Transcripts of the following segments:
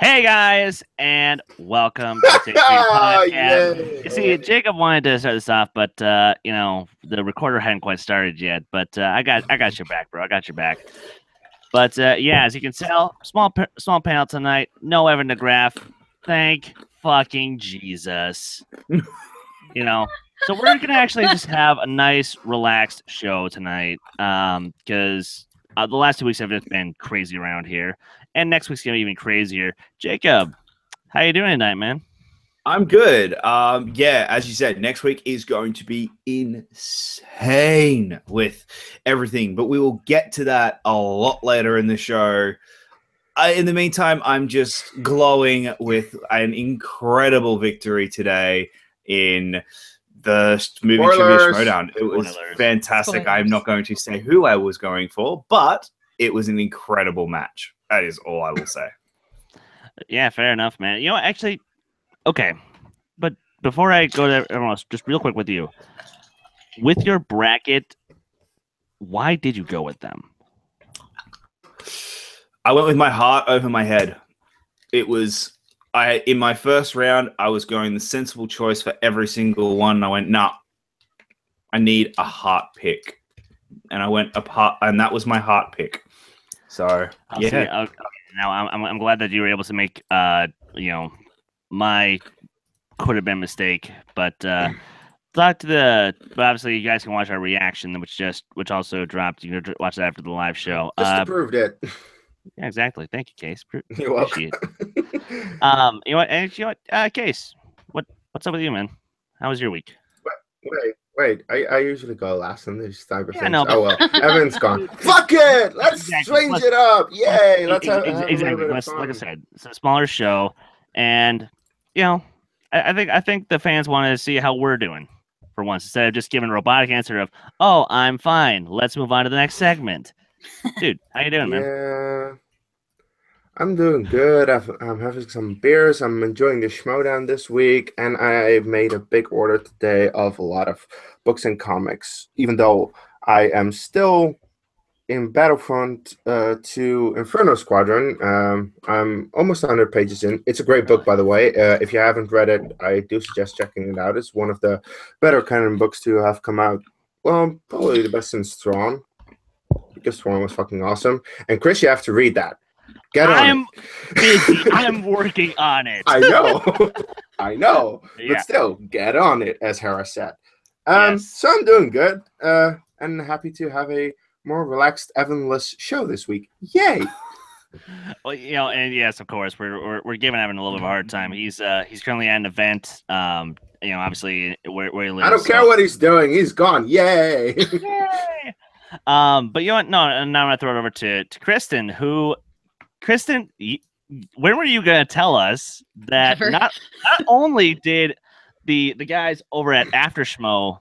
Hey guys, and welcome to the Take Three Podcast. You see, Jacob wanted to start this off, but the recorder hadn't quite started yet. But I got your back, bro. I got your back. But yeah, as you can tell, small panel tonight. No Evan DeGraff. Thank fucking Jesus. So we're gonna actually just have a nice, relaxed show tonight. Because the last 2 weeks have just been crazy around here. And next week's gonna be even crazier. Jacob, how you doing tonight, man? I'm good. Yeah, as you said, next week is going to be insane with everything, but we will get to that a lot later in the show. In the meantime, I'm just glowing with an incredible victory today in the movie trivia showdown. It was fantastic. I'm not going to say who I was going for, but it was an incredible match. That is all I will say. Yeah, fair enough, man. Actually, okay. But before I go to everyone else, just real quick with you. With your bracket, why did you go with them? I went with my heart over my head. It was in my first round, I was going the sensible choice for every single one. I went, nah, I need a heart pick. And I went apart, and that was my heart pick. So yeah. Okay. Now I'm glad that you were able to make my could have been mistake, but but obviously you guys can watch our reaction, which also dropped. You can watch that after the live show. Just proved it. Yeah, exactly. Thank you, Kees. You're welcome. You know what? Kees, what's up with you, man? How was your week? Wait. I usually go last on these type of things. No, Oh well, Evan's gone. Fuck it. Let's change it up. Yay! Let's have exactly. Like I said, it's a smaller show, and I think the fans want to see how we're doing for once, instead of just giving a robotic answer of "Oh, I'm fine. Let's move on to the next segment." Dude, how you doing, man? Yeah, I'm doing good. I'm having some beers. I'm enjoying the Schmodown this week, and I've made a big order today of a lot of books and comics. Even though I am still in Battlefront 2 Inferno Squadron, I'm almost 100 pages in. It's a great book, by the way. If you haven't read it, I do suggest checking it out. It's one of the better canon books to have come out. Well, probably the best since Thrawn, because Thrawn was fucking awesome. And Chris, you have to read that. I'm busy. I'm working on it. I know. Yeah. But still, get on it, as Hera said. Yes. So I'm doing good, and happy to have a more relaxed, Evan-less show this week. Yay! Well, and yes, of course, we're giving Evan a little bit of a hard time. He's currently at an event. Obviously where he lives. I don't care what he's doing. He's gone. Yay! Yay! But you know what? No, now I'm gonna throw it over to Kristen, Kristen, when were you going to tell us that not only did the guys over at After Schmo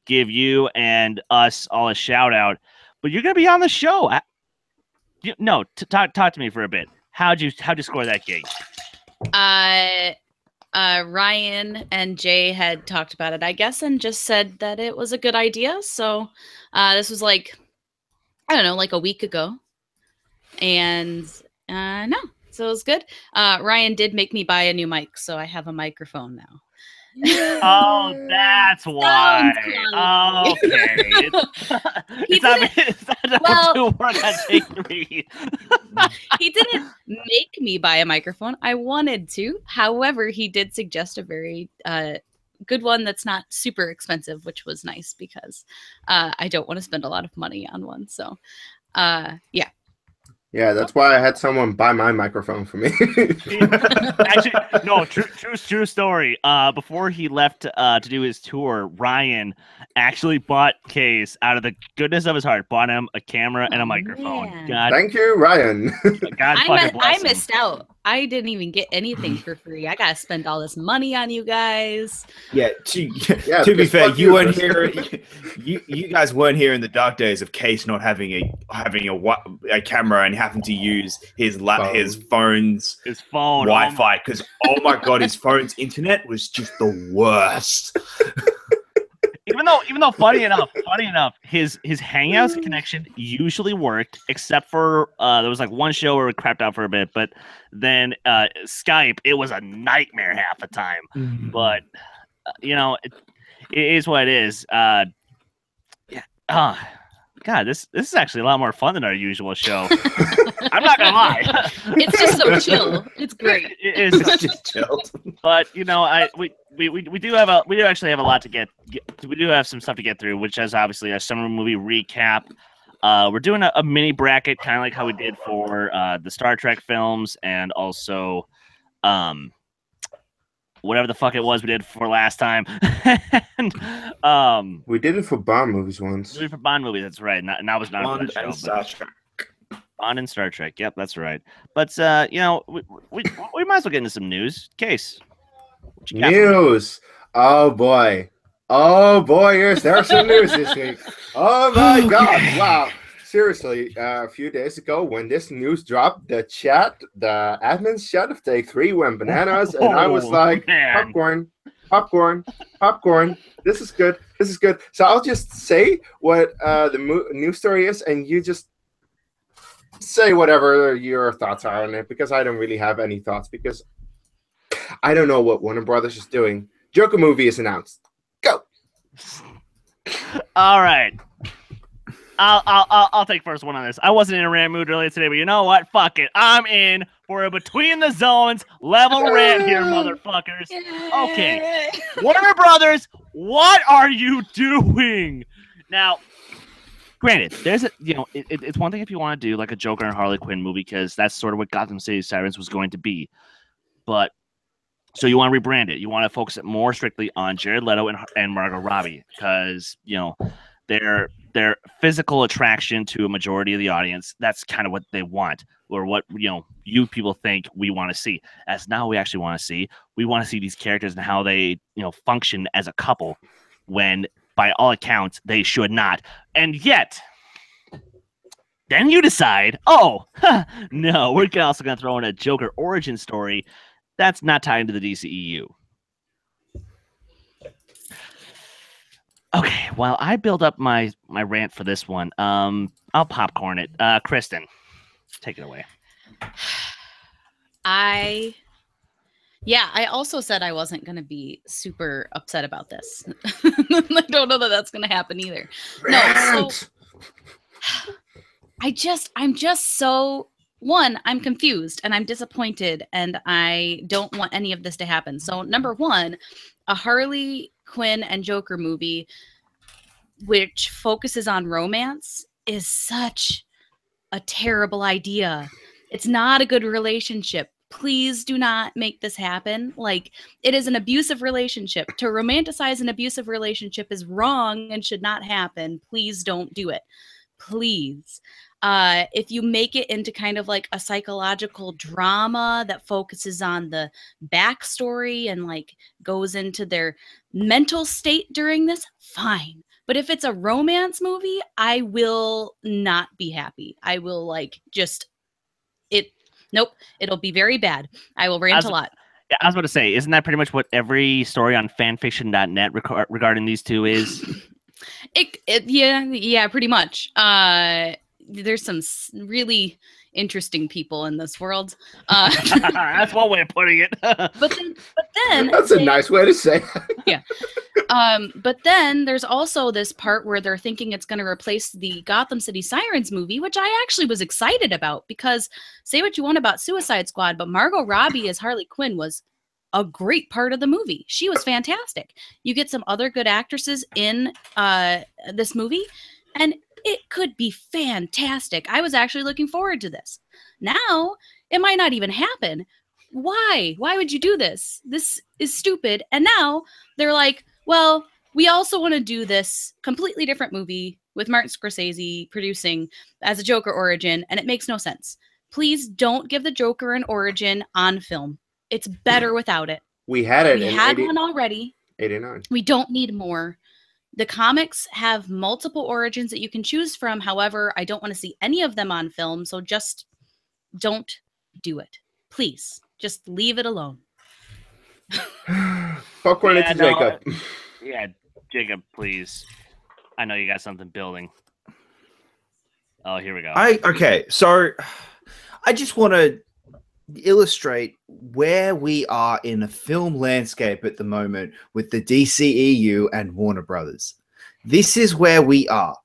give you and us all a shout out, but you're going to be on the show? Talk to me for a bit. How'd you score that gig? Ryan and Jay had talked about it, I guess, and just said that it was a good idea. So this was like a week ago. And no, so it was good. Ryan did make me buy a new mic, so I have a microphone now. Oh, that's why. Okay. It's not to work at Take3. He didn't make me buy a microphone. I wanted to. However, he did suggest a very good one that's not super expensive, which was nice because I don't want to spend a lot of money on one. So, yeah. Yeah, that's why I had someone buy my microphone for me. Actually, no, true story. Before he left to do his tour, Ryan actually bought Kees out of the goodness of his heart, bought him a camera and a microphone. God, thank you, Ryan. God fucking bless him. I missed out. I didn't even get anything for free. I gotta spend all this money on you guys. Yeah, to be fair, you weren't here. You guys weren't here in the dark days of Kees not having a camera and having to use his phone Wi-Fi, because oh my god, his phone's internet was just the worst. Even though funny enough, his Hangouts connection usually worked, except for there was like one show where it crapped out for a bit, but then Skype, it was a nightmare half the time. But it is what it is. Yeah. God, this is actually a lot more fun than our usual show. I'm not gonna lie. It's just so chill. It's great. It is just chilled. But we do actually have a lot to get. We do have some stuff to get through, which is obviously a summer movie recap. We're doing a mini bracket, kind of like how we did for the Star Trek films, and also whatever the fuck it was we did for last time. And we did it for Bond movies once. We did it for Bond movies, that's right. And I was not Bond and Star Trek. Bond and Star Trek. Yep, that's right. But we might as well get into some news. Kees. News. Oh boy, there's some news this week. Oh my god! Wow. Seriously, a few days ago when this news dropped, the admin's chat of Take 3 went bananas, and I was like, popcorn. This is good. So I'll just say what the news story is, and you just say whatever your thoughts are on it, because I don't really have any thoughts, because I don't know what Warner Brothers is doing. Joker movie is announced. Go. All right. I'll take first one on this. I wasn't in a rant mood earlier today, but you know what? Fuck it. I'm in for a between the zones level rant here, motherfuckers. Okay. Warner Brothers, what are you doing? Now, granted, there's it's one thing if you want to do like a Joker and Harley Quinn movie, because that's sort of what Gotham City Sirens was going to be. But so you want to rebrand it. You want to focus it more strictly on Jared Leto and Margot Robbie, because their physical attraction to a majority of the audience, that's kind of what they want, or what you people think we want to see. As now we actually want to see. We want to see these characters and how they function as a couple, when by all accounts they should not. And yet, then you decide, no, we're also going to throw in a Joker origin story that's not tied into the DCEU. Okay, well, I build up my rant for this one. I'll popcorn it. Kristen, take it away. I also said I wasn't going to be super upset about this. I don't know that that's going to happen either. No, so I'm just so, I'm confused and I'm disappointed and I don't want any of this to happen. So number one, a Harley Quinn and Joker movie which focuses on romance is such a terrible idea. It's not a good relationship. Please do not make this happen. Like, it is an abusive relationship. To romanticize an abusive relationship is wrong and should not happen. Please don't do it. Please. If you make it into kind of like a psychological drama that focuses on the backstory and like goes into their mental state during this, fine. But if it's a romance movie, I will not be happy. I will nope, it'll be very bad. I will rant a lot. Yeah, I was about to say, isn't that pretty much what every story on fanfiction.net regarding these two is? Yeah, pretty much. There's some really interesting people in this world. That's one way of putting it. but then that's a nice way to say it. Yeah. But then there's also this part where they're thinking it's going to replace the Gotham City Sirens movie, which I actually was excited about, because say what you want about Suicide Squad, but Margot Robbie as Harley Quinn was a great part of the movie. She was fantastic. You get some other good actresses in this movie, and it could be fantastic. I was actually looking forward to this. Now, it might not even happen. Why? Why would you do this? This is stupid. And now they're like, well, we also want to do this completely different movie with Martin Scorsese producing as a Joker origin, and it makes no sense. Please don't give the Joker an origin on film. It's better without it. We had it. We had one already. 89. We don't need more. The comics have multiple origins that you can choose from. However, I don't want to see any of them on film, so just don't do it. Please, just leave it alone. Popcorn into Jacob. Yeah, Jacob, please. I know you got something building. Oh, here we go. Okay, so I just want to illustrate where we are in the film landscape at the moment with the DCEU and Warner Brothers. This is where we are.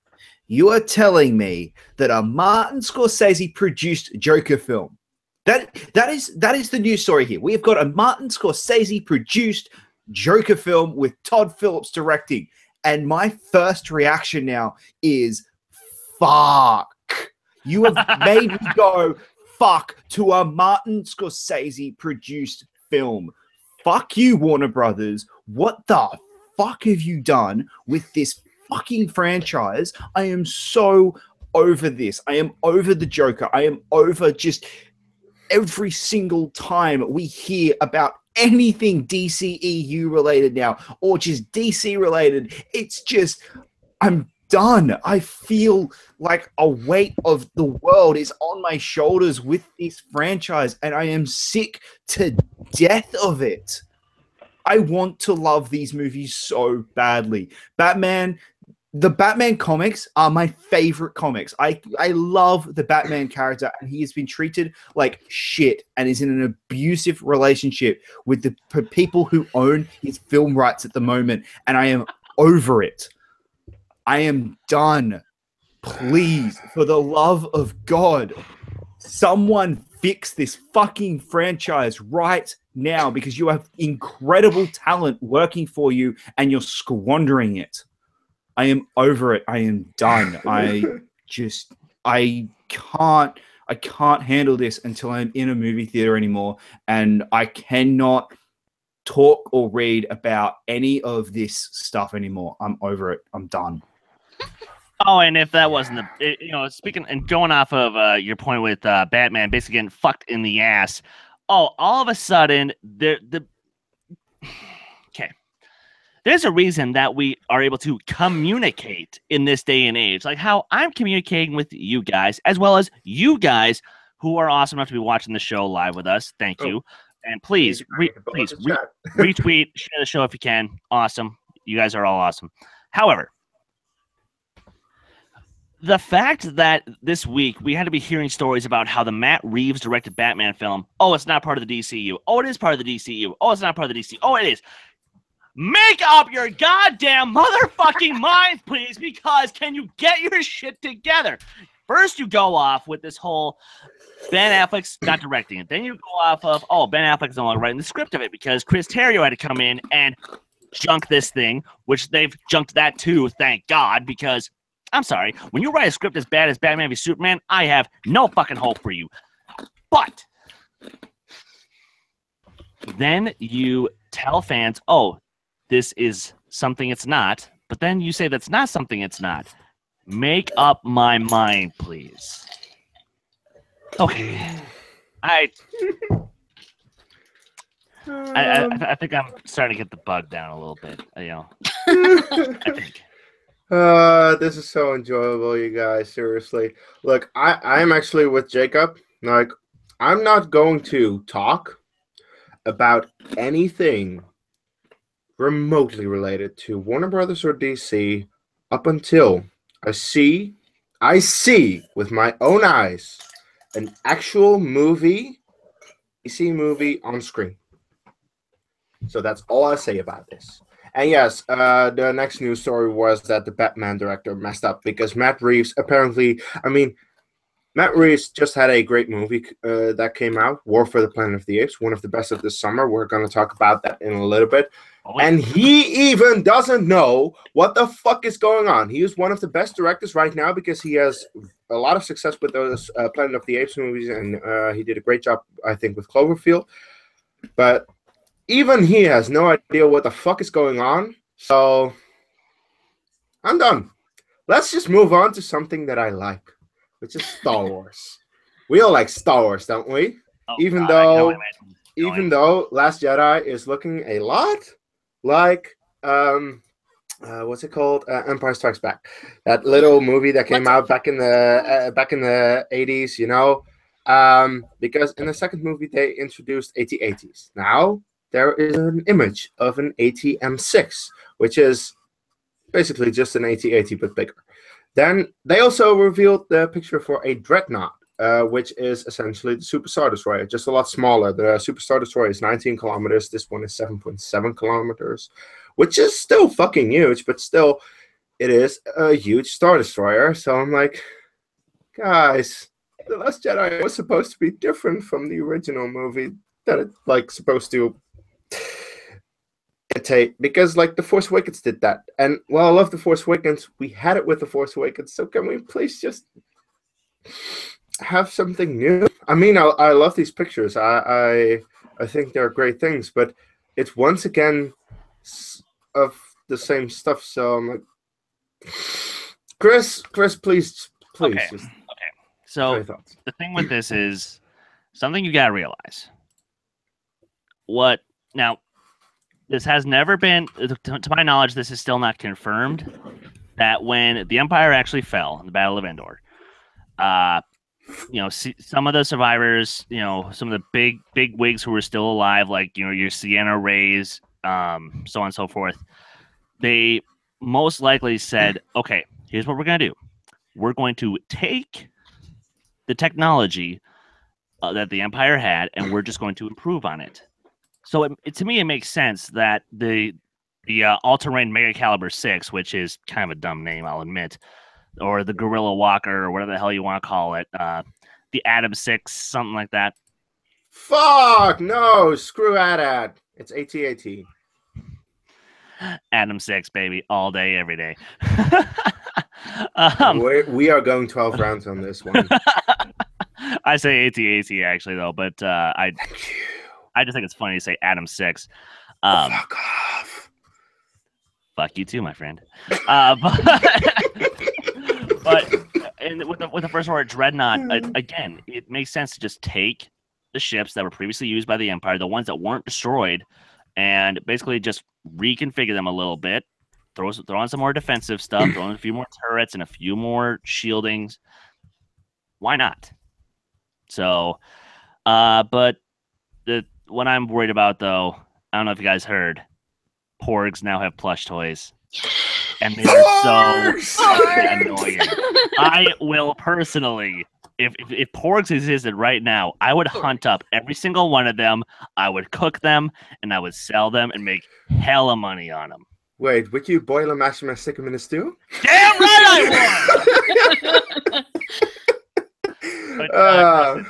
You are telling me that a Martin Scorsese produced Joker film. That is the news story here. We have got a Martin Scorsese produced Joker film with Todd Phillips directing. And my first reaction now is fuck. You have made me go fuck to a Martin Scorsese produced film. Fuck you, Warner Brothers. What the fuck have you done with this fucking franchise? I am so over this. I am over the Joker. I am over just every single time we hear about anything DCEU related now or just DC related. It's just, I'm done. I feel like a weight of the world is on my shoulders with this franchise, and I am sick to death of it. I want to love these movies so badly. The Batman comics are my favorite comics. I love the Batman character, and he has been treated like shit and is in an abusive relationship with the people who own his film rights at the moment, and I am over it. I am done. Please, for the love of God, someone fix this fucking franchise right now, because you have incredible talent working for you and you're squandering it. I am over it. I am done. I can't handle this until I'm in a movie theater anymore, and I cannot talk or read about any of this stuff anymore. I'm over it. I'm done. Oh, and if that wasn't speaking and going off of your point with Batman basically getting fucked in the ass. Oh, all of a sudden, okay. There's a reason that we are able to communicate in this day and age, like how I'm communicating with you guys, as well as you guys who are awesome enough to be watching the show live with us. Thank you. And please retweet, share the show if you can. Awesome. You guys are all awesome. However, the fact that this week we had to be hearing stories about how the Matt Reeves directed Batman film, oh, it's not part of the DCU. Oh, it is part of the DCU. Oh, it's not part of the DCU. Oh, it is. Make up your goddamn motherfucking minds, please, because can you get your shit together? First, you go off with this whole Ben Affleck's not directing it. Then you go off of, oh, Ben Affleck's no longer writing the script of it because Chris Terrio had to come in and junk this thing, which they've junked that too, thank God, because I'm sorry, when you write a script as bad as Batman v Superman, I have no fucking hope for you. But then you tell fans, oh, this is something it's not, but then you say that's not something it's not. Make up my mind, please. Okay. I think I'm starting to get the bug down a little bit, I think. This is so enjoyable, you guys. Seriously. Look, I'm actually with Jacob. Like, I'm not going to talk about anything remotely related to Warner Brothers or DC up until I see with my own eyes an actual movie, DC movie on screen. So that's all I say about this. And yes, the next news story was that the Batman director messed up because Matt Reeves Matt Reeves just had a great movie that came out, War for the Planet of the Apes, one of the best of this summer. We're going to talk about that in a little bit. And he even doesn't know what the fuck is going on. He is one of the best directors right now because he has a lot of success with those Planet of the Apes movies, and he did a great job, I think, with Cloverfield. But even he has no idea what the fuck is going on. So I'm done. Let's just move on to something that I like, which is Star Wars. We all like Star Wars, don't we? Oh, even God, though Last Jedi is looking a lot like what's it called? Empire Strikes Back. That little movie that came out back in the 80s, you know. Because in the second movie they introduced AT-ATs. Now there is an image of an AT-M6, which is basically just an AT-AT but bigger. Then they also revealed the picture for a Dreadnought, which is essentially the Super Star Destroyer, just a lot smaller. The Super Star Destroyer is 19 kilometers. This one is 7.7 kilometers, which is still fucking huge, but still, it is a huge Star Destroyer. So I'm like, guys, The Last Jedi was supposed to be different from the original movie that it's like supposed to imitate, because like The Force Awakens did that. And while I love The Force Awakens, we had it with The Force Awakens. So can we please just have something new? I mean, I love these pictures. I think they're great things, but it's once again of the same stuff. So I'm like, Chris, please, Okay. just So the thing with this is something you gotta realize. Now, this has never been, to my knowledge, this is still not confirmed, that when the Empire actually fell in the Battle of Endor, some of the survivors, some of the big wigs who were still alive, like, your Sienna Rays, so on and so forth, they most likely said, okay, here's what we're going to do. We're going to take the technology that the Empire had, and we're just going to improve on it. So to me, it makes sense that the all-terrain Mega Caliber 6, which is kind of a dumb name, I'll admit, or the Gorilla Walker, or whatever the hell you want to call it, the Atom 6, something like that. Fuck no! Screw AT-AT. It's AT-AT. Atom 6, baby, all day, every day. We are going 12 rounds on this one. I say AT-AT actually, though, but I just think it's funny to say Atom 6. Fuck off. Fuck you too, my friend. But with the first word, Dreadnought, again, it makes sense to just take the ships that were previously used by the Empire, the ones that weren't destroyed, and basically just reconfigure them a little bit, throw on some more defensive stuff, throw in a few more turrets and a few more shieldings. Why not? So, but what I'm worried about, though, I don't know if you guys heard, Porgs now have plush toys. And they are so annoying. I will personally, if Porgs existed right now, I would hunt up every single one of them. I would cook them, and I would sell them and make hella money on them. Wait, would you boil them, mash them, and stick them in a stew? Damn right I would! But,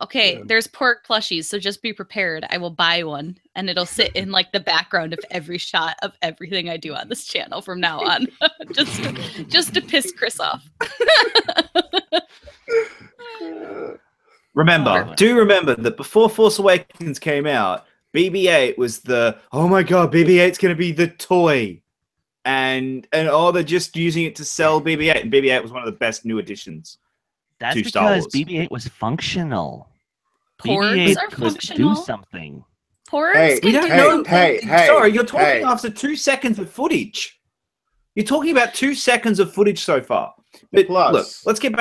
okay, there's pork plushies, so just be prepared. I will buy one, and it'll sit in like the background of every shot of everything I do on this channel from now on, just to piss Chris off. Remember that before Force Awakens came out, BB-8 was oh my god, BB-8's going to be the toy, and they're just using it to sell BB-8, and BB-8 was one of the best new additions. That's to Star Wars. because BB-8 was functional. Porgs are BB-8 functional. do something. Porgs We can don't do know. Sorry, you're talking after 2 seconds of footage. You're talking about 2 seconds of footage so far. But Plus, look, let's get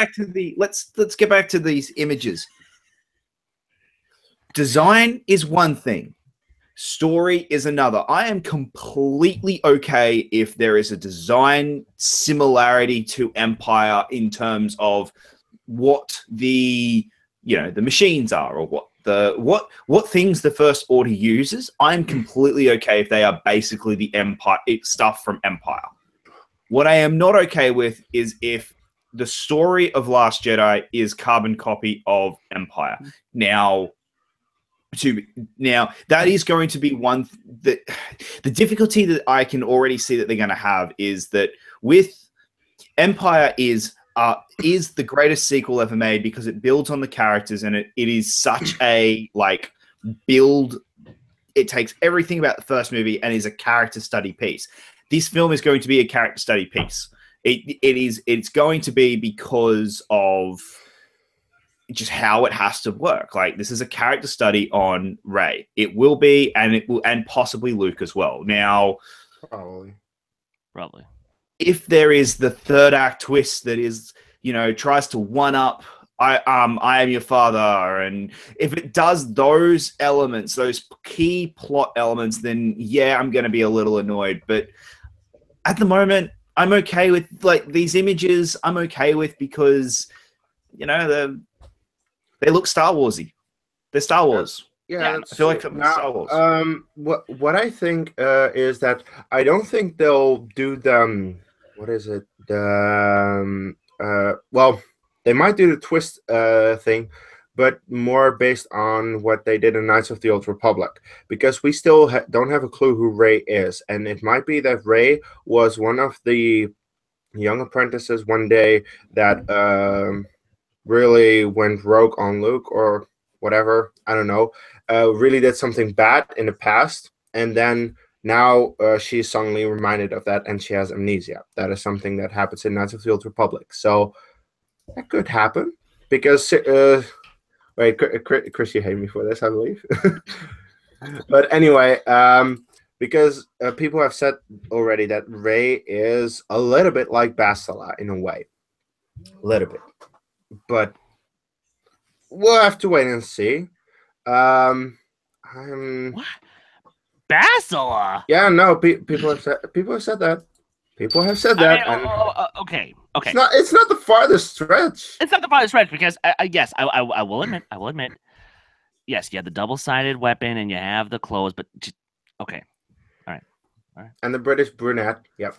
back to these images. Design is one thing. Story is another. I am completely okay if there is a design similarity to Empire in terms of what the machines are, or what things the First Order uses. I'm completely okay if they are basically the Empire stuff from Empire. What I am not okay with is if the story of Last Jedi is carbon copy of Empire. Now that is going to be one that the difficulty that I can already see that they're going to have is that with Empire is the greatest sequel ever made because it builds on the characters, and it is such a build. It takes everything about the first movie and is a character study piece. This film is going to be a character study piece. It's going to be because of just how it has to work. Like, this is a character study on Rey. It will be, and possibly Luke as well. Now, probably. If there is the third act twist that is, tries to one up, I am your father, and if it does those elements, those key plot elements, then yeah, I'm going to be a little annoyed. But at the moment, I'm okay with like these images. I'm okay with because you know they look Star Warsy. They're Star Wars. Yeah, I feel like something Star Wars. What I think is that I don't think they'll do the what is it? Well, they might do the twist thing, but more based on what they did in Knights of the Old Republic, because we still don't have a clue who Rey is, and it might be that Rey was one of the young apprentices one day that really went rogue on Luke or whatever. I don't know. Really did something bad in the past, and then now she's suddenly reminded of that, and she has amnesia. That is something that happens in Knights of the Old Republic. So that could happen because wait, Chris, you hate me for this, I believe. But anyway, because people have said already that Rey is a little bit like Bastila in a way, a little bit, but we'll have to wait and see. What? Bastila? Yeah, no, people have said that. People have said that. I mean, okay. It's not the farthest stretch. It's not the farthest stretch because yes, I will admit. Yes, you have the double-sided weapon and you have the clothes, but just, okay, all right. And the British brunette. Yep.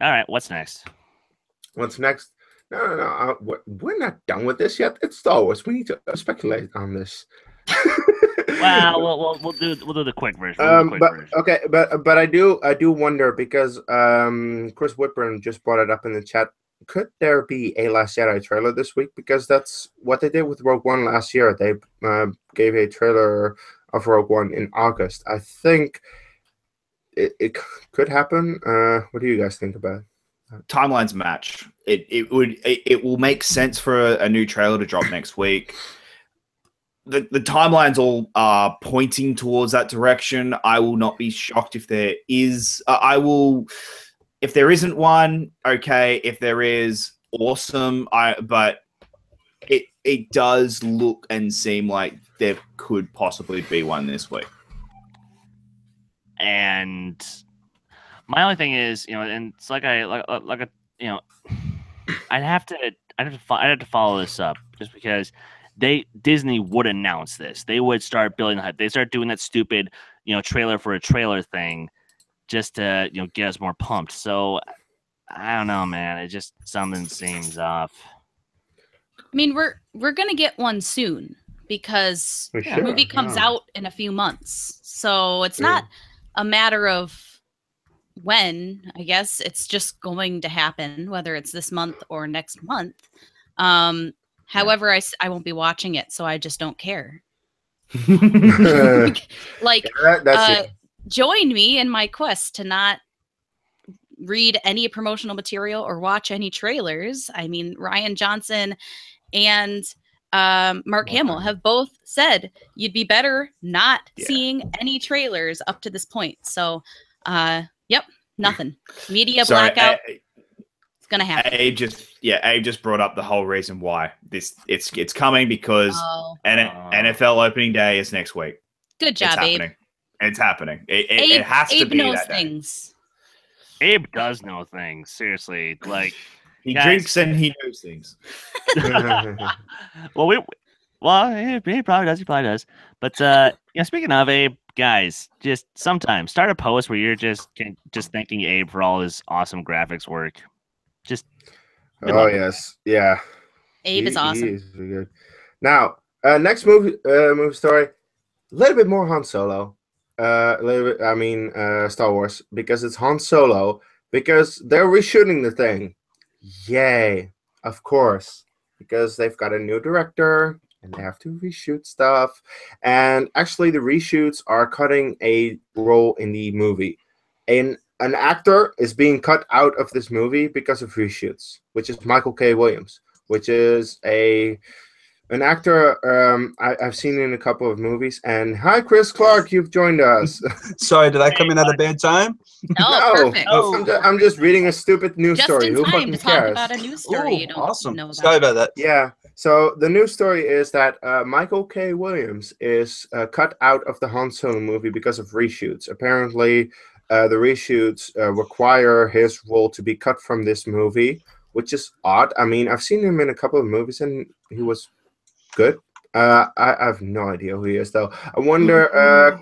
All right. What's next? What's next? No. We're not done with this yet. It's Star Wars. We need to speculate on this. Well, we'll do the quick version. Okay, but I do wonder because Chris Whitburn just brought it up in the chat. Could there be a Last Jedi trailer this week? Because that's what they did with Rogue One last year. They gave a trailer of Rogue One in August. I think it could happen. What do you guys think about it? Timelines match. It will make sense for a new trailer to drop next week. The timelines all are pointing towards that direction. I will not be shocked if there is. If there isn't one, okay. If there is, awesome. But it does look and seem like there could possibly be one this week. And my only thing is, and it's like I'd have to follow this up just because Disney would announce this. They would start building the hype. They start doing that stupid, trailer for a trailer thing just to, get us more pumped. So I don't know, man. It just something seems off. I mean, we're gonna get one soon because the movie comes out in a few months. So it's not a matter of when. I guess it's just going to happen, whether it's this month or next month. However, I won't be watching it, so I just don't care. Join me in my quest to not read any promotional material or watch any trailers. I mean, Rian Johnson and Mark Hamill have both said you'd be better not seeing any trailers up to this point. So, nothing. Media blackout. It's gonna happen. Abe just brought up the whole reason why it's coming because NFL opening day is next week. Good job, Abe. It's happening. It has to be knows that things. Day. Abe does know things. Seriously, like he drinks and he knows things. He probably does. He probably does. But speaking of Abe, guys, just sometimes start a post where you're just thanking Abe for all his awesome graphics work. Just yes, yeah. Abe is awesome. He is really good. Now, next movie story, a little bit more Han Solo. A little bit, Star Wars, because it's Han Solo, because they're reshooting the thing. Yay, of course, because they've got a new director and they have to reshoot stuff. And actually, the reshoots are cutting a role in the movie. An actor is being cut out of this movie because of reshoots, which is Michael K. Williams, which is an actor I've seen in a couple of movies. And hi, Chris Clark, you've joined us. Sorry, did I come in at a bad time? No, perfect. I'm just reading a stupid news Just story. in Who time fucking to cares? talk about a news story you don't awesome. know about. Sorry about that. Yeah. So the news story is that Michael K. Williams is cut out of the Han Solo movie because of reshoots. Apparently, the reshoots require his role to be cut from this movie, which is odd. I mean, I've seen him in a couple of movies and he was good. I have no idea who he is, though. I wonder.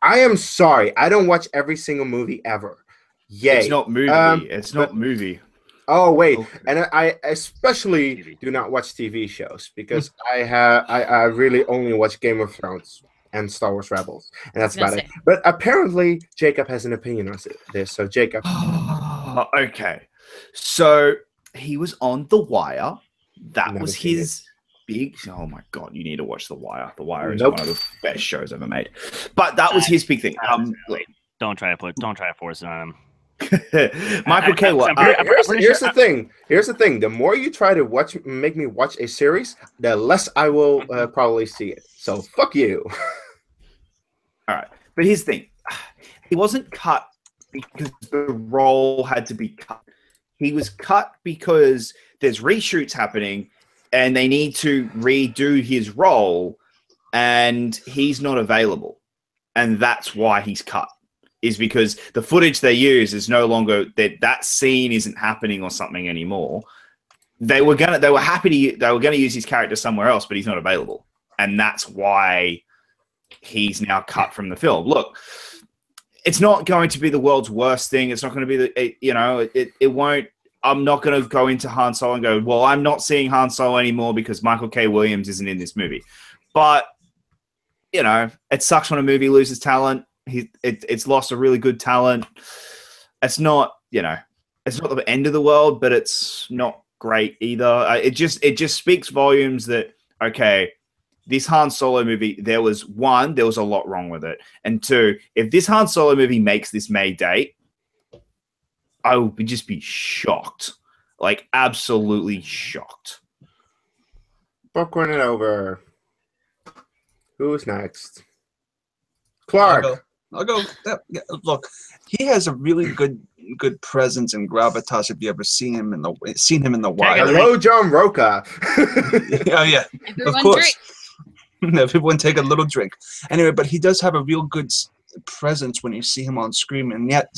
I am sorry. I don't watch every single movie ever. Yay. It's not movie. It's not movie. Oh wait, Okay. and I especially TV. do not watch TV shows because I really only watch Game of Thrones and Star Wars Rebels, and that's about it. But apparently, Jacob has an opinion on this. So Jacob, Okay, so he was on The Wire. That Never was seen his big. Oh my god, you need to watch The Wire. The Wire is Nope. one of the best shows ever made. But that was his big thing. Don't try to force it on him. Michael K. Here's the thing. Here's the thing. The more you try to make me watch a series, the less I will probably see it. So fuck you. All right, but here's the thing. He wasn't cut because the role had to be cut. He was cut because there's reshoots happening and they need to redo his role and he's not available. And that's why he's cut. Is because the footage they use is no longer that scene isn't happening or something anymore. They were gonna use his character somewhere else, but he's not available, and that's why he's now cut from the film. Look, it's not going to be the world's worst thing. It's not going to be it won't. I'm not going to go into Han Solo and go, well, I'm not seeing Han Solo anymore because Michael K. Williams isn't in this movie. But it sucks when a movie loses talent. It's lost a really good talent. It's not, it's not the end of the world, but it's not great either. It just speaks volumes that, okay, this Han Solo movie, there was a lot wrong with it. And two, if this Han Solo movie makes this May date, I would just be shocked. Like, absolutely shocked. Popcorn it over. Who's next? Clark. I'll go. Look, he has a really good presence and gravitas. If you ever seen him in the Wire. Hello, John Roca. Oh yeah, Everyone of course. drink. Everyone take a little drink. Anyway, but he does have a real good presence when you see him on screen, and yet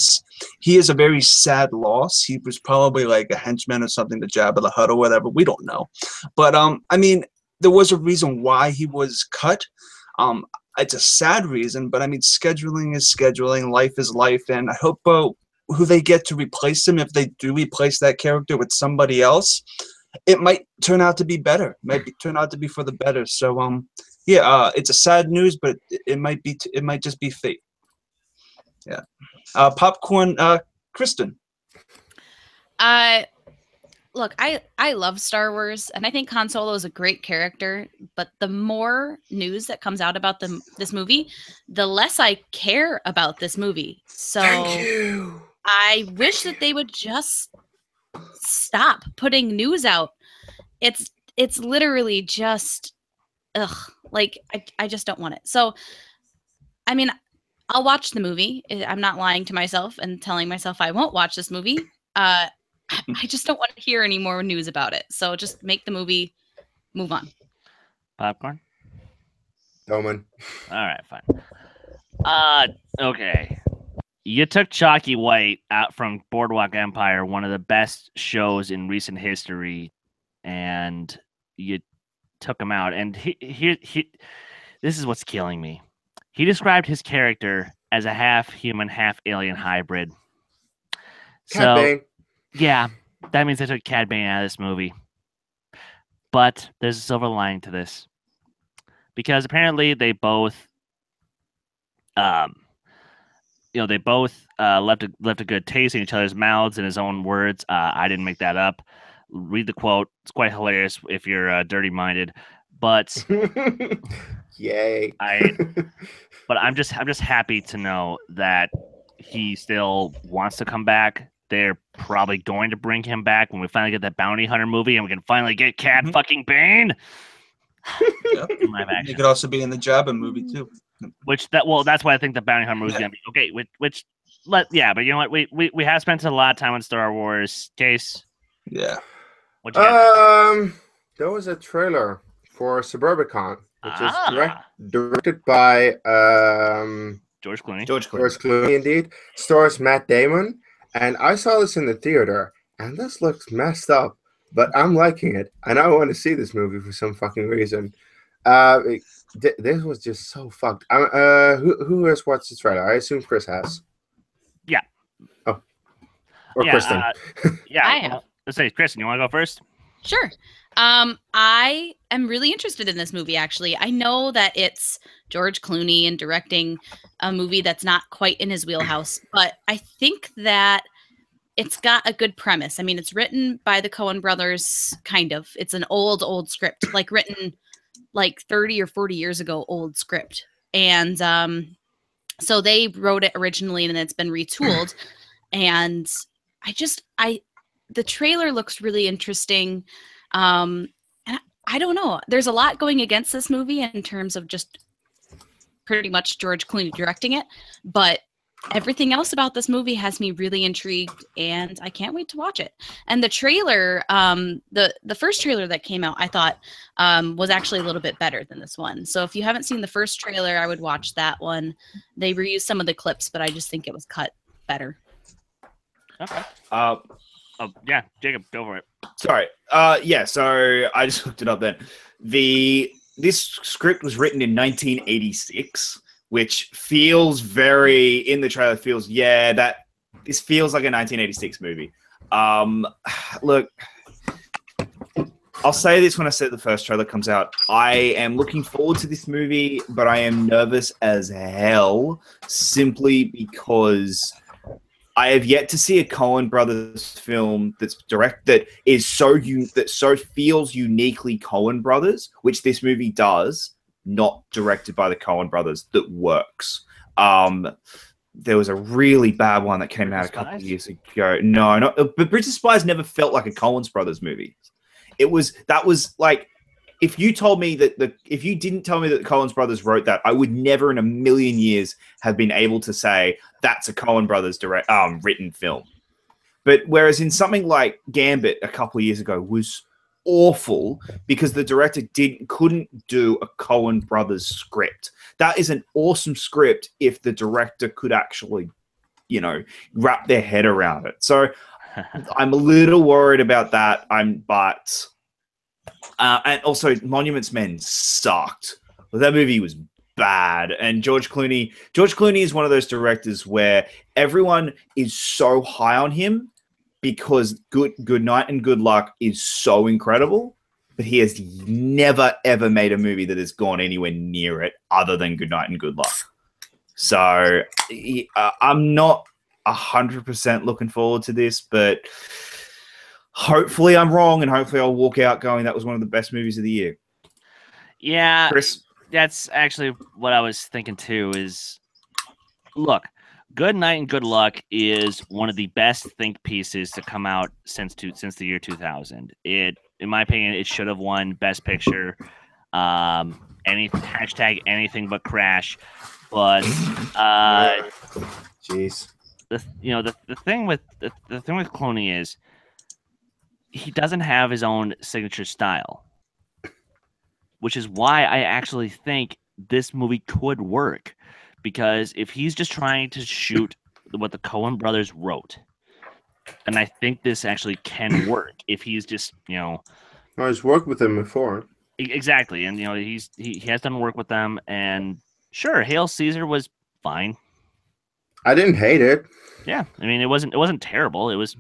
he is a very sad loss. He was probably like a henchman or something to Jabba the Hutt or whatever. We don't know, but I mean, there was a reason why he was cut. It's a sad reason, but I mean, scheduling is scheduling, life is life, and I hope who they get to replace him, if they do replace that character with somebody else, it might turn out to be better. Turn out to be for the better. So, it's a sad news, but it might just be fate. Yeah. Popcorn, Kristen. Look, I love Star Wars, and I think Han Solo is a great character, but the more news that comes out about this movie, the less I care about this movie. So Thank you. I wish that they would just stop putting news out. It's literally just like I just don't want it. So I mean, I'll watch the movie. I'm not lying to myself and telling myself I won't watch this movie. I just don't want to hear any more news about it. So just make the movie, move on. Popcorn? Doman. All right, fine. Okay. You took Chalky White out from Boardwalk Empire, one of the best shows in recent history, and you took him out. And he this is what's killing me. He described his character as a half human, half alien hybrid. Cad Bane. Yeah, that means they took Cad Bane out of this movie. But there's a silver lining to this. Because apparently they both left a good taste in each other's mouths in his own words. I didn't make that up. Read the quote. It's quite hilarious if you're dirty-minded. But Yay. But I'm just happy to know that he still wants to come back. They're probably going to bring him back when we finally get that Bounty Hunter movie and we can finally get Cad fucking Bane. Yeah. He could also be in the Jabba movie too. That's why I think the Bounty Hunter movie is gonna be okay. But you know what? We have spent a lot of time on Star Wars. Case. Yeah. The there was a trailer for Suburbicon, which is Ah. directed by George Clooney. George Clooney. George Clooney, indeed. Stars Matt Damon. And I saw this in the theater, and this looks messed up, but I'm liking it. And I want to see this movie for some fucking reason. This was just so fucked. Who has watched the trailer? I assume Chris has. Yeah. Oh. Or Yeah, Kristen. Yeah. I have. Well, let's say, Kristen, you want to go first? Sure. I am really interested in this movie, actually. I know that it's George Clooney and directing a movie that's not quite in his wheelhouse, but I think that it's got a good premise. I mean, it's written by the Coen brothers, kind of. It's an old script, like written like 30 or 40 years ago, old script. And so they wrote it originally and it's been retooled. And the trailer looks really interesting. And I don't know. There's a lot going against this movie in terms of just pretty much George Clooney directing it. But everything else about this movie has me really intrigued, and I can't wait to watch it. And the trailer, the first trailer that came out, I thought was actually a little bit better than this one. So if you haven't seen the first trailer, I would watch that one. They reused some of the clips, but I just think it was cut better. Okay. Yeah, Jacob, go for it. Sorry. Yeah, so I just looked it up then. This script was written in 1986, which feels very, in the trailer, this feels like a 1986 movie. Look, I'll say this when I say the first trailer comes out. I am looking forward to this movie, but I am nervous as hell simply because I have yet to see a Coen Brothers film that feels uniquely Coen Brothers, which this movie does, not directed by the Coen Brothers, that works. There was a really bad one that came out a couple of years ago. No, but Bridge of Spies never felt like a Coen Brothers movie. That was like, if you told me if you didn't tell me that the Coen Brothers wrote that, I would never in a million years have been able to say that's a Coen Brothers written film. But whereas in something like Gambit a couple of years ago was awful because the director couldn't do a Coen Brothers script. That is an awesome script if the director could actually, wrap their head around it. So I'm a little worried about that. And also, Monuments Men sucked. That movie was bad. And George Clooney is one of those directors where everyone is so high on him because Good Night and Good Luck is so incredible, but he has never, ever made a movie that has gone anywhere near it other than Good Night and Good Luck. So I'm not 100% looking forward to this, but hopefully I'm wrong, and hopefully I'll walk out going, that was one of the best movies of the year. Yeah, Chris? That's actually what I was thinking too, is, look, Good Night and Good Luck is one of the best think pieces to come out since the year 2000. In my opinion, it should have won Best Picture, anything but Crash. But jeez. The thing with Clooney is he doesn't have his own signature style, which is why I actually think this movie could work. Because if he's just trying to shoot what the Coen brothers wrote, and I think this actually can work if he's just, Well, he's worked with them before. Exactly. And, he has done work with them, and sure, Hail Caesar was fine. I didn't hate it. Yeah. I mean, it wasn't terrible. It was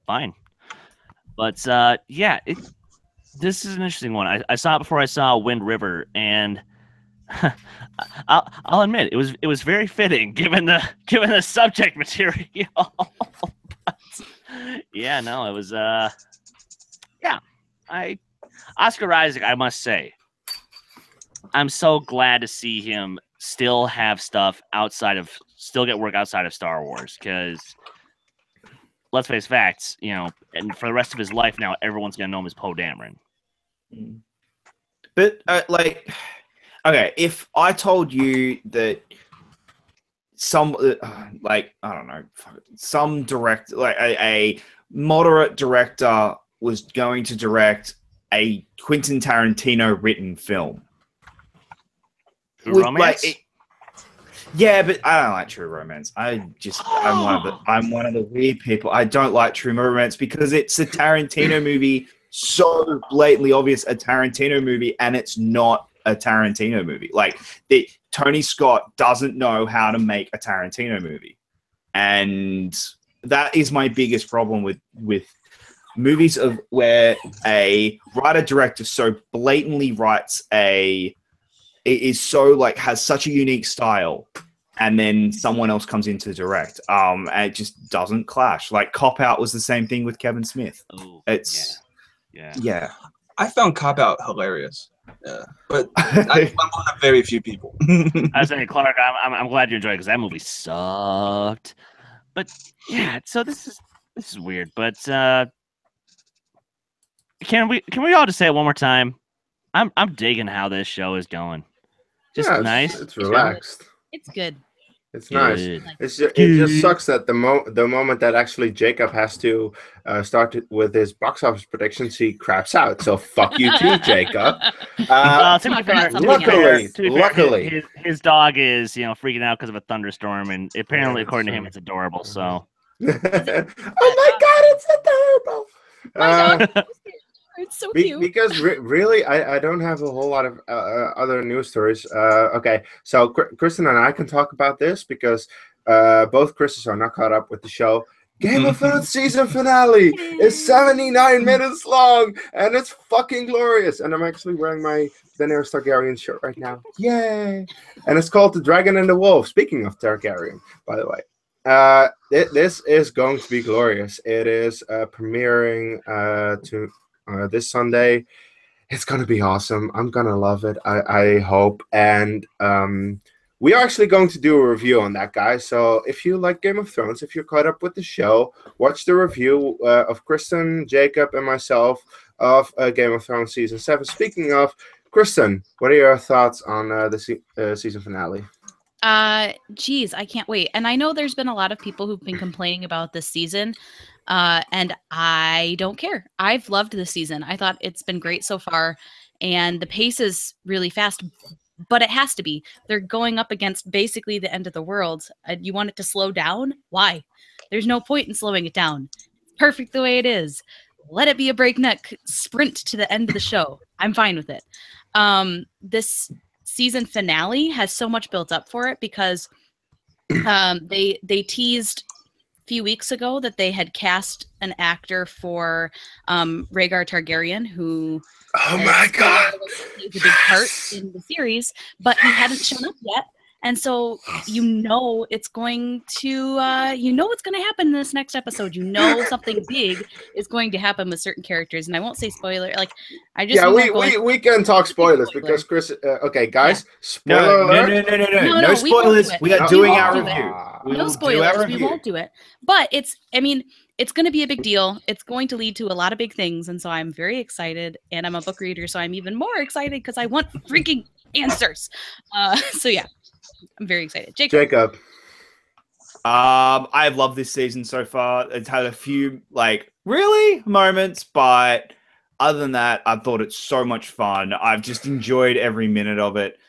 fine. But, this is an interesting one. I saw it before I saw Wind River, and I'll admit it was very fitting given the subject material. But, yeah, no, it was Oscar Isaac, I must say, I'm so glad to see him still have stuff still get work outside of Star Wars, because let's face facts, and for the rest of his life now, everyone's gonna know him as Poe Dameron. But okay, if I told you that some director, like a moderate director, was going to direct a Quentin Tarantino written film. Romance? Yeah, but I don't like true romance. I'm one of the weird people. I don't like true romance because it's a Tarantino movie, so blatantly obvious a Tarantino movie, and it's not a Tarantino movie. Like Tony Scott doesn't know how to make a Tarantino movie, and that is my biggest problem with movies of where a writer director so blatantly has such a unique style, and then someone else comes in to direct. And it just doesn't clash. Like Cop Out was the same thing with Kevin Smith. Ooh, Yeah. I found Cop Out hilarious. Yeah, but I'm one of very few people. I was saying, Clark, I'm glad you enjoyed it because that movie sucked. But yeah, so this is weird. But can we all just say it one more time? I'm digging how this show is going. Just nice. It's relaxed. It's good. It's nice. It just sucks that the moment that actually Jacob has to start with his box office predictions, he craps out. So fuck you too, Jacob. Luckily, his dog is freaking out because of a thunderstorm, and apparently, according to him, it's adorable. So. Oh my God, it's adorable. My dog. It's so cute. Because really, I don't have a whole lot of other news stories. Okay, so Kristen and I can talk about this because both Chris's are not caught up with the show. Game of Thrones season finale is 79 minutes long, and it's fucking glorious. And I'm actually wearing my Daenerys Targaryen shirt right now. Yay! And it's called The Dragon and the Wolf. Speaking of Targaryen, by the way. This is going to be glorious. It is premiering this Sunday. It's going to be awesome. I'm going to love it. I hope. And we are actually going to do a review on that, guys. So if you like Game of Thrones, if you're caught up with the show, watch the review of Kristen, Jacob, and myself of Game of Thrones Season 7. Speaking of, Kristen, what are your thoughts on the season finale? Geez, I can't wait. And I know there's been a lot of people who've been complaining about this season, and I don't care. I've loved this season. I thought it's been great so far, and the pace is really fast, but it has to be. They're going up against basically the end of the world. You want it to slow down? Why? There's no point in slowing it down. It's perfect the way it is. Let it be a breakneck sprint to the end of the show. I'm fine with it. This season finale has so much built up for it because they teased a few weeks ago that they had cast an actor for Rhaegar Targaryen, who oh my God, plays a big part in the series, but he hadn't shown up yet. And so it's going to what's going to happen in this next episode. Something big is going to happen with certain characters, and I won't say spoiler. Like we can talk spoilers because Chris. Okay, guys, spoiler alert. No spoilers. We are doing our review. No spoilers. We won't do it. But it's going to be a big deal. It's going to lead to a lot of big things, and so I'm very excited. And I'm a book reader, so I'm even more excited because I want freaking answers. So yeah. I'm very excited. Jacob. I've loved this season so far. It's had a few really moments, but other than that, I thought it's so much fun. I've just enjoyed every minute of it.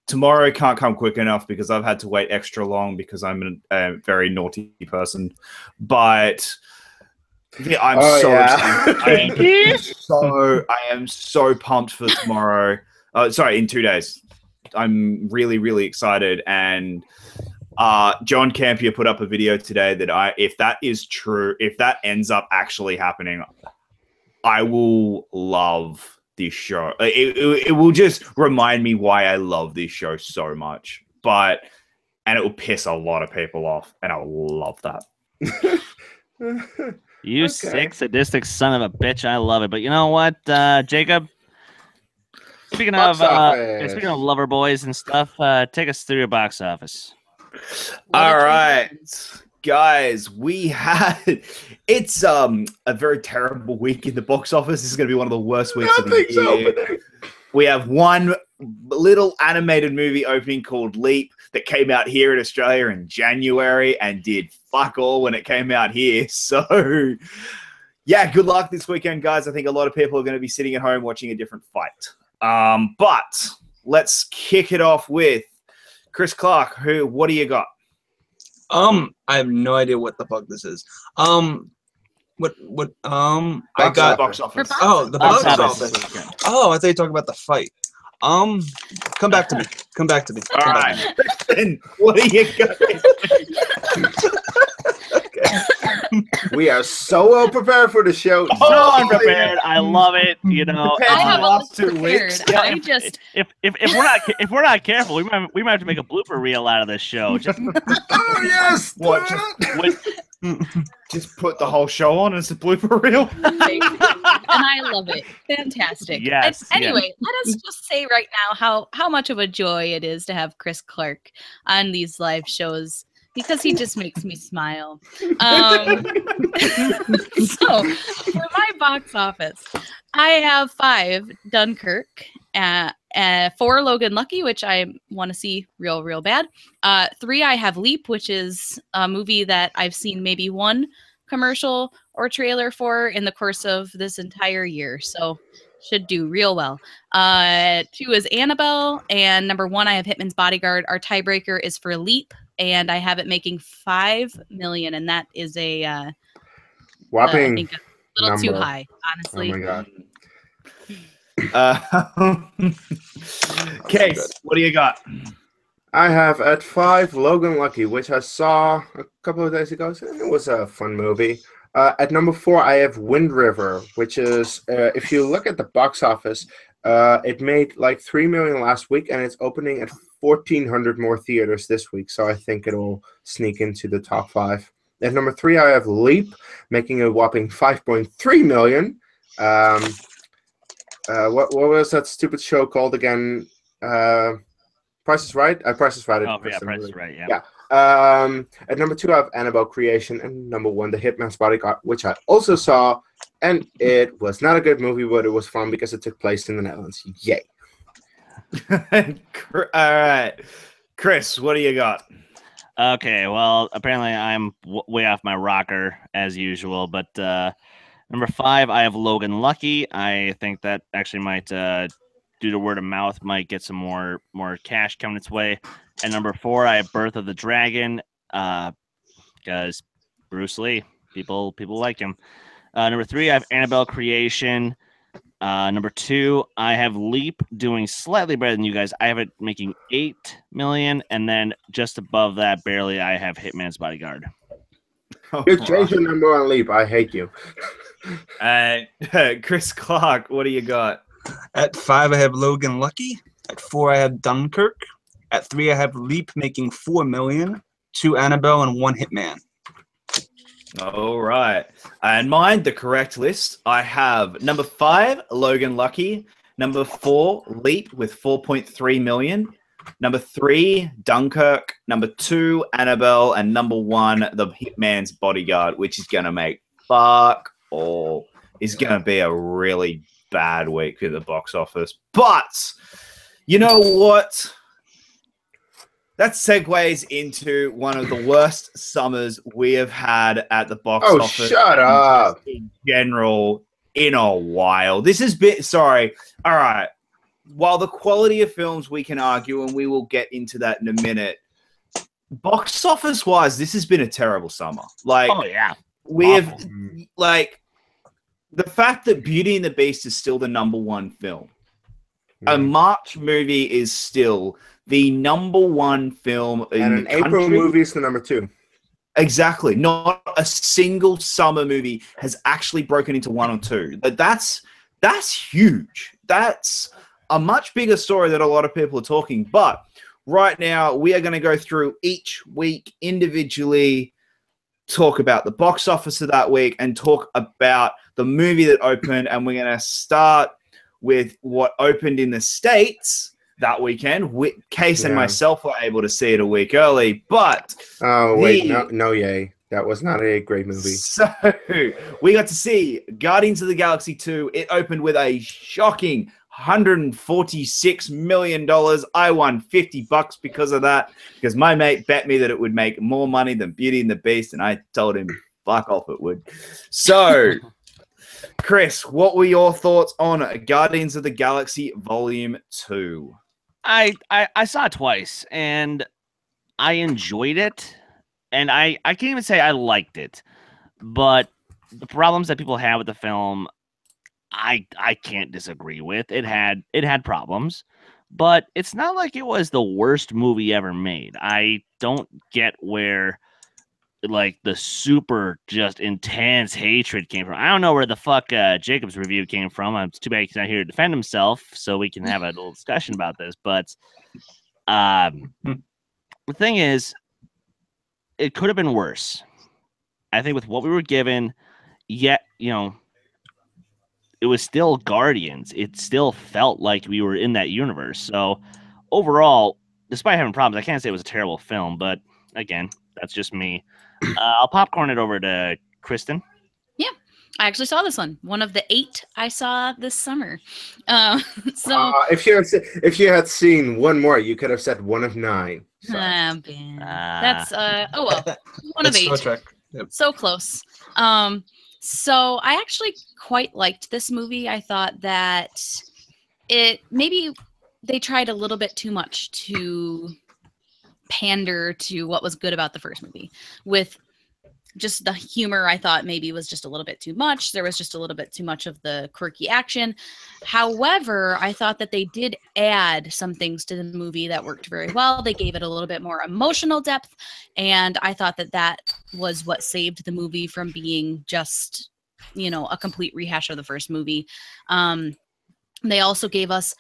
Tomorrow can't come quick enough because I've had to wait extra long because I'm a very naughty person. But yeah, I'm I am so pumped for tomorrow. In 2 days. I'm really, really excited. And John Campier put up a video today that if that is true, if that ends up actually happening, I will love this show. It will just remind me why I love this show so much. And it will piss a lot of people off, and I will love that. You sick, sadistic son of a bitch. I love it. But you know what, Jacob? Speaking of lover boys and stuff, take us through your box office. All right, guys, it's a very terrible week in the box office. This is going to be one of the worst weeks of the year. We have one little animated movie opening called Leap that came out here in Australia in January and did fuck all when it came out here. So yeah, good luck this weekend, guys. I think a lot of people are going to be sitting at home watching a different fight. But let's kick it off with Chris Clark. What do you got? I have no idea what the fuck this is. I got box office. Oh, the box Box office. office. Oh, I thought you were talking about the fight. Come back to me. Come back to me. All right, Kristen, what do you got? We are so well prepared for the show. So unprepared. I love it. You know, I have last all 2 prepared. weeks. I just if we're not careful, we might have to make a blooper reel out of this show. Just Oh yes. What? Just put the whole show on as a blooper reel. and I love it. Fantastic. Yes, Anyway, let us just say right now how much of a joy it is to have Chris Clark on these live shows because he just makes me smile. So for my box office, I have 5 Dunkirk, 4 Logan Lucky, which I want to see real bad. 3 I have Leap, which is a movie that I've seen maybe 1 commercial or trailer for in the course of this entire year, so should do real well. 2 is Annabelle, and number 1 I have Hitman's Bodyguard. Our tiebreaker is for Leap, and I have it making $5 million, and that is a Whopping I think a little too number. high, honestly. Oh my god. Case, what do you got? I have at 5 Logan Lucky, which I saw a couple of days ago. So it was a fun movie. At number 4, I have Wind River, which is, if you look at the box office, it made like $3 million last week, and it's opening at 1,400 more theaters this week. So I think it'll sneak into the top 5. At number 3, I have Leap, making a whopping $5.3 million. What was that stupid show called again? Price is Right? Price is Right. oh yeah, Price is Right. Yeah. Yeah. At number 2, I have Annabelle Creation, and number 1, The Hitman's Bodyguard, which I also saw, and it was not a good movie, but it was fun because it took place in the Netherlands. Yay! All right, Chris, what do you got? Okay, well, apparently I'm way off my rocker as usual, but number 5, I have Logan Lucky. I think that actually might, due to word of mouth, might get some more cash coming its way. And number 4, I have Birth of the Dragon, because Bruce Lee, people like him. Number 3, I have Annabelle Creation. Number 2, I have Leap doing slightly better than you guys. I have it making $8 million, and then just above that, barely, I have Hitman's Bodyguard. You changed your number on Leap. I hate you. Chris Clark, what do you got? At 5, I have Logan Lucky. At 4, I have Dunkirk. At 3, I have Leap making $4 million. 2 Annabelle and 1 Hitman. All right. And mine, the correct list, I have number 5, Logan Lucky. Number 4, Leap with $4.3 million. Number 3, Dunkirk. Number 2, Annabelle. And number 1, The Hitman's Bodyguard, which is going to make fuck all. It's going to be a really bad week for the box office. But you know what? That segues into one of the worst summers we have had at the box office. Oh, shut up. In general, in a while. This has been, sorry. All right. While the quality of films we can argue, and we will get into that in a minute, box office wise, this has been a terrible summer. Like, Oh yeah, we have, like, the fact that Beauty and the Beast is still the number 1 film. A March movie is still the number 1 film in And an the April country. movie is the number 2. Exactly. Not a single summer movie has actually broken into 1 or 2. But that's huge. That's a much bigger story that a lot of people are talking. But right now, we are going to go through each week individually, talk about the box office of that week, and talk about the movie that opened. And we're going to start with what opened in the States that weekend. Case and myself were able to see it a week early, but no, yay. That was not a great movie. So we got to see Guardians of the Galaxy 2. It opened with a shocking $146 million. I won $50 because of that, because my mate bet me that it would make more money than Beauty and the Beast, and I told him fuck off it would. So Chris, what were your thoughts on Guardians of the Galaxy Volume 2? I saw it twice, and I enjoyed it, and I can't even say I liked it, but the problems that people have with the film, I can't disagree with. It had problems, but it's not like it was the worst movie ever made. I don't get where like the super just intense hatred came from. I don't know where the fuck Jacob's review came from. It's too bad he's not here to defend himself, so we can have a little discussion about this. But the thing is, it could have been worse. I think with what we were given, yet it was still Guardians. It still felt like we were in that universe. So overall, despite having problems, I can't say it was a terrible film. But again, that's just me. I'll popcorn it over to Kristen. Yeah, I actually saw this one of the 8 I saw this summer. If you had seen one more, you could have said one of 9. That's oh well, one of 8. Star Trek. Yep. So close. So I actually quite liked this movie. I thought that maybe they tried a little bit too much to pander to what was good about the first movie. With just the humor, I thought maybe was just a little bit too much. There was just a little bit too much of the quirky action. However, I thought that they did add some things to the movie that worked very well. They gave it a little bit more emotional depth, and I thought that was what saved the movie from being just, a complete rehash of the first movie. They also gave us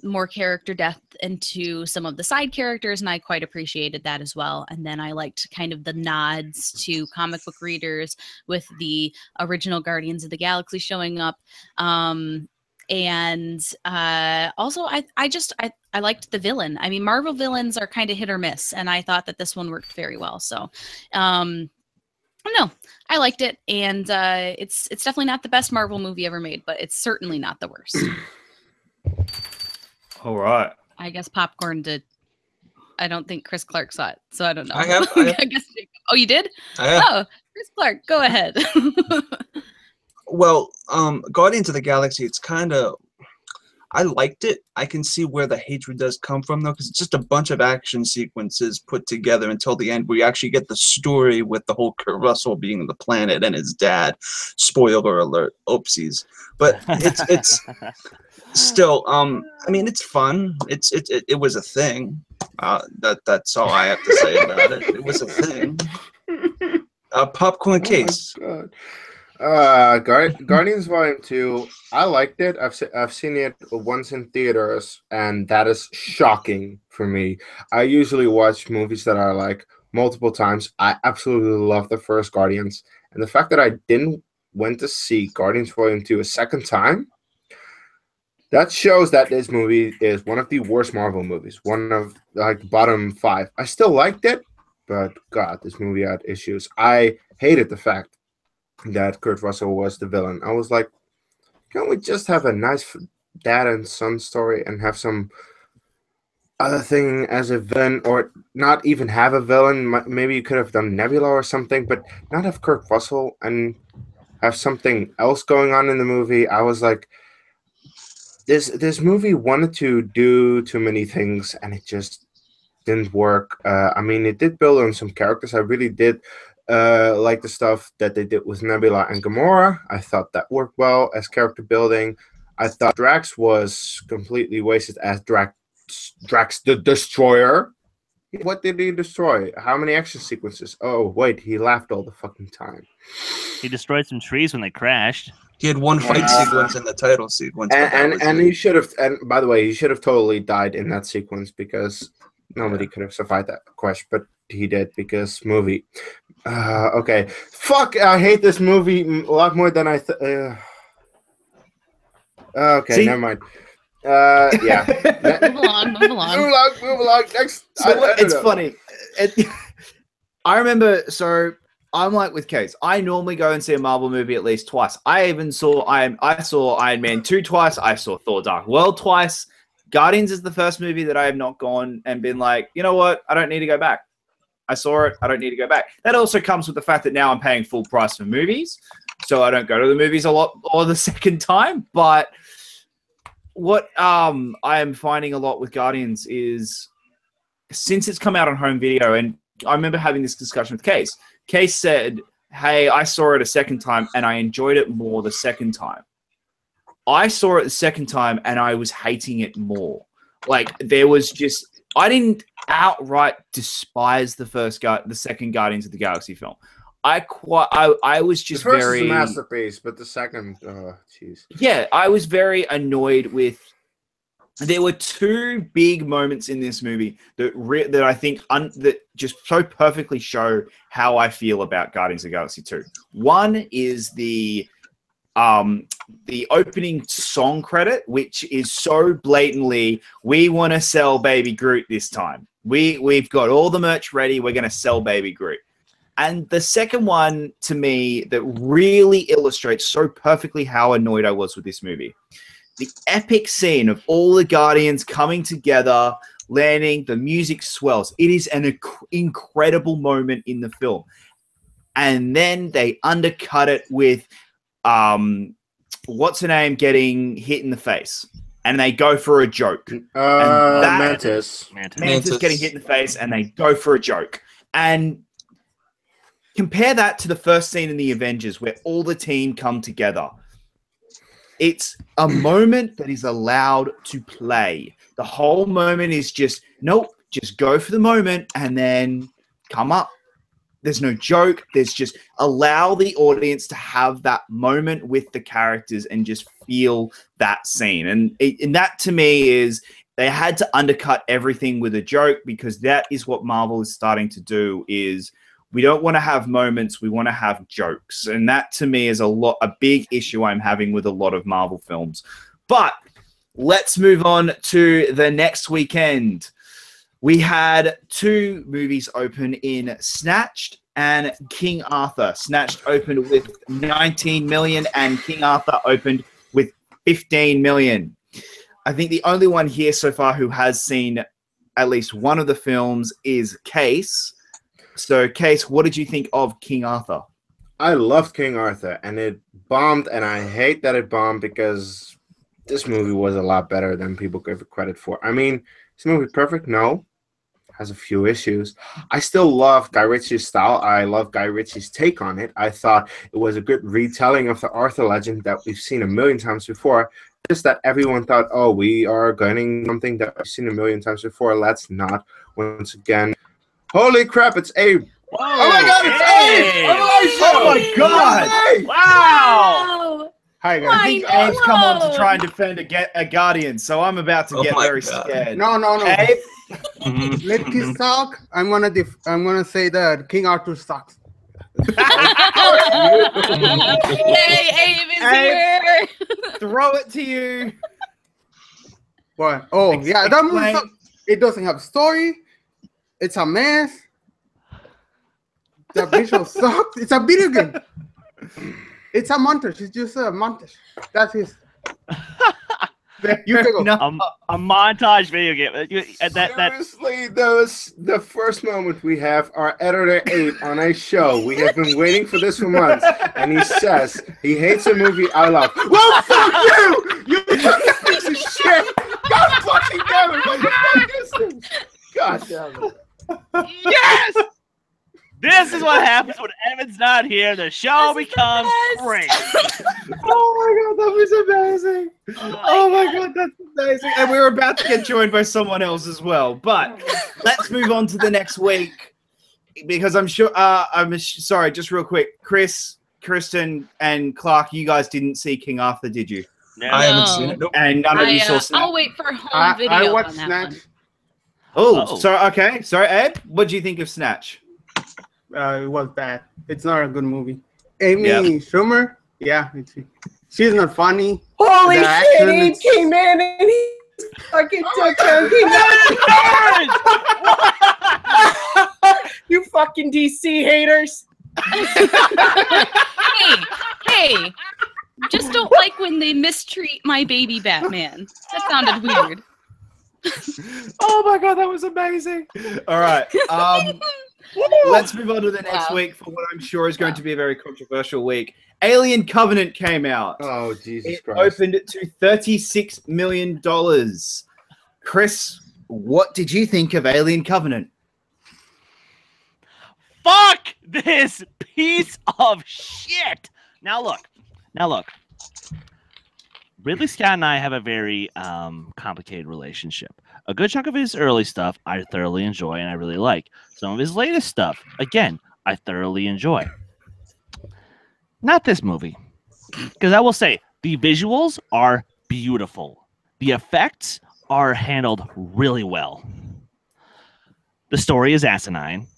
more character depth into some of the side characters, and I quite appreciated that as well. And then I liked kind of the nods to comic book readers with the original Guardians of the Galaxy showing up. Also, I liked the villain. I mean, Marvel villains are kind of hit or miss, and I thought that this one worked very well. So, no, I liked it, and it's definitely not the best Marvel movie ever made, but it's certainly not the worst. All right. I guess popcorn did. I don't think Chris Clark saw it, so I don't know. I have. I guess. Oh, you did? I have. Oh, Chris Clark, go ahead. Well, Guardians of the Galaxy, it's kind of, I liked it. I can see where the hatred does come from, though, because it's just a bunch of action sequences put together until the end, where you actually get the story with the whole Kurt Russell being the planet and his dad. Spoiler alert, oopsies. But it's still, I mean, it's fun. It was a thing. That's all I have to say about it. It was a thing. Popcorn Case. Oh Guardians Volume 2, I liked it. I've seen it once in theaters, and that is shocking for me. I usually watch movies that are like multiple times. I absolutely love the first Guardians, and the fact that I didn't went to see Guardians Volume 2 a second time, that shows that this movie is one of the worst Marvel movies, one of like the bottom 5. I still liked it, but God, this movie had issues. I hated the fact that Kurt Russell was the villain. I was like, can't we just have a nice dad and son story and have some other thing as a villain, or not even have a villain? Maybe you could have done Nebula or something, but not have Kurt Russell and have something else going on in the movie. I was like, this movie wanted to do too many things, and it just didn't work. I mean, it did build on some characters. I really did like the stuff that they did with Nebula and Gamora. I thought that worked well as character building. I thought Drax was completely wasted as Drax the Destroyer. What did he destroy? How many action sequences? Oh, wait, he laughed all the fucking time. He destroyed some trees when they crashed. He had one fight sequence in the title sequence. And he should have, and by the way, he should have totally died in that sequence, because nobody could have survived that crash, but he did, because movie. Okay. Fuck, I hate this movie a lot more than I okay, See? never mind. Yeah. Move along. Move along. Next. So it's funny. I remember, so I'm like with Kees. I normally go and see a Marvel movie at least twice. I saw Iron Man 2 twice. I saw Thor Dark World twice. Guardians is the first movie that I have not gone and been like, you know what? I don't need to go back. I saw it. I don't need to go back. That also comes with the fact that now I'm paying full price for movies. so I don't go to the movies a lot or the second time. But what I am finding a lot with Guardians is since it's come out on home video, and I remember having this discussion with Kees. Kees said, hey, I saw it a second time and I enjoyed it more the second time. I saw it the second time and I was hating it more. Like there was just, I didn't outright despise the second Guardians of the Galaxy film. I was just the first very is a masterpiece, but the second, jeez. Yeah, I was very annoyed with. There were two big moments in this movie that I think that just so perfectly show how I feel about Guardians of the Galaxy 2. One is the opening song credit, which is so blatantly, we want to sell Baby Groot this time. We've got all the merch ready. We're going to sell Baby Groot. And the second one, to me, that really illustrates so perfectly how annoyed I was with this movie. The epic scene of all the Guardians coming together, landing, the music swells. It is an incredible moment in the film. And then they undercut it with, what's her name, getting hit in the face. And they go for a joke. Mantis. Mantis getting hit in the face, and they go for a joke. And compare that to the first scene in the Avengers where all the team come together. It's a moment that is allowed to play. The whole moment is just, nope, just go for the moment and then come up. There's no joke. There's just allow the audience to have that moment with the characters and just feel that scene. And that to me is they had to undercut everything with a joke because that is what Marvel is starting to do is we don't want to have moments. We want to have jokes. And that to me is a big issue I'm having with a lot of Marvel films. But let's move on to the next weekend. We had two movies open in Snatched and King Arthur. Snatched opened with 19 million and King Arthur opened with 15 million. I think the only one here so far who has seen at least one of the films is Kees. So, Kees, what did you think of King Arthur? I loved King Arthur, and it bombed, and I hate that it bombed because this movie was a lot better than people give it credit for. I mean, is this movie perfect? No. Has a few issues. I still love Guy Ritchie's style. I love Guy Ritchie's take on it. I thought it was a good retelling of the Arthur legend that we've seen a million times before. Just that everyone thought, oh, we are getting something that we've seen a million times before. Let's not. Once again, holy crap, it's Abe. Whoa, Oh my god, it's Abe! Oh my god! Wow! Hi, guys. I think Abe's come on to try and defend a Guardian, so I'm about to get very scared. No. Abe? Let Kees talk. I'm gonna say that King Arthur sucks. Yay, Abe is here. Throw it to you. What? Oh, yeah, that movie sucks. It doesn't have a story. It's a mess. The visual sucks. It's a video game. It's a montage. It's just a montage. That's it. You can go. A montage video game. Seriously, that was the first moment we have our editor Abe on a show. We have been waiting for this for months, and he says he hates a movie I love. Well, fuck you! You piece of shit! God fucking damn it! What the fuck is this? God damn it! Yes! This is what happens when Evan's not here. The show becomes great. Oh my god, that was amazing. Oh my god, that's amazing. And we were about to get joined by someone else as well. But let's move on to the next week. Because I'm sure, sorry, just real quick. Chris, Kristen, and Clark, you guys didn't see King Arthur, did you? No. I haven't seen it. Nope. And none of you saw Snatch. I'll wait for home video. I watched on that Snatch. one. Oh, sorry, okay. Sorry, Ed, what do you think of Snatch? It was bad. It's not a good movie. Amy Yeah. Schumer, yeah, she's not funny. Holy The shit, action he is- came in and he fucking took him. You fucking DC haters. Hey, just don't like when they mistreat my baby Batman. That sounded weird. Oh my god, that was amazing. All right. Let's move on to the next week for what I'm sure is going to be a very controversial week. Alien Covenant came out. Oh, Jesus It Christ. opened to $36 million. Chris, what did you think of Alien Covenant? Fuck this piece of shit. Now look. Ridley Scott and I have a very complicated relationship. A good chunk of his early stuff I thoroughly enjoy and I really like. Some of his latest stuff, again, I thoroughly enjoy. Not this movie. Because I will say, the visuals are beautiful. The effects are handled really well. The story is asinine.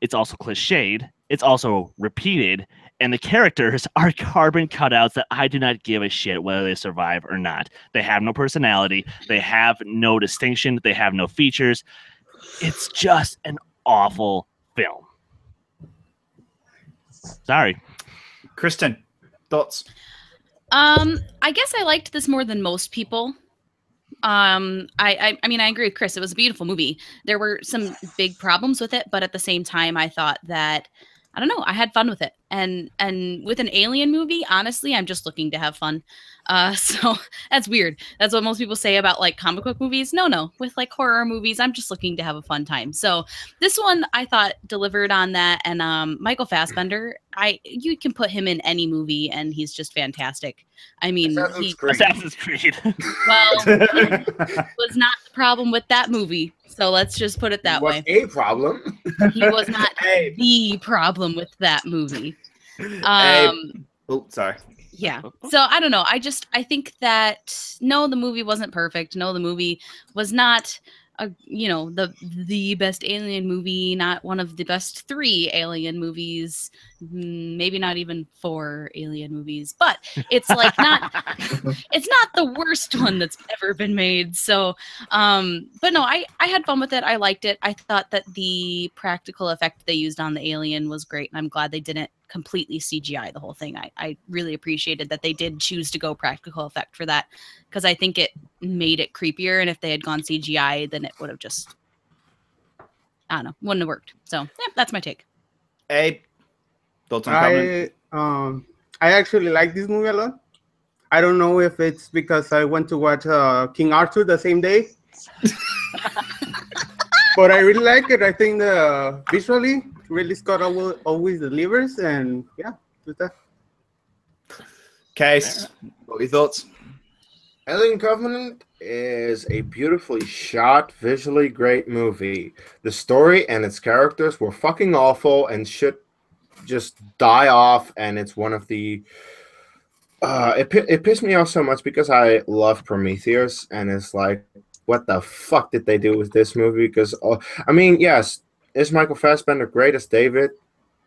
It's also cliched. It's also repeated. And the characters are carbon cutouts that I do not give a shit whether they survive or not. They have no personality. They have no distinction. They have no features. It's just an awful film. Sorry. Kristen, thoughts? I guess I liked this more than most people. I mean, I agree with Chris. It was a beautiful movie. There were some big problems with it, but at the same time, I thought that, I don't know, I had fun with it. And with an alien movie, honestly, I'm just looking to have fun. So that's weird. That's what most people say about like comic book movies. No, with like horror movies, I'm just looking to have a fun time. So this one I thought delivered on that. And Michael Fassbender, you can put him in any movie and he's just fantastic. I mean, Assassin's Creed. Well, was not the problem with that movie. So let's just put it that way. A problem. He was not the problem with that movie. Oh, sorry. Yeah. So I don't know. I think that no, the movie wasn't perfect. No, the movie was not the best alien movie, not one of the best 3 alien movies, maybe not even 4 alien movies, but it's like it's not the worst one that's ever been made. So, but no, I had fun with it. I liked it. I thought that the practical effect they used on the alien was great. And I'm glad they didn't completely CGI the whole thing. I really appreciated that they did choose to go practical effect for that, because I think it made it creepier, and if they had gone CGI, then it would have just, I don't know, wouldn't have worked. So yeah, that's my take. Abe, thoughts on Covenant? I actually like this movie a lot. I don't know if it's because I went to watch King Arthur the same day, but I really like it. I think visually, Ridley Scott always delivers, and yeah, with that. Kees, what are your thoughts? Alien Covenant is a beautifully shot, visually great movie. The story and its characters were fucking awful and should just die off, and it's one of the... It pissed me off so much because I love Prometheus, and it's like, what the fuck did they do with this movie? Because, I mean, yes, is Michael Fassbender great as David?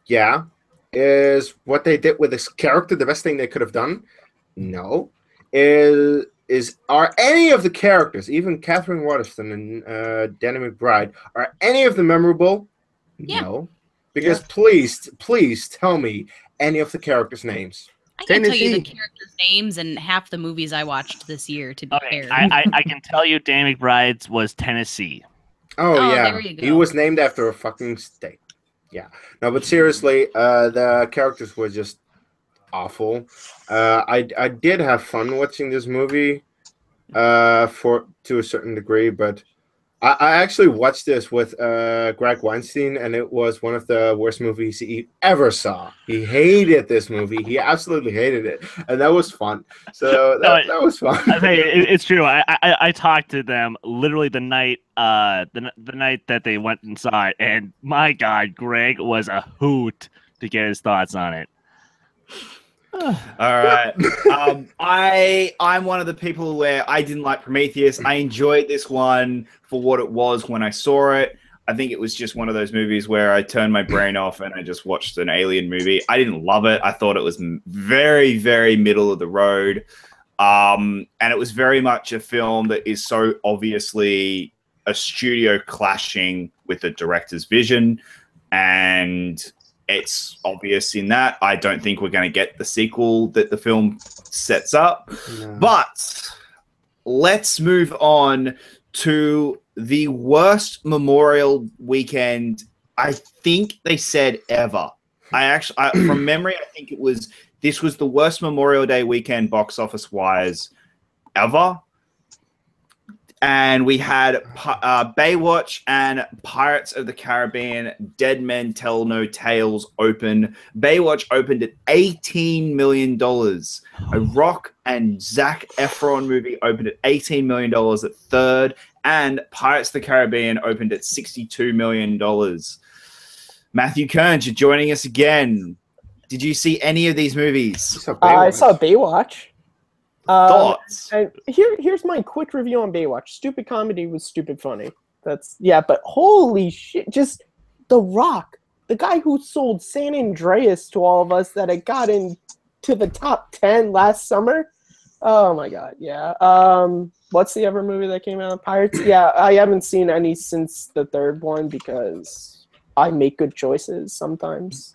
Yeah. Is what they did with this character the best thing they could have done? No. Are any of the characters, even Catherine Waterston and Danny McBride, are any of them memorable? Yeah. No. Because please tell me any of the characters' names. I can tell you the characters' names and half the movies I watched this year, to be fair. I can tell you Danny McBride's was Tennessee. Oh yeah. There you go. He was named after a fucking state. Yeah. No, but seriously, the characters were just awful. I did have fun watching this movie to a certain degree, but I actually watched this with Greg Weinstein, and it was one of the worst movies he ever saw. He hated this movie. He absolutely hated it, and that was fun. So that was fun. I think it's true. I talked to them literally the night the night that they went and saw it, and my God, Greg was a hoot to get his thoughts on it. All right. I'm one of the people where I didn't like Prometheus. I enjoyed this one for what it was when I saw it. I think it was just one of those movies where I turned my brain off and I just watched an alien movie. I didn't love it. I thought it was very, very middle of the road. And it was very much a film that is so obviously a studio clashing with the director's vision, and it's obvious in that. I don't think we're going to get the sequel that the film sets up. No. But let's move on to the worst Memorial weekend, I think they said ever. From memory, I think this was the worst Memorial Day weekend box office wise ever. And we had Baywatch and Pirates of the Caribbean, Dead Men Tell No Tales open. Baywatch opened at $18 million. A Rock and Zac Efron movie opened at $18 million at third. And Pirates of the Caribbean opened at $62 million. Matthew Kearns, you're joining us again. Did you see any of these movies? I saw Baywatch. Thoughts? And here's my quick review on Baywatch. Stupid comedy was stupid funny. But holy shit, just The Rock, the guy who sold San Andreas to all of us that had got into the top 10 last summer. Oh my god, yeah. What's the other movie that came out? Pirates? Yeah, I haven't seen any since the third one because I make good choices sometimes.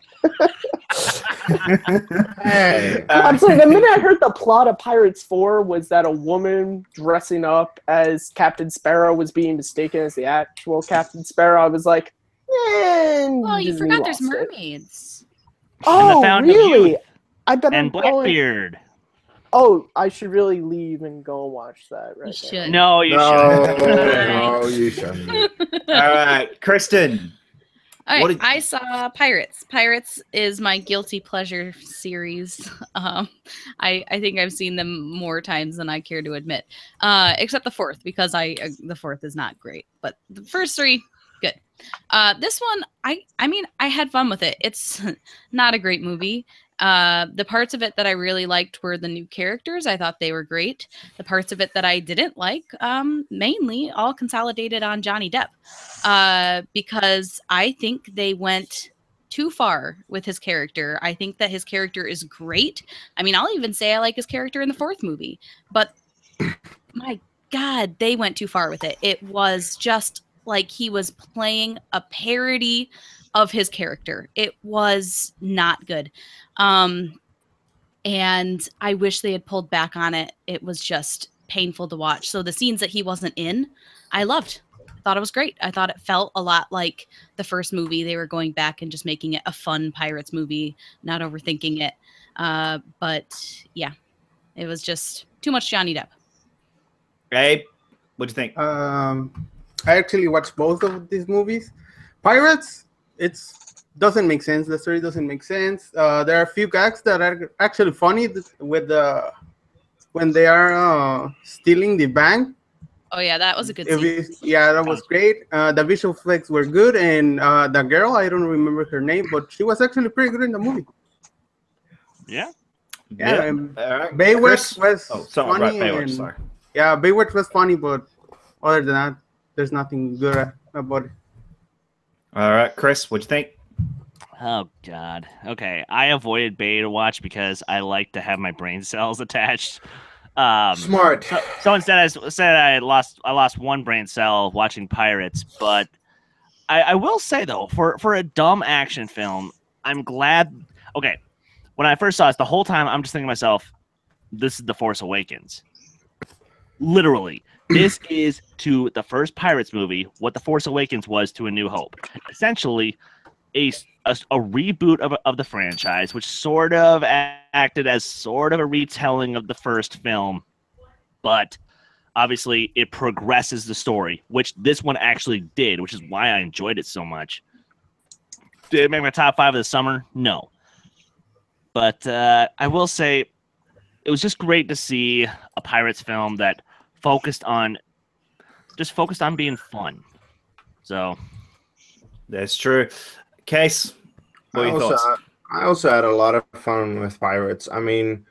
I'm sorry, the minute I heard the plot of Pirates 4 was that a woman dressing up as Captain Sparrow was being mistaken as the actual Captain Sparrow, I was like, well, you forgot there's mermaids. Oh, really? I bet and Blackbeard. Oh, I should really leave and go and watch that right You should. No, you shouldn't. No, you shouldn't. All right, Kristen. All right, I saw Pirates. Pirates is my guilty pleasure series. I think I've seen them more times than I care to admit, except the fourth, because the fourth is not great. But the first three, good. This one, I mean, I had fun with it. It's not a great movie. The parts of it that I really liked were the new characters. I thought they were great. The parts of it that I didn't like, mainly all consolidated on Johnny Depp, because I think they went too far with his character. I think that his character is great. I mean, I'll even say I like his character in the fourth movie, but my God, they went too far with it. It was just like he was playing a parody of his character. It was not good. And I wish they had pulled back on it. It was just painful to watch. So the scenes that he wasn't in, I loved. I thought it was great. I thought it felt a lot like the first movie. They were going back and just making it a fun Pirates movie, not overthinking it. But yeah, it was just too much Johnny Depp. Abe, what'd you think? I actually watched both of these movies. Pirates, doesn't make sense. The story doesn't make sense. There are a few gags that are actually funny with when they are stealing the bank. Oh yeah, that was a good scene. Yeah, that was great. The visual effects were good, and the girl, I don't remember her name, but she was actually pretty good in the movie. Yeah. Yeah. Baywatch was funny. Right, Baywatch, sorry. Yeah, Baywatch was funny, but other than that, there's nothing good about it. All right, Chris, what'd you think? Oh God. Okay, I avoided Baywatch because I like to have my brain cells attached. Smart. So instead, I lost one brain cell watching Pirates. But I will say though, for a dumb action film, I'm glad. Okay, when I first saw it, the whole time I'm just thinking to myself, this is the Force Awakens. Literally, this is to the first Pirates movie what the Force Awakens was to A New Hope. Essentially, a reboot of the franchise, which sort of acted as sort of a retelling of the first film, but obviously it progresses the story, which this one actually did, which is why I enjoyed it so much. Did it make my top 5 of the summer? No. But I will say it was just great to see a Pirates film that focused on being fun. So that's true. Kees, what are your thoughts? I also had a lot of fun with Pirates. I mean,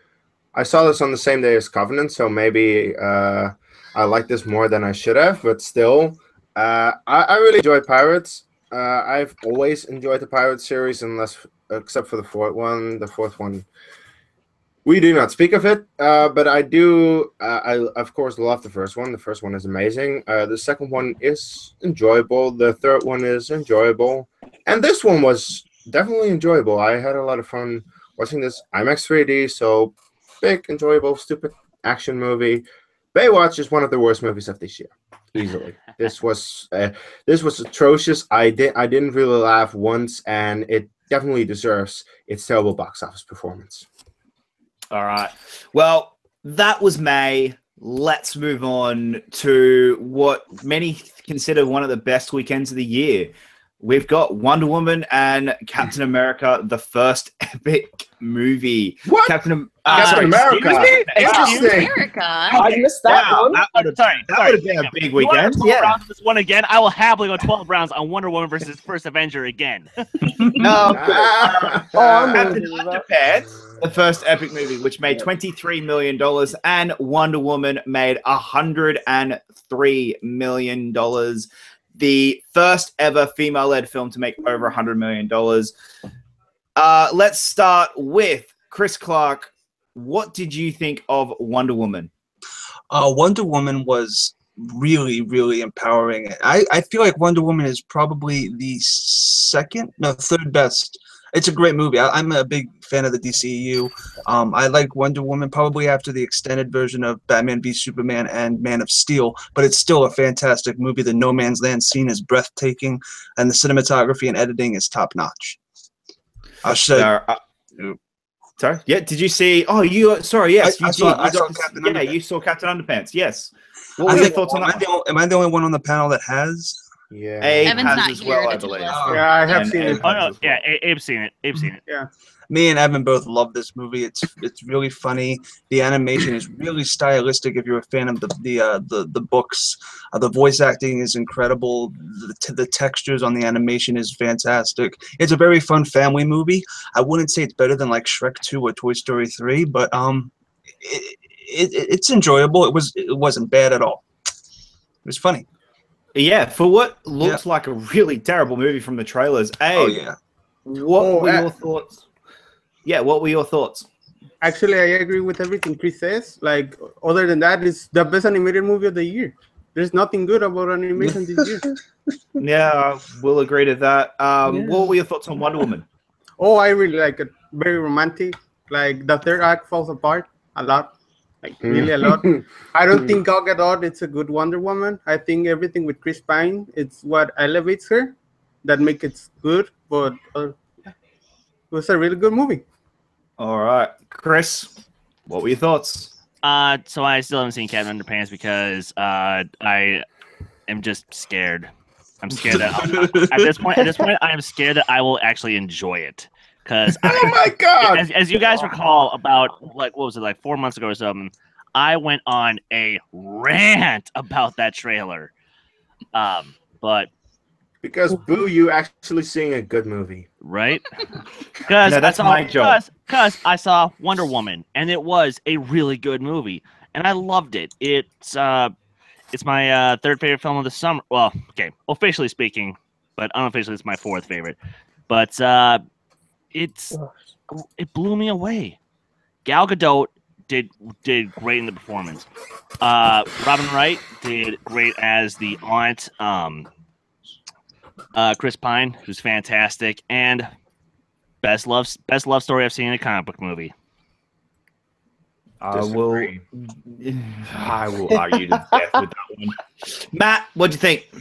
I saw this on the same day as Covenant, so maybe I like this more than I should have, but still, I really enjoy Pirates. I've always enjoyed the Pirates series, except for the fourth one. The fourth one, we do not speak of it, but I do. I of course love the first one. The first one is amazing. The second one is enjoyable. The third one is enjoyable, and this one was definitely enjoyable. I had a lot of fun watching this IMAX 3D. So big, enjoyable, stupid action movie. Baywatch is one of the worst movies of this year, easily. This was atrocious. I didn't really laugh once, and it definitely deserves its terrible box office performance. All right. Well, that was May. Let's move on to what many consider one of the best weekends of the year. We've got Wonder Woman and Captain America, the first epic movie. What? Captain America. Interesting. I missed that one. That would have been a big weekend. Yeah. Rounds this one again. I will happily go 12 rounds on Wonder Woman versus First Avenger again. No. I'm Captain ready for that. Underpants, the first epic movie, which made $23 million, and Wonder Woman made $103 million. The first ever female-led film to make over $100 million. Let's start with Chris Clark. What did you think of Wonder Woman? Wonder Woman was really, really empowering. I feel like Wonder Woman is probably the third best. It's a great movie. I'm a big fan of the DCEU. I like Wonder Woman probably after the extended version of Batman v Superman and Man of Steel, but it's still a fantastic movie. The No Man's Land scene is breathtaking, and the cinematography and editing is top-notch. I'll show you. Sorry? Yeah, did you see? Oh, sorry, yes. I saw Captain Underpants. Yeah, you saw Captain Underpants, yes. What were your thoughts on that? Am I the only one on the panel that has? Yeah. Abe Evan's has not as here well, to I believe. tell us. Yeah, I have seen it. Oh, no, yeah, Abe's seen it. Abe's seen it. Yeah. Me and Evan both love this movie. It's really funny. The animation is really stylistic. If you're a fan of the books, the voice acting is incredible. The textures on the animation is fantastic. It's a very fun family movie. I wouldn't say it's better than like Shrek 2 or Toy Story 3, but it's enjoyable. It wasn't bad at all. It was funny. Yeah, for what looks like a really terrible movie from the trailers. Abe, what were your thoughts? Yeah, what were your thoughts? Actually, I agree with everything Chris says. Like, other than that, it's the best animated movie of the year. There's nothing good about animation this year. Yeah, we'll agree to that. What were your thoughts on Wonder Woman? Oh, I really like it. Very romantic. Like, the third act falls apart a lot. Like, really a lot. I don't think Gal Gadot it's a good Wonder Woman. I think everything with Chris Pine, it's what elevates her that makes it good. But it was a really good movie. All right. Chris, what were your thoughts? So I still haven't seen Captain Underpants because I am just scared. I'm scared that at this point, I am scared that I will actually enjoy it. Because oh my god! As you guys recall, about like 4 months ago or something, I went on a rant about that trailer. But because boo, you actually seeing a good movie, right? Because that's my job. Because I saw Wonder Woman, and it was a really good movie, and I loved it. It's my third favorite film of the summer. Well, okay, officially speaking, but unofficially, it's my fourth favorite. But it blew me away. Gal Gadot did great in the performance. Robin Wright did great as the aunt. Chris Pine, who's fantastic, and best love story I've seen in a comic book movie. I will argue to death with that one. Matt, what'd you think?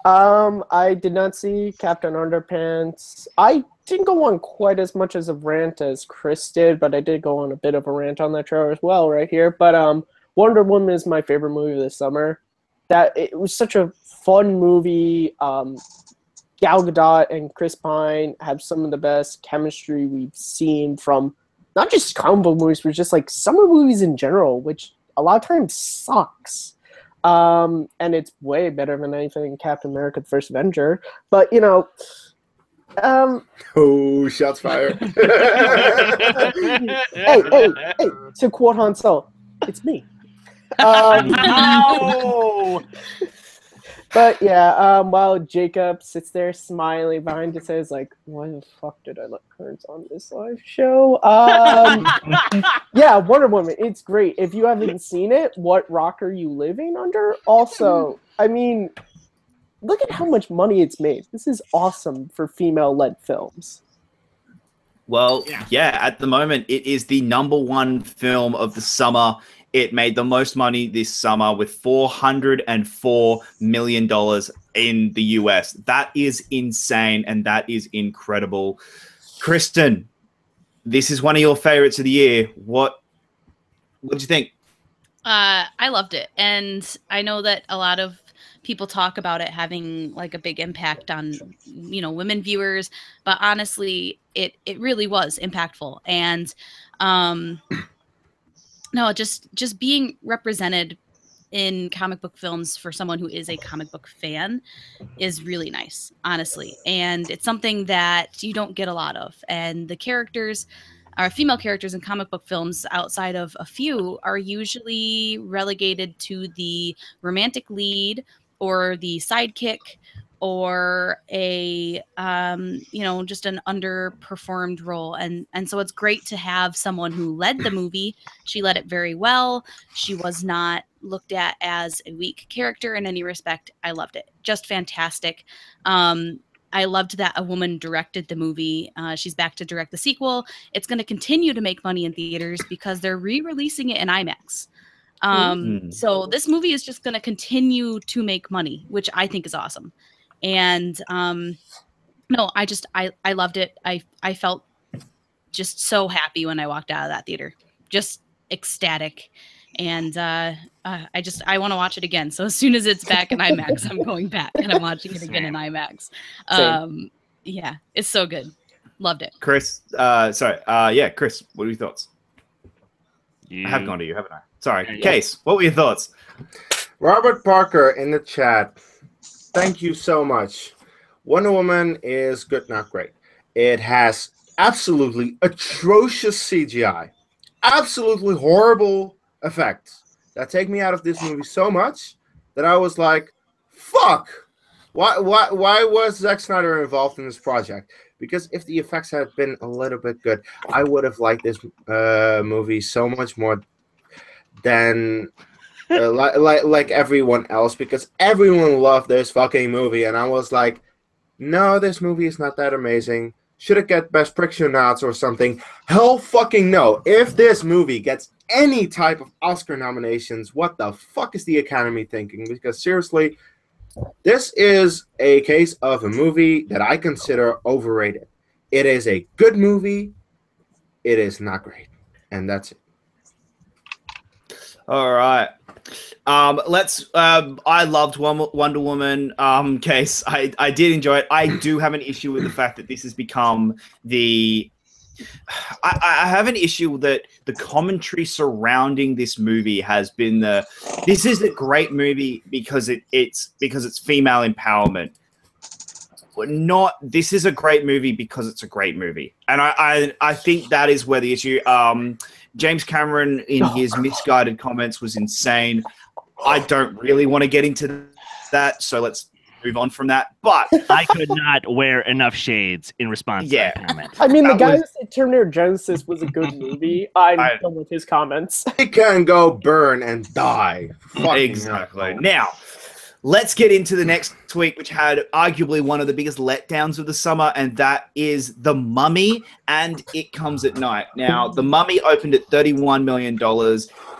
I did not see Captain Underpants. I didn't go on quite as much as a rant as Chris did, but I did go on a bit of a rant on that trailer as well right here. But Wonder Woman is my favorite movie this summer. That it was such a fun movie. Gal Gadot and Chris Pine have some of the best chemistry we've seen from not just comic book movies, but just like summer movies in general, which a lot of times sucks. And it's way better than anything in Captain America: The First Avenger. But you know, oh, shots fired! hey! To quote Han Solo, it's me. No! But yeah, while Jacob sits there smiling behind it, says like, "Why the fuck did I let Currents on this live show?" Yeah, Wonder Woman, it's great. If you haven't seen it, what rock are you living under? Also, I mean, look at how much money it's made. This is awesome for female-led films. Well, yeah, at the moment, it is the #1 film of the summer. It made the most money this summer with $404 million in the US. That is insane, and that is incredible. Kristen, this is one of your favorites of the year. What did you think? I loved it, and I know that a lot of people talk about it having like a big impact on women viewers, but honestly, it really was impactful. And no, just being represented in comic book films for someone who is a comic book fan is really nice, honestly. And it's something that you don't get a lot of. And the characters, our female characters in comic book films, outside of a few, are usually relegated to the romantic lead or the sidekick or a just an underperformed role. And so it's great to have someone who led the movie. She led it very well. She was not looked at as a weak character in any respect. I loved it. Just fantastic. I loved that a woman directed the movie. She's back to direct the sequel. It's going to continue to make money in theaters because they're re-releasing it in IMAX. So this movie is just going to continue to make money, which I think is awesome. And no, I loved it. I felt just so happy when I walked out of that theater, just ecstatic. And I want to watch it again. So as soon as it's back in IMAX, I'm going back and I'm watching it again in IMAX. Yeah, it's so good. Loved it. Chris, Chris, what are your thoughts? I have gone to you, haven't I? Sorry. Kees, what were your thoughts? Robert Parker in the chat. Thank you so much. Wonder Woman is good, not great. It has absolutely atrocious CGI. Absolutely horrible effects that take me out of this movie so much that I was like, fuck. Why was Zack Snyder involved in this project? Because if the effects had been a little bit good, I would have liked this movie so much more than like everyone else, because everyone loved this fucking movie, and I was like, no, this movie is not that amazing. Should it get Best Picture nods or something? Hell fucking no. If this movie gets any type of Oscar nominations, what the fuck is the Academy thinking? Because seriously, this is a case of a movie that I consider overrated. It is a good movie. It is not great. And that's it. All right. I loved Wonder Woman. Case. I did enjoy it. I do have an issue with the fact that this has become I have an issue that the commentary surrounding this movie has been this is a great movie because it's female empowerment. This is a great movie because it's a great movie. And I think that is where the issue, James Cameron in his misguided comments was insane. I don't really want to get into that, so let's move on from that. But I could not wear enough shades in response to that comment. I mean, the guy who said Terminator Genesis was a good movie. I'm done with his comments. He can go burn and die. Exactly. Now, let's get into the next week, which had arguably one of the biggest letdowns of the summer, and that is The Mummy and It Comes at Night. Now, The Mummy opened at $31 million.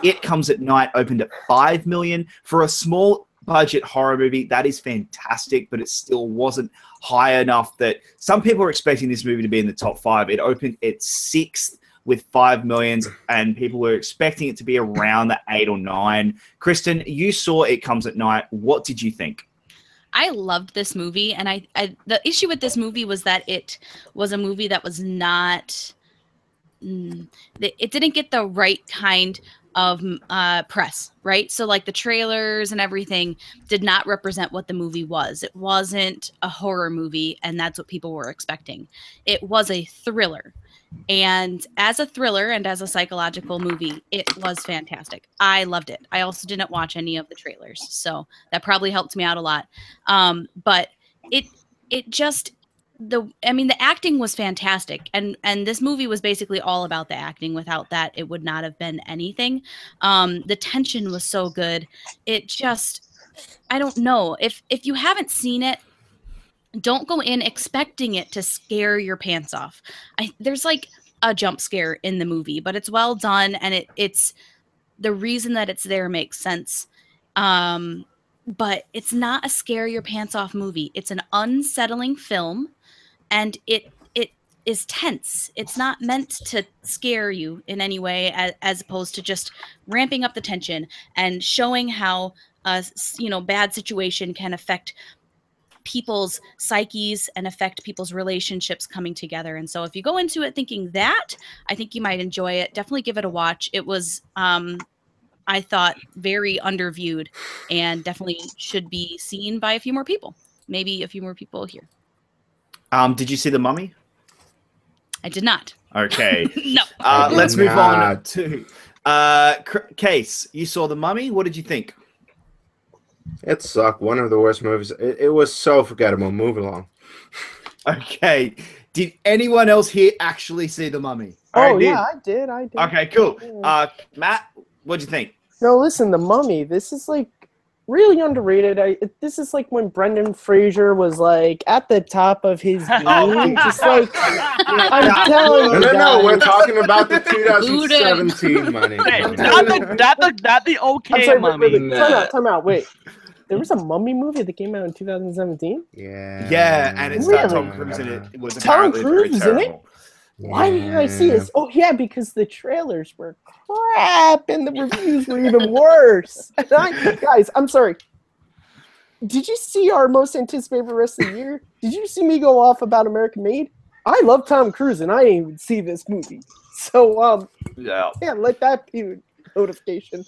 It Comes at Night opened at $5 million. For a small budget horror movie, that is fantastic, but it still wasn't high enough that some people are expecting this movie to be in the top 5. It opened at 6th with $5 million, and people were expecting it to be around the 8 or 9. Kristen, you saw It Comes at Night. What did you think? I loved this movie, and I the issue with this movie was that it was a movie that was not, it didn't get the right kind of press, right? So like the trailers and everything did not represent what the movie was. It wasn't a horror movie, and that's what people were expecting. It was a thriller. And as a thriller and as a psychological movie, it was fantastic. I loved it. I also didn't watch any of the trailers, so that probably helped me out a lot. But it just, the acting was fantastic, and this movie was basically all about the acting. Without that, it would not have been anything. The tension was so good. It just, I don't know, if you haven't seen it, don't go in expecting it to scare your pants off. There's like a jump scare in the movie, but it's well done, and it's the reason that it's there makes sense. But it's not a scare your pants off movie. It's an unsettling film, and it is tense. It's not meant to scare you in any way, as opposed to just ramping up the tension and showing how a bad situation can affect people's psyches and affect people's relationships coming together. And so if you go into it thinking that, I think you might enjoy it. Definitely give it a watch. It was I thought very underviewed and definitely should be seen by a few more people. Maybe a few more people here. Did you see The Mummy? I did not. Okay. No. Let's move on to Kees. You saw The Mummy. What did you think? It sucked. One of the worst movies. It was so forgettable. Move along. Okay. Did anyone else here actually see The Mummy? Oh, yeah, I did. Okay, cool. Matt, what'd you think? No, listen, The Mummy, this is like really underrated. This is like when Brendan Fraser was like at the top of his game. Just like I'm telling you. No, we're talking about the 2017 money. Not the okay Mummy. Wait. Time out. Wait. There was a Mummy movie that came out in 2017? Yeah. Yeah, and it's got Tom Cruise in it. It was apparently very terrible. Why didn't I see this? Oh, yeah, because the trailers were crap and the reviews were even worse. And guys, I'm sorry. Did you see our most anticipated rest of the year? Did you see me go off about American Made? I love Tom Cruise, and I didn't even see this movie. So, yeah, let that be a notification.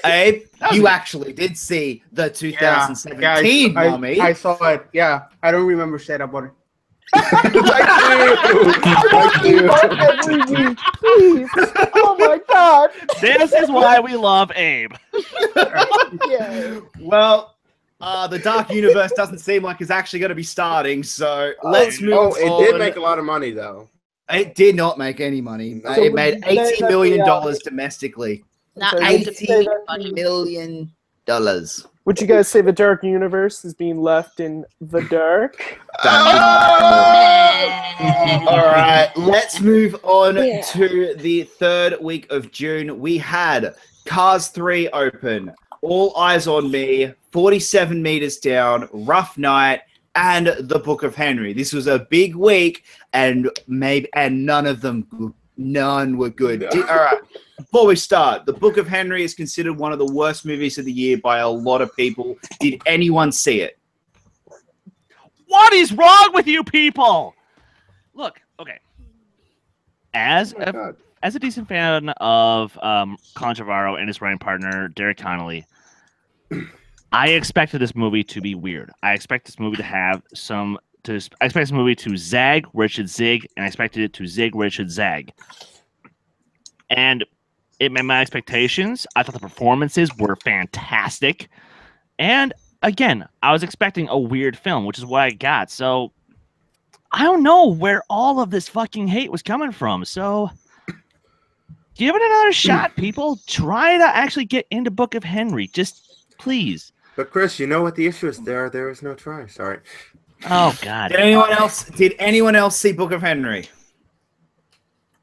Abe, you actually did see the 2017 Mummy. I saw it. Yeah, I don't remember shit about it. Every week, please. Oh my God! This is why we love Abe. Yeah. Well, the Dark Universe doesn't seem like it's actually going to be starting, so let's move on. It did make a lot of money, though. It did not make any money. So it made $80 million domestically. Not $80 million. Would you guys say the Dark Universe is being left in the dark? All right, let's move on to the third week of June. We had Cars 3 open, All Eyes on Me, 47 Meters Down, Rough Night, and The Book of Henry. This was a big week, and none were good. All right. Before we start, The Book of Henry is considered one of the worst movies of the year by a lot of people. Did anyone see it? What is wrong with you people? Look, okay. As a decent fan of Colin Trevorrow and his writing partner, Derek Connolly, I expected this movie to be weird. I expect this movie to have I expect this movie to zag where it should zig, and I expected it to zig where it should zag. And it met my expectations. I thought the performances were fantastic. And again, I was expecting a weird film, which is what I got. So I don't know where all of this fucking hate was coming from. So give it another shot, people. Try to actually get into Book of Henry. Just please. But Chris, you know what the issue is? There is no try. Sorry. Oh God. Did anyone else see Book of Henry?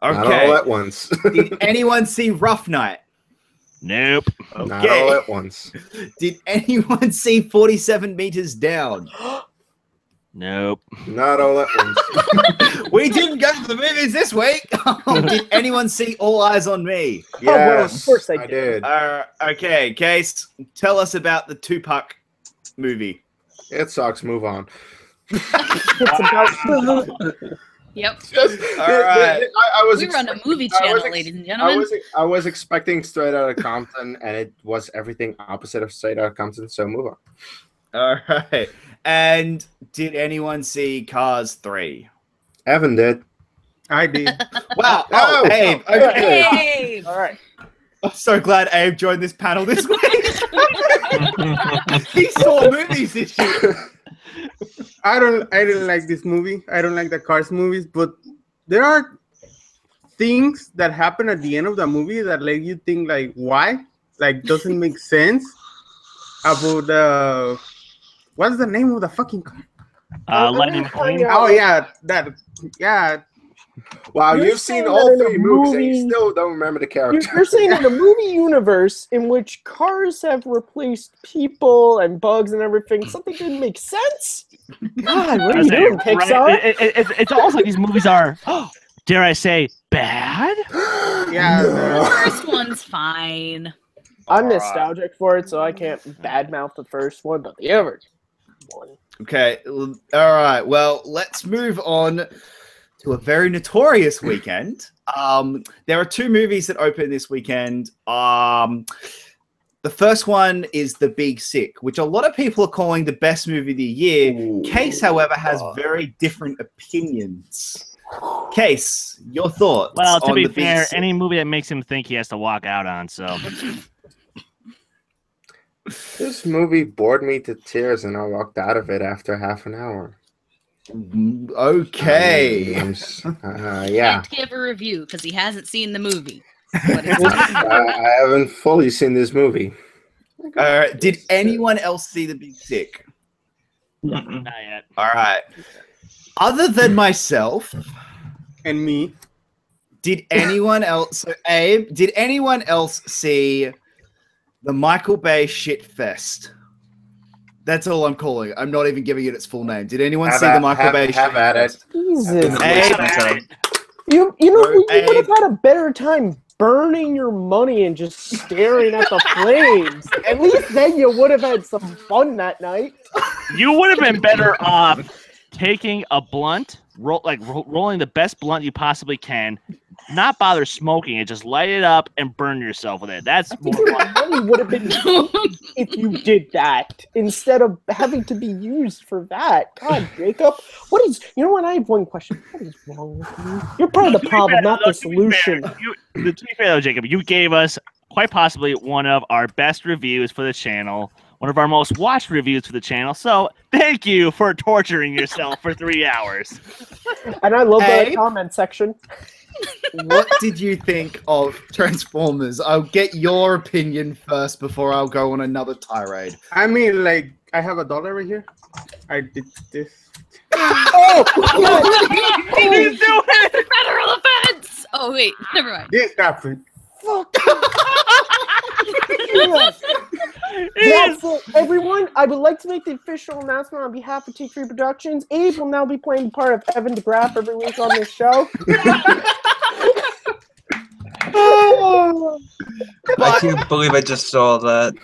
Okay. Not all at once. Did anyone see Rough Night? Nope. Okay. Not all at once. Did anyone see 47 Meters Down? Nope. Not all at once. We didn't go to the movies this week. Did anyone see All Eyes on Me? Yes, well, of course I did. Okay, Case, tell us about the Tupac movie. It sucks. Move on. It's about Yep. All right. We were on a movie channel, ladies and gentlemen. I was expecting Straight Outta Compton, and it was everything opposite of Straight Outta Compton, so move on. All right. And did anyone see Cars 3? Evan did. I did. Wow. Oh, Abe. Okay. Hey! all right. I'm so glad Abe joined this panel this week. He saw movies this year. I didn't like this movie. I don't like the Cars movies, but there are things that happen at the end of the movie that let you think like, why? Like, doesn't make sense. About the what's the name of the fucking car? Lightning McQueen. Oh yeah, Wow, You're you've seen saying all that in a 3 movies and you movie- still don't remember the character. You're saying in a movie universe in which cars have replaced people and bugs and everything, something didn't make sense? God, what are you doing, Pixar? Right? It's almost like these movies are, dare I say, bad? Yeah, No. First one's fine. I'm Alright. nostalgic for it, so I can't badmouth the first one, but the other one. Okay. All right. Well, let's move on to a very notorious weekend. There are 2 movies that open this weekend. The first one is The Big Sick, which a lot of people are calling the best movie of the year. Ooh. Case, however, has very different opinions. Case, your thoughts? Well, to on be The Big fair, Sick? any movie that makes him think he has to walk out on, so. This movie bored me to tears, and I walked out of it after half an hour. Okay. Yeah. Can't give a review because he hasn't seen the movie. I haven't fully seen this movie. Did anyone else see The Big Sick? Not yet. All right. Other than myself, and me. did anyone else? So Abe, did anyone else see the Michael Bay shit fest? That's all I'm calling it. I'm not even giving it its full name. Did anyone see the Michael Bay shit at it. fest? Jesus. Abe, You would Abe. have had a better time burning your money and just staring at the flames. At least then you would have had some fun that night. You would have been better off taking a blunt, rolling the best blunt you possibly can, not bother smoking it, just light it up and burn yourself with it. That's more Your fun. money would have been if you did that instead of having to be used for that. God, Jacob, what is? You know what? I have one question. What is wrong with you? You're part of the problem, not the solution. To be fair, though, Jacob, you gave us quite possibly one of our best reviews for the channel, one of our most watched reviews for the channel. So thank you for torturing yourself for 3 hours. And I love the Abe? comment section. What did you think of Transformers? I'll get your opinion first before I'll go on another tirade. I mean, like, I have $1 right here. I did this. Oh, He didn't do it! Federal offense! Oh, wait. Never mind. This happened. fuck. That's it, everyone. I would like to make the official announcement on behalf of T3 Productions. Abe will now be playing the part of Evan DeGraff every week on this show. I can't believe I just saw that.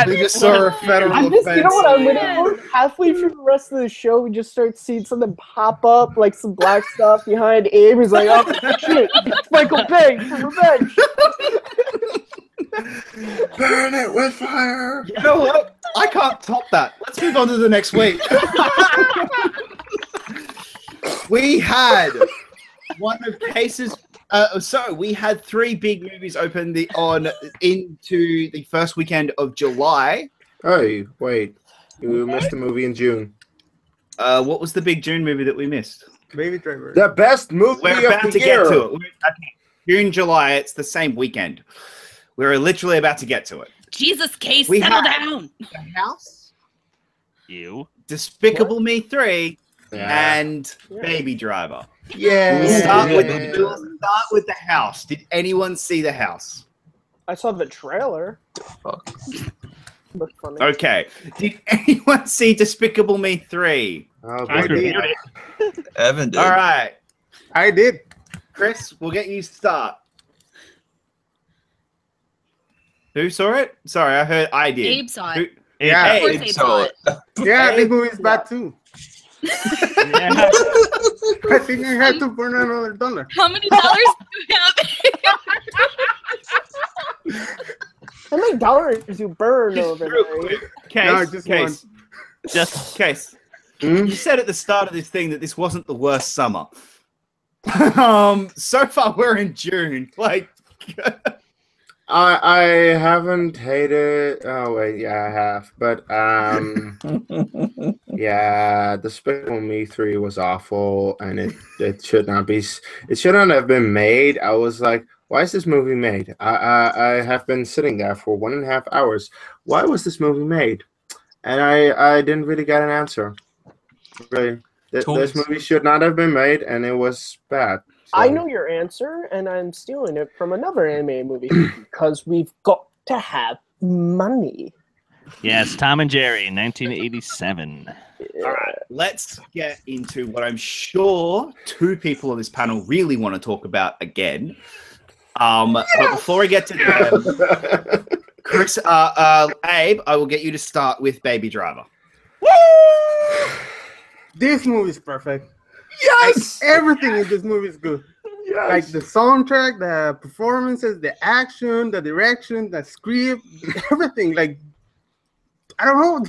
We just saw a federal offense. You know what I'm waiting for? Halfway through the rest of the show, we just start seeing something pop up, like some black stuff behind Abe. He's like, oh, shit, it's Michael Bay for revenge. Burn it with fire. You know what? I can't top that. Let's move on to the next week. We had one of Case's. So we had 3 big movies open into the first weekend of July. Hey, wait. You missed a movie in June. What was the big June movie that we missed? Baby Driver. The best movie We're of about the to year. get to it. June, July, it's the same weekend. We're literally about to get to it. Jesus, Case, We settle have- down. The House, You. Despicable Me 3, Yeah. and Baby Driver. Yeah. We'll start with The House. Did anyone see The House? I saw the trailer. Fuck. Looked funny. Okay. Did anyone see Despicable Me 3? Oh, I baby. reviewed it. Evan did. All right. I did. Chris, we'll get you to start. Who saw it? Sorry, I heard I did. Abe saw it. Who- Yeah. Of course Abe. Abe So, saw it. Yeah, this movie's bad too. Yeah. I think I had to burn another $1. How many dollars do you have? How many dollars you burn over Real there? quick. No, Case, just Case. Just Case. Hmm? You said at the start of this thing that this wasn't the worst summer. So far we're in June. Like I haven't hated. Oh wait, yeah, I have. But yeah, Despicable Me 3 was awful, and it should not be. It shouldn't have been made. I was like, why is this movie made? I have been sitting there for 1.5 hours. Why was this movie made? And I didn't really get an answer. Really, this movie should not have been made, and it was bad. I know your answer, and I'm stealing it from another anime movie because we've got to have money. Yes, Tom and Jerry, 1987. All right, let's get into what I'm sure two people on this panel really want to talk about again. But before I get to them, Chris, Abe, I will get you to start with Baby Driver. This movie is perfect. Yes! Like, everything in this movie is good. Yes! Like the soundtrack, the performances, the action, the direction, the script, everything. Like, I don't know.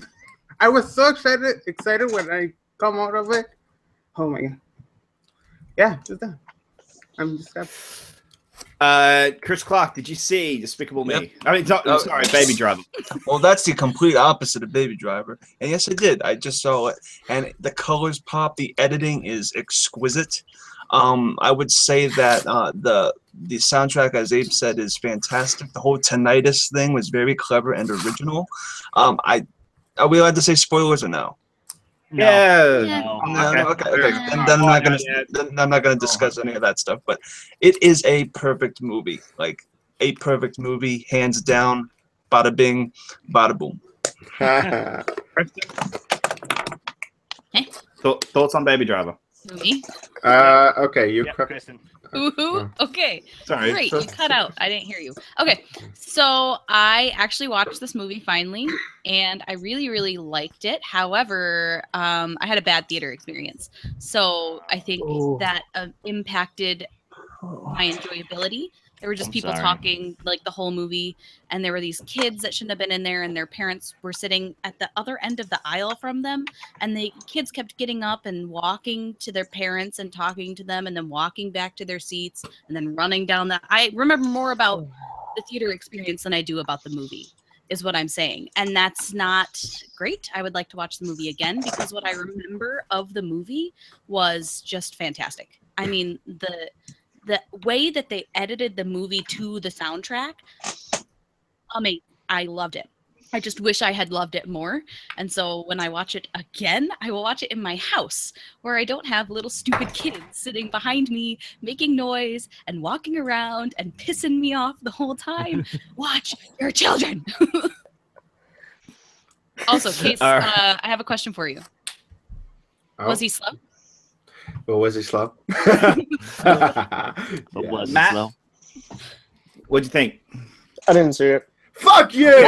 I was so excited when I come out of it. Oh my god. Yeah, just that. I'm just happy. Chris Clark, did you see Despicable Me? Yep. I mean, sorry, Baby Driver. Well, that's the complete opposite of Baby Driver. And yes, I did. I just saw it. And the colors pop. The editing is exquisite. I would say that the soundtrack, as Abe said, is fantastic. The whole tinnitus thing was very clever and original. Are we allowed to say spoilers or no? No. Yeah. No, okay. And then I'm not gonna discuss any of that stuff. But it is a perfect movie, like a perfect movie, hands down. Bada bing, bada boom. Thoughts on Baby Driver? Me? Okay, you Yep, cut. Kristen. Ooh, okay. Sorry. Great, you cut out. I didn't hear you. Okay, so I actually watched this movie finally, and I really, really liked it. However, I had a bad theater experience, so I think that impacted my enjoyability. There were just I'm people sorry. talking like the whole movie, and there were these kids that shouldn't have been in there, and their parents were sitting at the other end of the aisle from them, and the kids kept getting up and walking to their parents and talking to them, and then walking back to their seats, and then running down the. I remember more about the theater experience than I do about the movie, is what I'm saying, and that's not great. I would like to watch the movie again because what I remember of the movie was just fantastic. I mean, the way that they edited the movie to the soundtrack, amazing. I loved it. I just wish I had loved it more. And so when I watch it again, I will watch it in my house where I don't have little stupid kids sitting behind me making noise and walking around and pissing me off the whole time. Watch your children. Also, Kees, I have a question for you. Was he slow? Well, was he slow? But was it Matt? slow? What'd you think? I didn't see it. Fuck you! All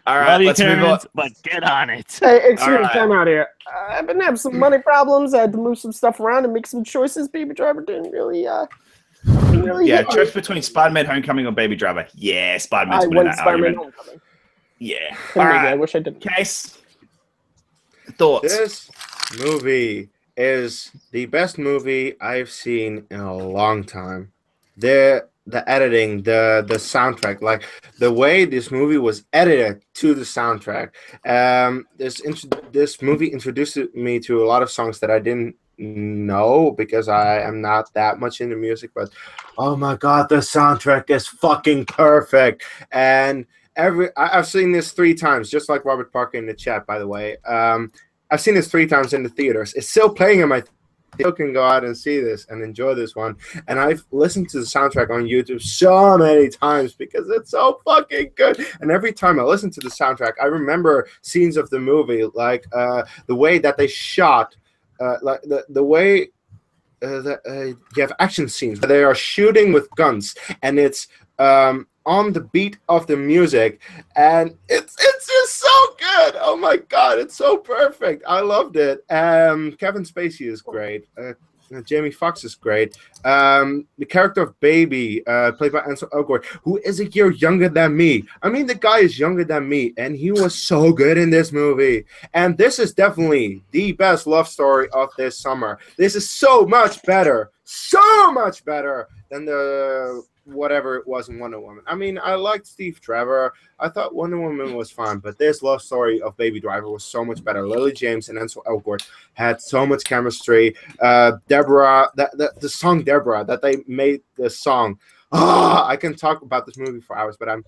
right, Love you, let's move on. Terrence, but get on it. Hey, excuse me, Alright. time out here. I've been having some money problems. I had to move some stuff around and make some choices. Baby Driver didn't really Yeah, hit me. choice between Spider-Man Homecoming or Baby Driver. Yeah, Spider-Man's I winning went that Spider-Man argument. Homecoming. Yeah. And All maybe I right, wish I didn't. Case. Thoughts? This movie is the best movie I've seen in a long time. The editing, the soundtrack, like the way this movie was edited to the soundtrack. This movie introduced me to a lot of songs that I didn't know because I am not that much into music. But oh my god, the soundtrack is fucking perfect. And I've seen this 3 times, just like Robert Parker in the chat, by the way. I've seen this 3 times in the theaters. It's still playing in my still can go out and see this and enjoy this one. And I've listened to the soundtrack on YouTube so many times because it's so fucking good. And every time I listen to the soundtrack, I remember scenes of the movie, like the way that they shot, like the way you have action scenes where they are shooting with guns, and it's on the beat of the music, and it's just so good. Oh my god, it's so perfect. I loved it. Kevin Spacey is great. Jamie Foxx is great. The character of Baby, played by Ansel Elgort, who is a year younger than me. I mean, the guy is younger than me, and he was so good in this movie. And this is definitely the best love story of this summer. This is so much better than the whatever it was in Wonder Woman. I mean, I liked Steve Trevor. I thought Wonder Woman was fine, but this love story of Baby Driver was so much better. Lily James and Ansel Elgort had so much chemistry. Deborah, the song Deborah, that they made the song. I can talk about this movie for hours, but I'm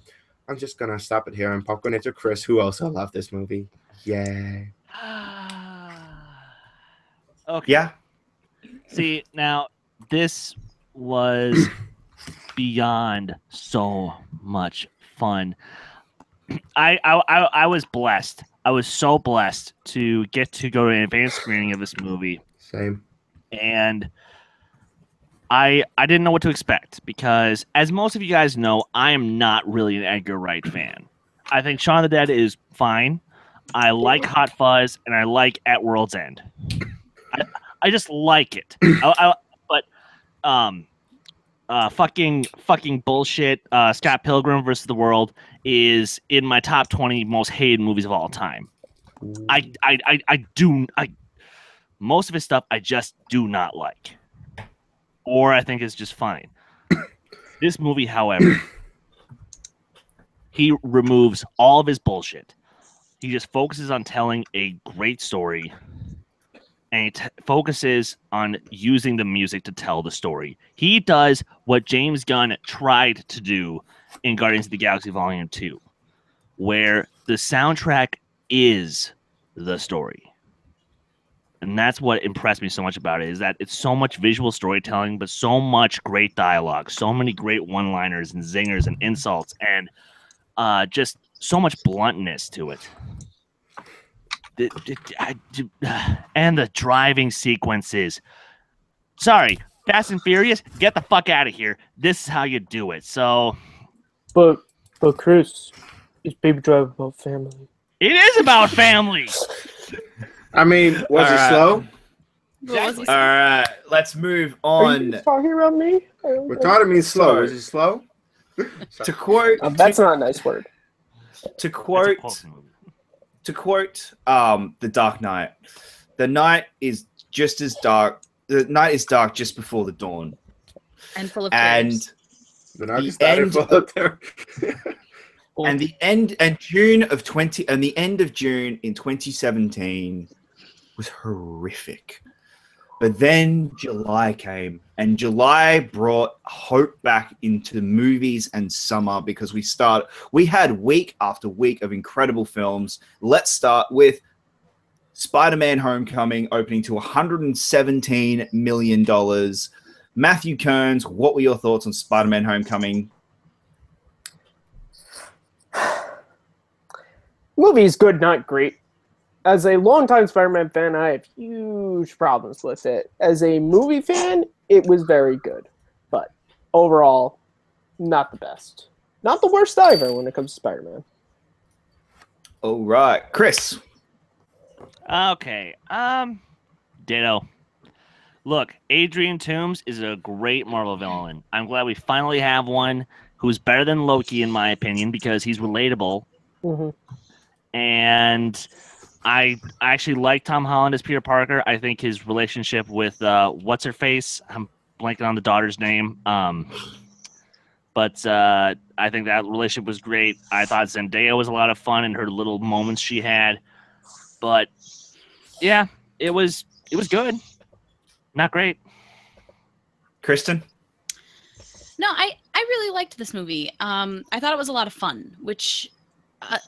just gonna stop it here and popcorn it to Chris, who also loved this movie. Yay. Okay. Yeah. See, now this was beyond so much fun. I was blessed. I was so blessed to get to go to an advanced screening of this movie, Same. and I didn't know what to expect because, as most of you guys know, I am not really an Edgar Wright fan. I think Shaun of the Dead is fine. I like Hot Fuzz, and I like At World's End. I just like it. Fucking bullshit. Scott Pilgrim versus the World is in my top 20 most hated movies of all time. Most of his stuff I just do not like, or I think is just fine. This movie, however, he removes all of his bullshit. He just focuses on telling a great story. And he focuses on using the music to tell the story. He does what James Gunn tried to do in Guardians of the Galaxy Volume 2, where the soundtrack is the story. And that's what impressed me so much about it, is that it's so much visual storytelling, but so much great dialogue, so many great one-liners and zingers and insults, and just so much bluntness to it. And the driving sequences. Sorry, Fast and Furious, get the fuck out of here. This is how you do it. So, but Chris, is Baby Driver about family? It is about family. I mean, was it slow? Exactly. All right, let's move Are on. you talking about me? We're talking me slow. Was it slow? To quote, that's not a nice word. To quote, The Dark Knight, the night is just as dark. The night is dark just before the dawn, and full of and the end of and the end and June of 20 and the end of June in 2017 was horrific. But then July came, and July brought hope back into movies and summer because we had week after week of incredible films. Let's start with Spiderman Homecoming, opening to $117 million. Matthew Kearns, what were your thoughts on Spider-Man Homecoming? Movie is good, not great. As a longtime Spider-Man fan, I have huge problems with it. As a movie fan, it was very good. But overall, not the best. Not the worst either when it comes to Spider-Man. All right. Chris. Okay. Ditto. Look, Adrian Toomes is a great Marvel villain. I'm glad we finally have one who's better than Loki, in my opinion, because he's relatable. Mm-hmm. And I actually like Tom Holland as Peter Parker. I think his relationship with what's-her-face, I'm blanking on the daughter's name, but I think that relationship was great. I thought Zendaya was a lot of fun in her little moments she had. But, yeah, it was good. Not great. Kristen? No, I really liked this movie. I thought it was a lot of fun, which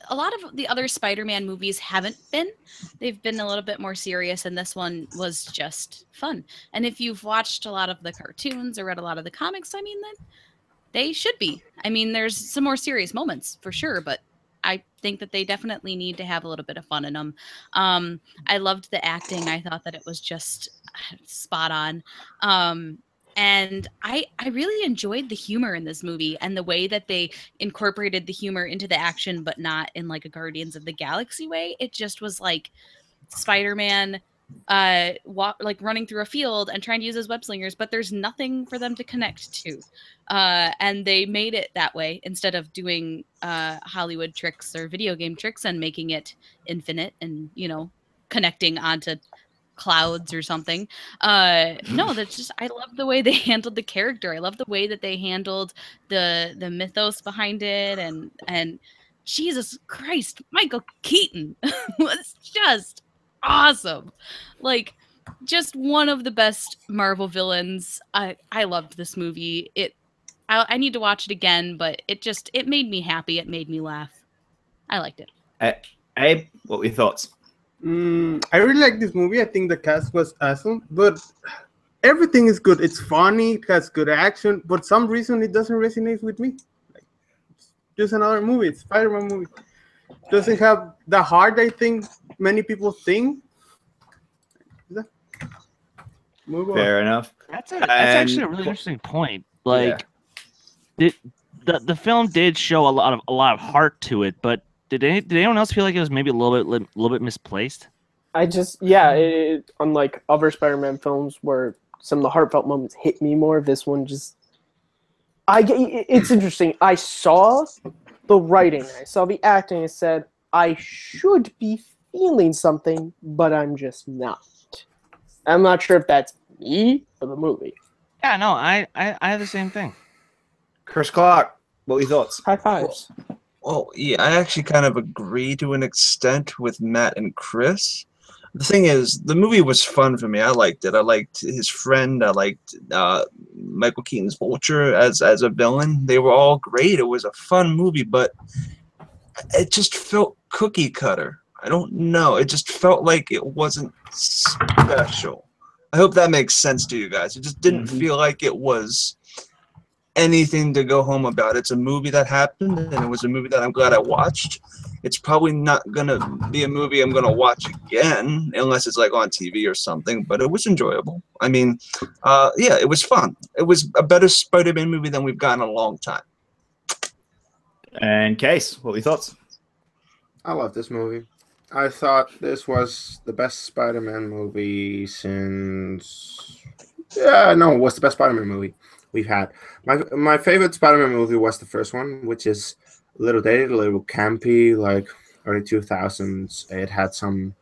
a lot of the other Spider-Man movies haven't been. They've been a little bit more serious, and this one was just fun. And if you've watched a lot of the cartoons or read a lot of the comics, I mean, then they should be. I mean, there's some more serious moments for sure, but I think that they definitely need to have a little bit of fun in them. I loved the acting. I thought that it was just spot on. And I really enjoyed the humor in this movie and the way that they incorporated the humor into the action, but not in like a Guardians of the Galaxy way. It just was like Spider-Man running through a field and trying to use his web slingers, but there's nothing for them to connect to. And they made it that way instead of doing Hollywood tricks or video game tricks and making it infinite and, you know, connecting onto clouds or something. No, that's just, I love the way they handled the character. I love the way that they handled the mythos behind it, and Jesus Christ, Michael Keaton was just awesome. Like, just one of the best Marvel villains. I loved this movie. I need to watch it again, but it made me happy. It made me laugh. I liked it. Abe, what were your thoughts? I really like this movie. I think the cast was awesome, but everything is good. It's funny, it has good action, but some reason it doesn't resonate with me. Like, it's just another movie. It's Spider-Man movie. Doesn't have the heart I think many people think. Move on. Fair enough. That's actually a really interesting point. Like, the film did show a lot of heart to it, but did anyone else feel like it was maybe a little bit misplaced? Unlike other Spider-Man films where some of the heartfelt moments hit me more, this one just it's interesting. I saw the writing, I saw the acting, I said I should be feeling something, but I'm just not. I'm not sure if that's me or the movie. Yeah, no, I have the same thing. Chris Clark, what are your thoughts? High fives. Well, yeah, I actually kind of agree to an extent with Matt and Chris. The thing is, the movie was fun for me. I liked it. I liked his friend. I liked Michael Keaton's Vulture as a villain. They were all great. It was a fun movie, but it just felt cookie cutter. I don't know. It just felt like it wasn't special. I hope that makes sense to you guys. It just didn't feel like it was anything to go home about. It's a movie that happened, and it was a movie that I'm glad I watched. It's probably not gonna be a movie I'm gonna watch again unless it's like on TV or something, but it was enjoyable. I mean, yeah, it was fun. It was a better Spider-Man movie than we've gotten in a long time. And Kees, what were your thoughts? I love this movie. I thought this was the best Spider-Man movie since... what's the best Spider-Man movie we've had? My favorite Spider-Man movie was the first one, which is a little dated, a little campy, like early 2000s. It had some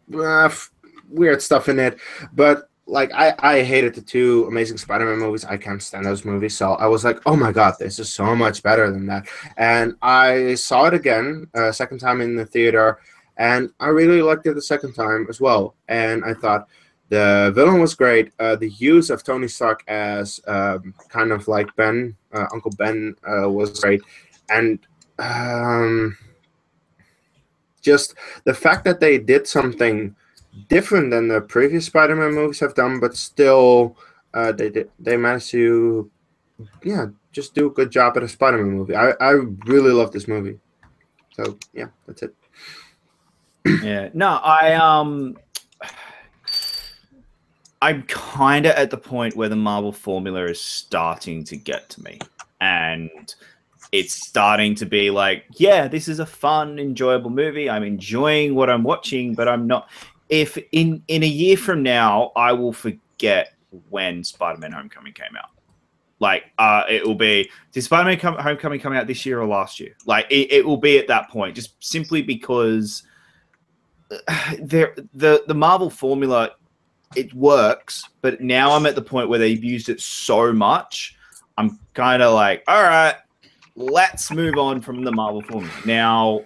weird stuff in it, but like I hated the two Amazing Spider-Man movies. I can't stand those movies, so I was like, oh my god, this is so much better than that. And I saw it again, second time in the theater, and I really liked it the second time as well. And I thought the villain was great. The use of Tony Stark as kind of like Uncle Ben, was great. And just the fact that they did something different than the previous Spider-Man movies have done, but still they managed to just do a good job at a Spider-Man movie. I really love this movie. So yeah, that's it. Yeah. No, I'm kind of at the point where the Marvel formula is starting to get to me. And it's starting to be like, yeah, this is a fun, enjoyable movie. I'm enjoying what I'm watching, but I'm not... If in a year from now, I will forget when Spider-Man Homecoming came out. Like, it will be... Did Spider-Man Homecoming come out this year or last year? Like, it will be at that point, just simply because the Marvel formula... It works, but now I'm at the point where they've used it so much, I'm kind of like, all right, let's move on from the Marvel formula. Now,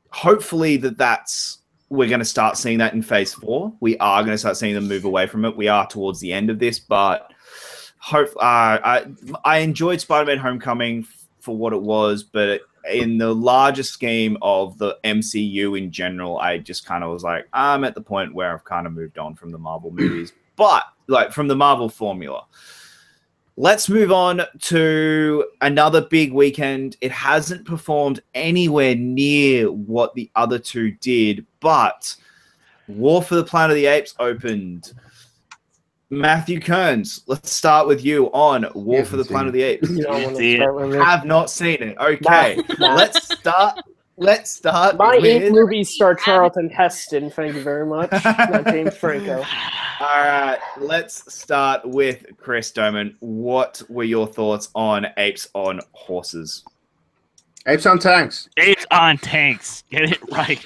hopefully we're going to start seeing that in Phase 4. We are going to start seeing them move away from it. We are towards the end of this, but I enjoyed Spider-Man Homecoming for what it was, but in the larger scheme of the MCU in general, I just kind of was like, I'm at the point where I've kind of moved on from the Marvel movies, but like from the Marvel formula. Let's move on to another big weekend. It hasn't performed anywhere near what the other two did, but War for the Planet of the Apes opened. Matthew Kearns, let's start with you on War for the Planet of the Apes. Have not seen it. Okay, let's start. My Ape movies star Charlton Heston. Thank you very much. Not James Franco. All right, let's start with Chris Doman. What were your thoughts on Apes on Horses? Apes on Tanks. Apes on Tanks. Get it right.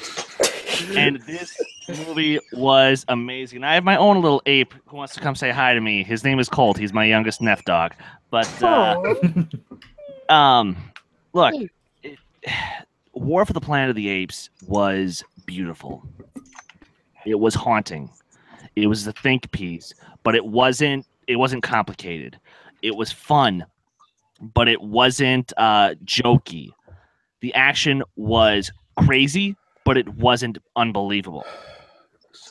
And this movie was amazing. I have my own little ape who wants to come say hi to me. His name is Colt. He's my youngest Neff dog. But look, War for the Planet of the Apes was beautiful. It was haunting. It was the think piece, but it wasn't complicated. It was fun, but it wasn't jokey. The action was crazy, but it wasn't unbelievable.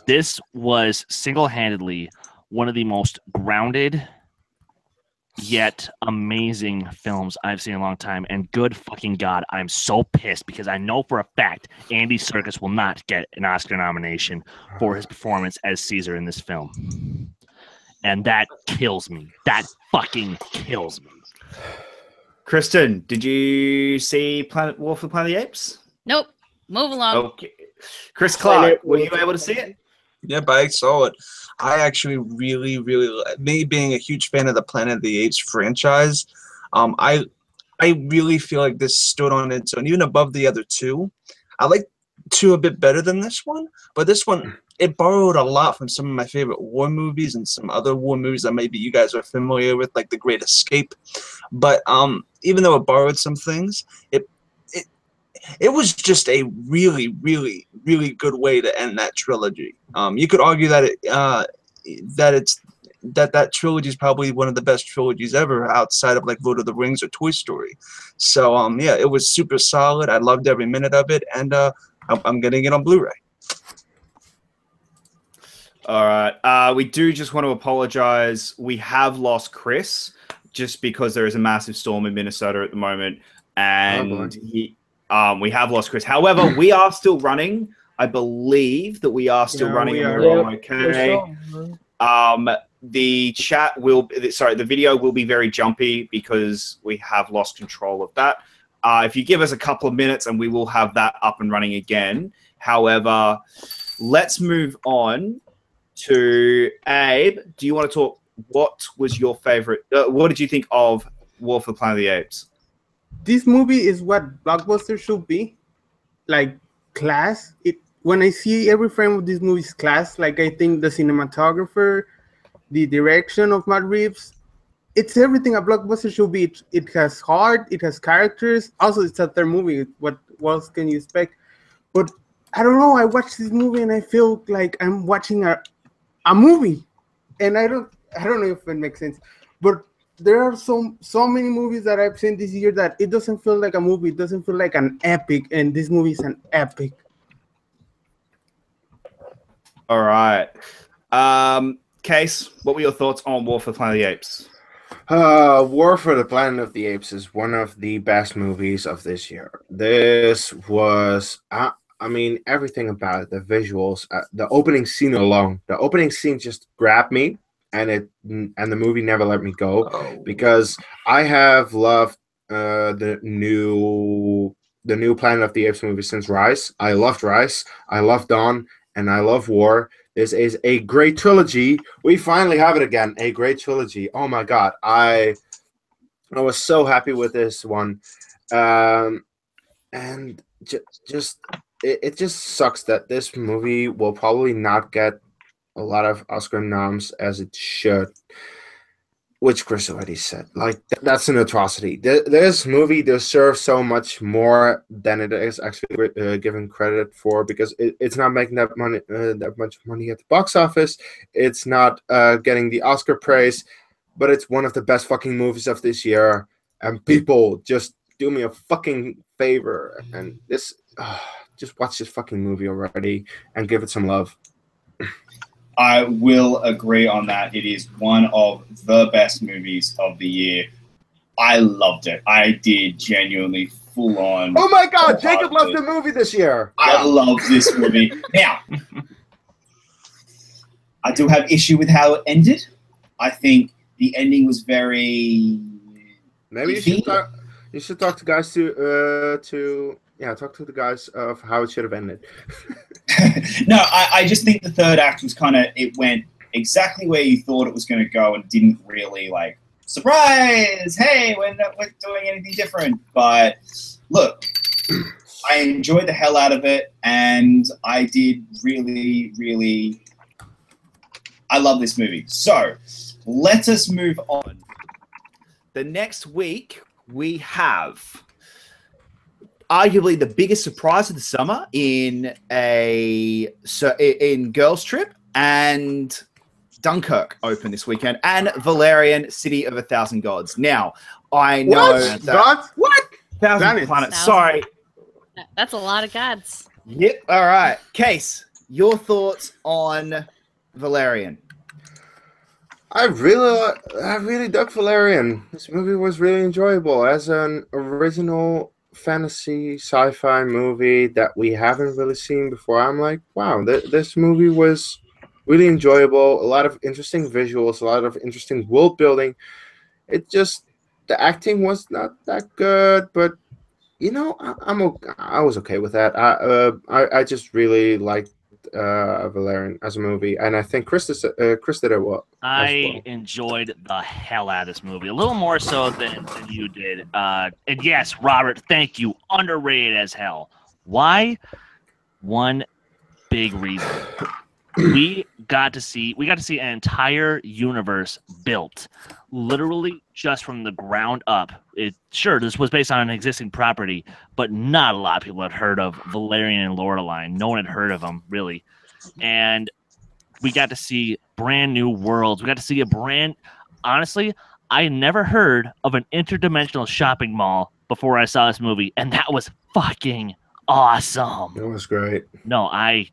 This was single-handedly one of the most grounded yet amazing films I've seen in a long time. And good fucking God, I'm so pissed because I know for a fact Andy Serkis will not get an Oscar nomination for his performance as Caesar in this film. And that kills me. That fucking kills me. Kristen, did you see War for the Planet of the Apes? Nope. Move along. Okay. Chris Clark, were you able to see it? Yep, I saw it. I actually really, me being a huge fan of the Planet of the Apes franchise, I really feel like this stood on its own, even above the other two. I like two a bit better than this one, but this one, it borrowed a lot from some of my favorite war movies and some other war movies that maybe you guys are familiar with, like The Great Escape. But even though it borrowed some things, it was just a really good way to end that trilogy. You could argue that that trilogy is probably one of the best trilogies ever outside of like Lord of the Rings or Toy Story. So yeah, it was super solid. I loved every minute of it, and I'm getting it on Blu-ray. All right. We do just want to apologize. We have lost Chris just because there is a massive storm in Minnesota at the moment, and we have lost Chris. However, we are still running. I believe that we are still running. We and are. we're all okay. The video will be very jumpy because we have lost control of that. If you give us a couple of minutes and we will have that up and running again. However, let's move on to Abe. Do you want to talk? What was your favorite? What did you think of War for the Planet of the Apes? This movie is what blockbuster should be, like class. When I see every frame of this movie is class. Like I think the cinematographer, the direction of Matt Reeves, it's everything a blockbuster should be. It has heart, it has characters. Also, it's a third movie. What else can you expect? But I don't know. I watched this movie and I feel like I'm watching a movie, and I don't know if it makes sense, but there are so many movies that I've seen this year that it doesn't feel like a movie. It doesn't feel like an epic, and this movie is an epic. All right. Kees, what were your thoughts on War for the Planet of the Apes? War for the Planet of the Apes is one of the best movies of this year. This was, I mean, everything about it, the visuals, the opening scene alone. The opening scene just grabbed me. And the movie never let me go because I have loved the new Planet of the Apes movie since Rise. I loved Rise, I love Dawn, and I love War. This is a great trilogy. We finally have it again, a great trilogy. Oh my God, I was so happy with this one, and it just sucks that this movie will probably not get a lot of Oscar noms as it should, which Chris already said. Like, that's an atrocity. This movie deserves so much more than it is actually given credit for, because it's not making that much money at the box office. It's not getting the Oscar praise, but it's one of the best fucking movies of this year. And people, just do me a fucking favor and just watch this fucking movie already and give it some love. I will agree on that. It is one of the best movies of the year. I loved it. I did genuinely full on. Oh my God, Jacob loved the movie this year. I love this movie. Now, I do have issue with how it ended. I think the ending was very. Maybe you should talk to guys talk to the guys of how it should have ended. No, I just think the third act was it went exactly where you thought it was going to go and didn't really, like, surprise, hey, we're doing anything different. But look, I enjoyed the hell out of it, and I did really, I love this movie. So, let us move on. The next week, we have arguably the biggest surprise of the summer in Girls Trip, and Dunkirk open this weekend, and Valerian, City of a Thousand Gods. Now, I know what? Gods? What? Thousand Planets. Sorry. That's a lot of gods. Yep. All right. Kees, your thoughts on Valerian? I really dug Valerian. This movie was really enjoyable as an original fantasy sci-fi movie that we haven't really seen before. I'm like, wow, this movie was really enjoyable. A lot of interesting visuals, a lot of interesting world building. It just the acting was not that good, but I was okay with that. I just really liked Valerian as a movie, and I think Chris did it well. I enjoyed the hell out of this movie, a little more so than you did. And yes, Robert, thank you. Underrated as hell. Why? One big reason. We got to see an entire universe built, literally just from the ground up. This was based on an existing property, but not a lot of people had heard of Valerian and Lordaline. No one had heard of them, really. And we got to see brand new worlds. We got to see honestly, I never heard of an interdimensional shopping mall before I saw this movie, and that was fucking awesome. It was great. No, and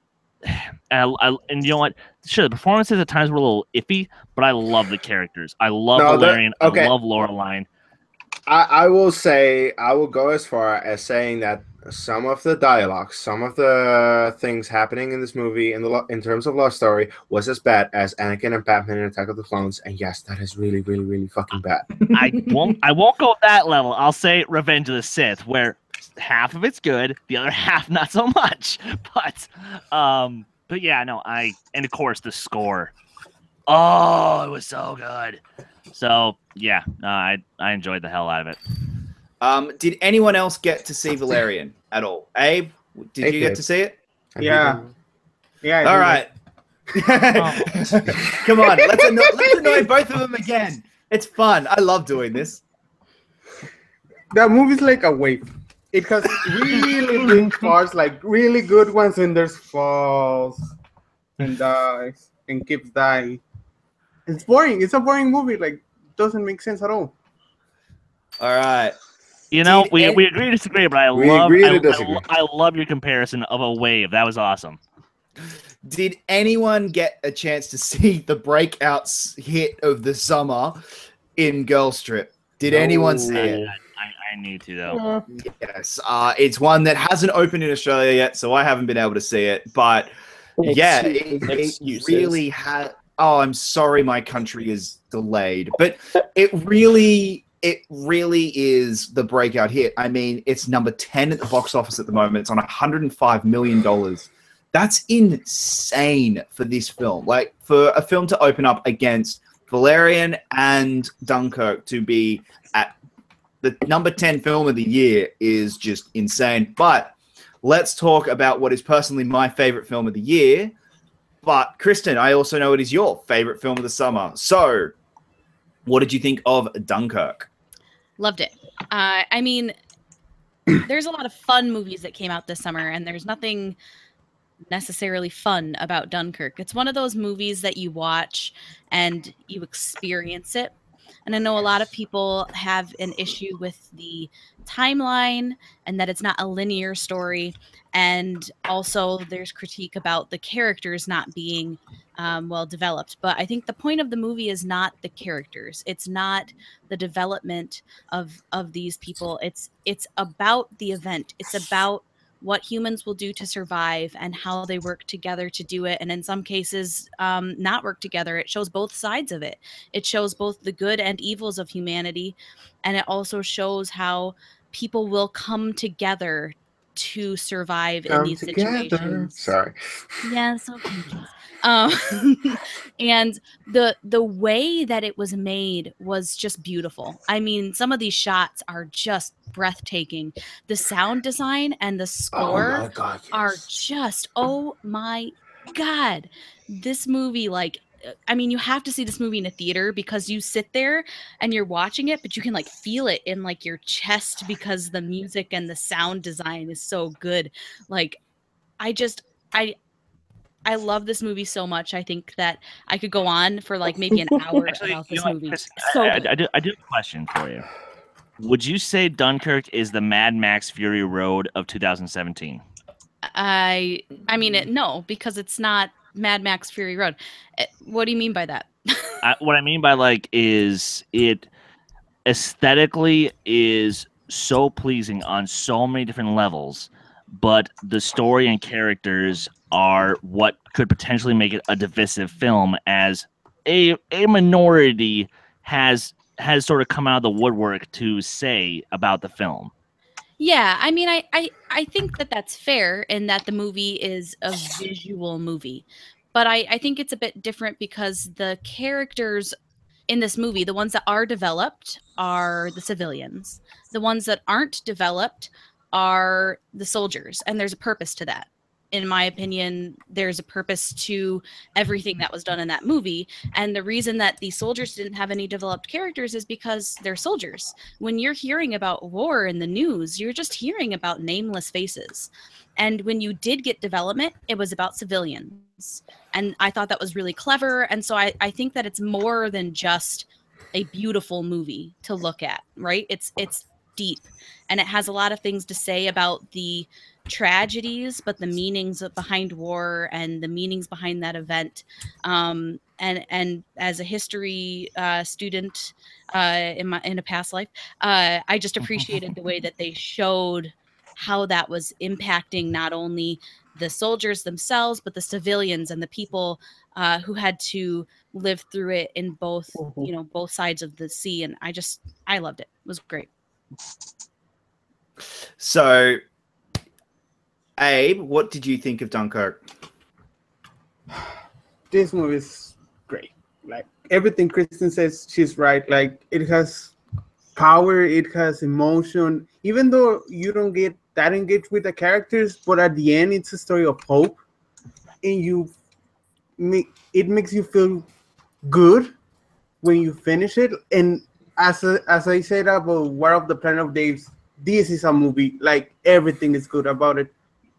you know what? Sure, the performances at times were a little iffy, but I love the characters. I love Valerian. Okay. I love Lordaline. I will go as far as saying that some of the dialogue, some of the things happening in this movie in terms of love story was as bad as Anakin and Batman in Attack of the Clones, and yes, that is really, really, really fucking bad. I won't go at that level. I'll say Revenge of the Sith, where half of it's good, the other half not so much. But yeah, no, and of course the score. Oh, it was so good. So yeah, I enjoyed the hell out of it. Did anyone else get to see Valerian at all? Abe, did you get to see it? Yeah. All right. Come on, let's annoy both of them again. It's fun. I love doing this. That movie's like a wave. It has really big parts, like really good ones, and there's falls and dies and keeps dying. It's boring. It's a boring movie. Like, doesn't make sense at all. All right. You know, we agree to disagree, but I love your comparison of a wave. That was awesome. Did anyone get a chance to see the breakout hit of the summer in Girl Strip? Did anyone see it? I need to, though. Yes. It's one that hasn't opened in Australia yet, so I haven't been able to see it. But yeah, it really had. Oh, I'm sorry, my country is delayed, but it really is the breakout hit. I mean, it's number 10 at the box office at the moment. It's on $105 million. That's insane for this film. Like, for a film to open up against Valerian and Dunkirk to be at the number 10 film of the year is just insane. But let's talk about what is personally my favorite film of the year. But Kristen, I also know it is your favorite film of the summer. So what did you think of Dunkirk? Loved it. I mean, there's a lot of fun movies that came out this summer, and there's nothing necessarily fun about Dunkirk. It's one of those movies that you watch and you experience it. And I know a lot of people have an issue with the timeline and that it's not a linear story. And also there's critique about the characters not being well developed. But I think the point of the movie is not the characters. It's not the development of these people. It's about the event. It's about what humans will do to survive and how they work together to do it. And in some cases, not work together. It shows both sides of it. It shows both the good and evils of humanity. And it also shows how people will come together to survive in these situations. Sorry. Yes, okay. And the way that it was made was just beautiful. I mean, some of these shots are just breathtaking. The sound design and the score are just, oh my God. This movie, like, I mean, you have to see this movie in a theater because you sit there and you're watching it, but you can like feel it in like your chest because the music and the sound design is so good. Like, I love this movie so much. I think that I could go on for like maybe an hour about this movie. I do have a question for you. Would you say Dunkirk is the Mad Max Fury Road of 2017? I mean, no, because it's not Mad Max Fury Road. What do you mean by that? What I mean by like is it aesthetically is so pleasing on so many different levels, but the story and characters are what could potentially make it a divisive film, as a minority has sort of come out of the woodwork to say about the film. Yeah, I mean, I think that that's fair in that the movie is a visual movie. But I think it's a bit different because the characters in this movie, the ones that are developed are the civilians. The ones that aren't developed are the soldiers, and there's a purpose to that. In my opinion, there's a purpose to everything that was done in that movie. And the reason that the soldiers didn't have any developed characters is because they're soldiers. When you're hearing about war in the news, you're just hearing about nameless faces. And when you did get development, it was about civilians. And I thought that was really clever. And so I think that it's more than just a beautiful movie to look at, right? It's deep, and it has a lot of things to say about the tragedies, but the meanings behind war and the meanings behind that event. And as a history student in a past life, I just appreciated the way that they showed how that was impacting not only the soldiers themselves, but the civilians and the people who had to live through it in both, both sides of the sea. And I loved it. It was great. So, Abe, what did you think of Dunkirk? This movie is great. Like everything Kristen says, she's right. Like it has power, it has emotion. Even though you don't get that engaged with the characters, but at the end, it's a story of hope, and it makes you feel good when you finish it. And as I said about War of the Planet of the Apes, this is a movie like everything is good about it.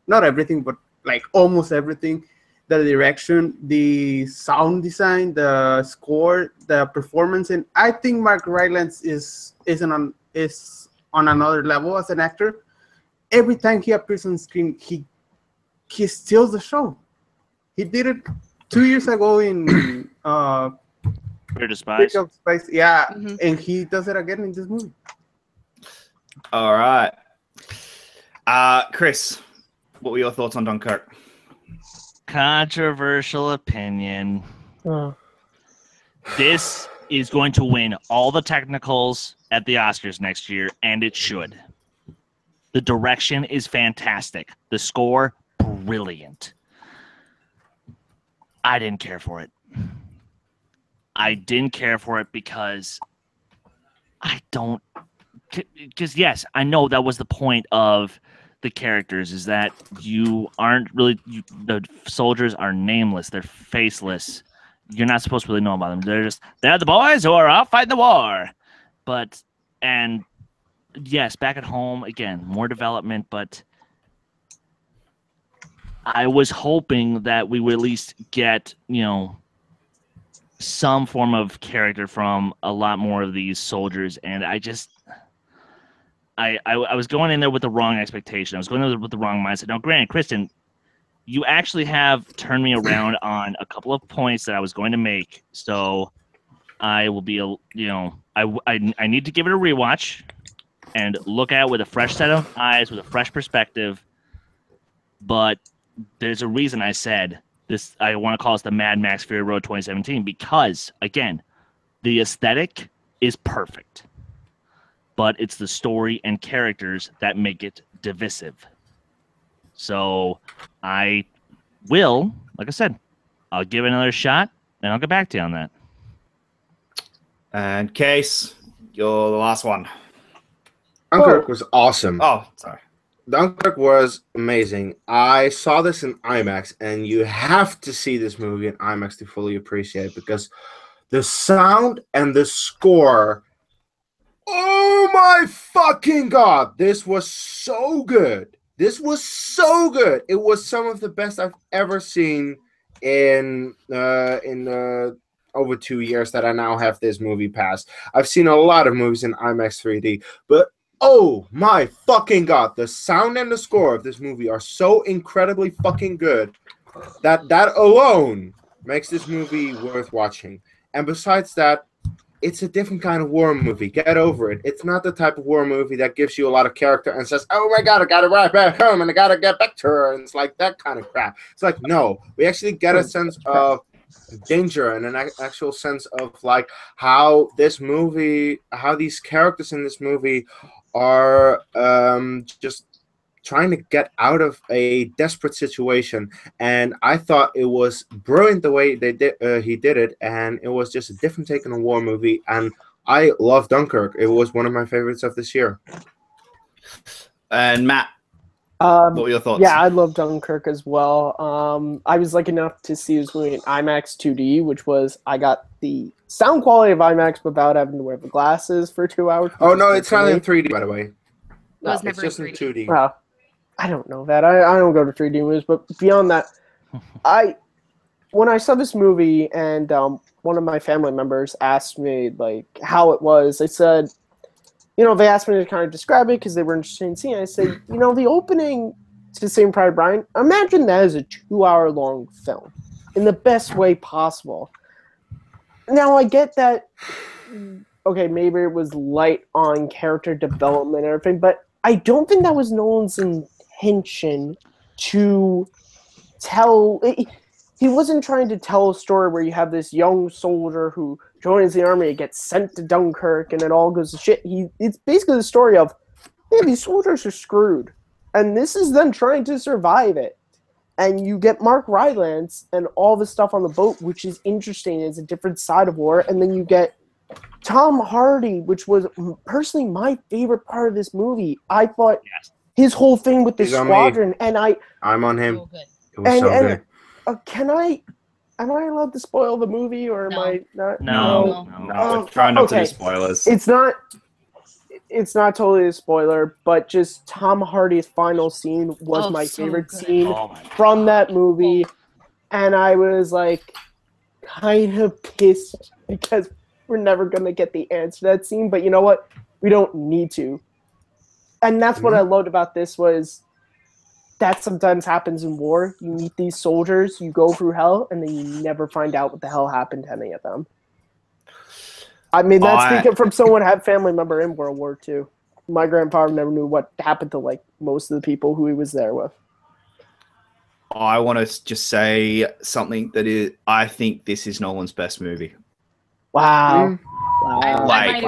Not everything, but like almost everything. The direction, the sound design, the score, the performance, and I think Mark Rylance is on another level as an actor. Every time he appears on screen, he steals the show. He did it 2 years ago in Bridge of Spies. Yeah, and he does it again in this movie. All right. Chris, what were your thoughts on Dunkirk? Controversial opinion. This is going to win all the technicals at the Oscars next year, and it should. The direction is fantastic. The score, brilliant. I didn't care for it. I didn't care for it because yes, I know that was the point of the characters, is that you aren't really, the soldiers are nameless, they're faceless. You're not supposed to really know about them. They're the boys who are out fighting the war. And yes, back at home, again, more development, but I was hoping that we would at least get, some form of character from a lot more of these soldiers, and I was going in there with the wrong expectation. I was going in there with the wrong mindset. Now, granted, Kristen, you actually have turned me around on a couple of points that I was going to make, so I will be, I need to give it a rewatch and look at it with a fresh set of eyes, with a fresh perspective. But there's a reason I said this. I want to call this the Mad Max Fury Road 2017 because, again, the aesthetic is perfect, but it's the story and characters that make it divisive. So I will, like I said, I'll give it another shot, and I'll get back to you on that. And Kees, you're the last one. Dunkirk was awesome. Oh, sorry. Dunkirk was amazing. I saw this in IMAX, and you have to see this movie in IMAX to fully appreciate it because the sound and the score, oh my fucking God, this was so good. This was so good. It was some of the best I've ever seen in over 2 years that I now have this movie pass. I've seen a lot of movies in IMAX 3D, but Oh my fucking god! The sound and the score of this movie are so incredibly fucking good that alone makes this movie worth watching. And besides that, it's a different kind of war movie. Get over it. It's not the type of war movie that gives you a lot of character and says, "Oh my god, I gotta ride back home and I gotta get back to her." And it's like that kind of crap. It's like, no, we actually get a sense of danger and an actual sense of like how this movie, how these characters in this movie are just trying to get out of a desperate situation. And I thought it was brilliant the way they did he did it, and it was just a different take on a war movie. And I love Dunkirk. It was one of my favorites of this year. And Matt, what were your thoughts? Yeah, I love Dunkirk as well. I was lucky enough to see this movie in IMAX 2D, which was, I got the sound quality of IMAX without having to wear the glasses for 2 hours. Oh no, it's not in 3D, by the way. It was It's never just in 3D. 2D. Well, I don't know that. I don't go to 3D movies, but beyond that, when I saw this movie and one of my family members asked me like how it was, they said, they asked me to kind of describe it because they were interested in seeing it. I said, the opening to Saving Private Ryan, imagine that as a 2-hour-long film in the best way possible. Now, I get that, okay, maybe it was light on character development and everything, but I don't think that was Nolan's intention to tell. He wasn't trying to tell a story where you have this young soldier who joins the army and gets sent to Dunkirk and it all goes to shit. It's basically the story of, these soldiers are screwed. And this is them trying to survive it. And you get Mark Rylance and all the stuff on the boat, which is interesting. It's a different side of war. And then you get Tom Hardy, which was personally my favorite part of this movie. I thought his whole thing with the squadron, and I'm on him. So good. It was so good. Am I allowed to spoil the movie, or am I not? No. Try not to do spoilers. It's not totally a spoiler, but just Tom Hardy's final scene was my favorite scene from that movie, and I was like kind of pissed because we're never gonna get the answer to that scene. But you know what? We don't need to, and that's what I loved about this was that sometimes happens in war. You meet these soldiers, you go through hell, and then you never find out what the hell happened to any of them. I mean, that's speaking from someone who had family member in World War II. My grandfather never knew what happened to like most of the people who he was there with. I want to just say something that is, I think this is Nolan's best movie. Wow. Like,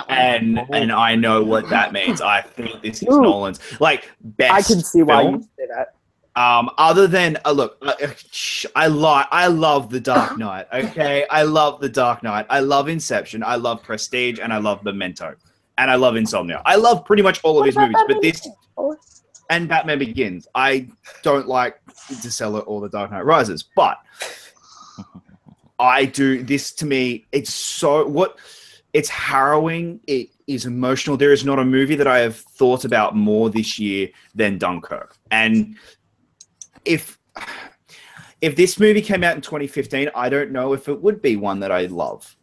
and I know what that means. I think this is Nolan's best. I can see why film. you say that. Other than look, I love The Dark Knight. Okay, I love The Dark Knight. I love Inception. I love Prestige, and I love Memento, and I love Insomnia. I love pretty much all of his movies, but this and Batman Begins. I don't like Interstellar or The Dark Knight Rises, but I do. This to me, it's harrowing. It is emotional. There is not a movie that I have thought about more this year than Dunkirk, and if this movie came out in 2015, I don't know if it would be one that I love.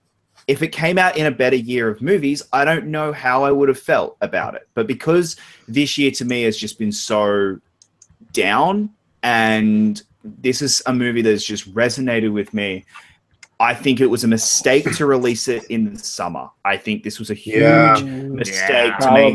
If it came out in a better year of movies, I don't know how I would have felt about it. But because this year to me has just been so down, and this is a movie that's just resonated with me, I think it was a mistake to release it in the summer. I think this was a huge mistake to make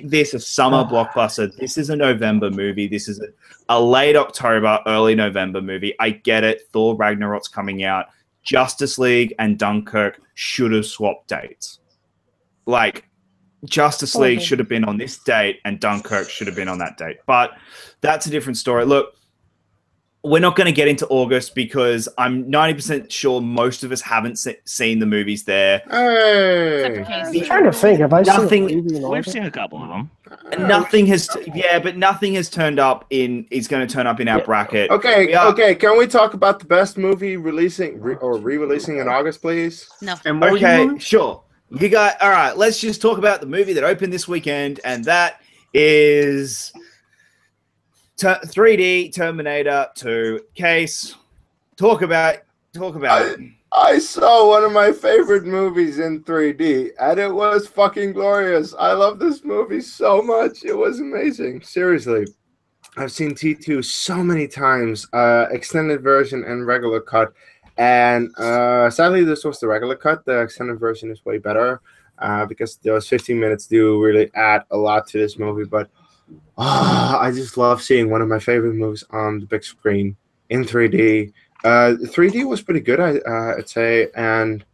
this a summer blockbuster. This is a November movie. This is a late October, early November movie. I get it. Thor Ragnarok's coming out. Justice League and Dunkirk should have swapped dates. Like, Justice League should have been on this date and Dunkirk should have been on that date. But that's a different story. Look, we're not going to get into August because I'm 90% sure most of us haven't seen the movies there. Hey. I'm trying to think. Have I seen We've seen a couple of them. Nothing has, but nothing has turned up is going to turn up in our bracket. Okay. Can we talk about the best movie re-releasing in August, please? No. Okay, sure. You got all right. Let's just talk about the movie that opened this weekend, and that is 3D Terminator 2. Kees, talk about it. I saw one of my favorite movies in 3D, and it was fucking glorious. I love this movie so much. It was amazing. Seriously. I've seen T2 so many times, extended version and regular cut. And sadly, this was the regular cut. The extended version is way better because those 15 minutes do really add a lot to this movie. But I just love seeing one of my favorite movies on the big screen in 3D. 3D was pretty good, I'd say. And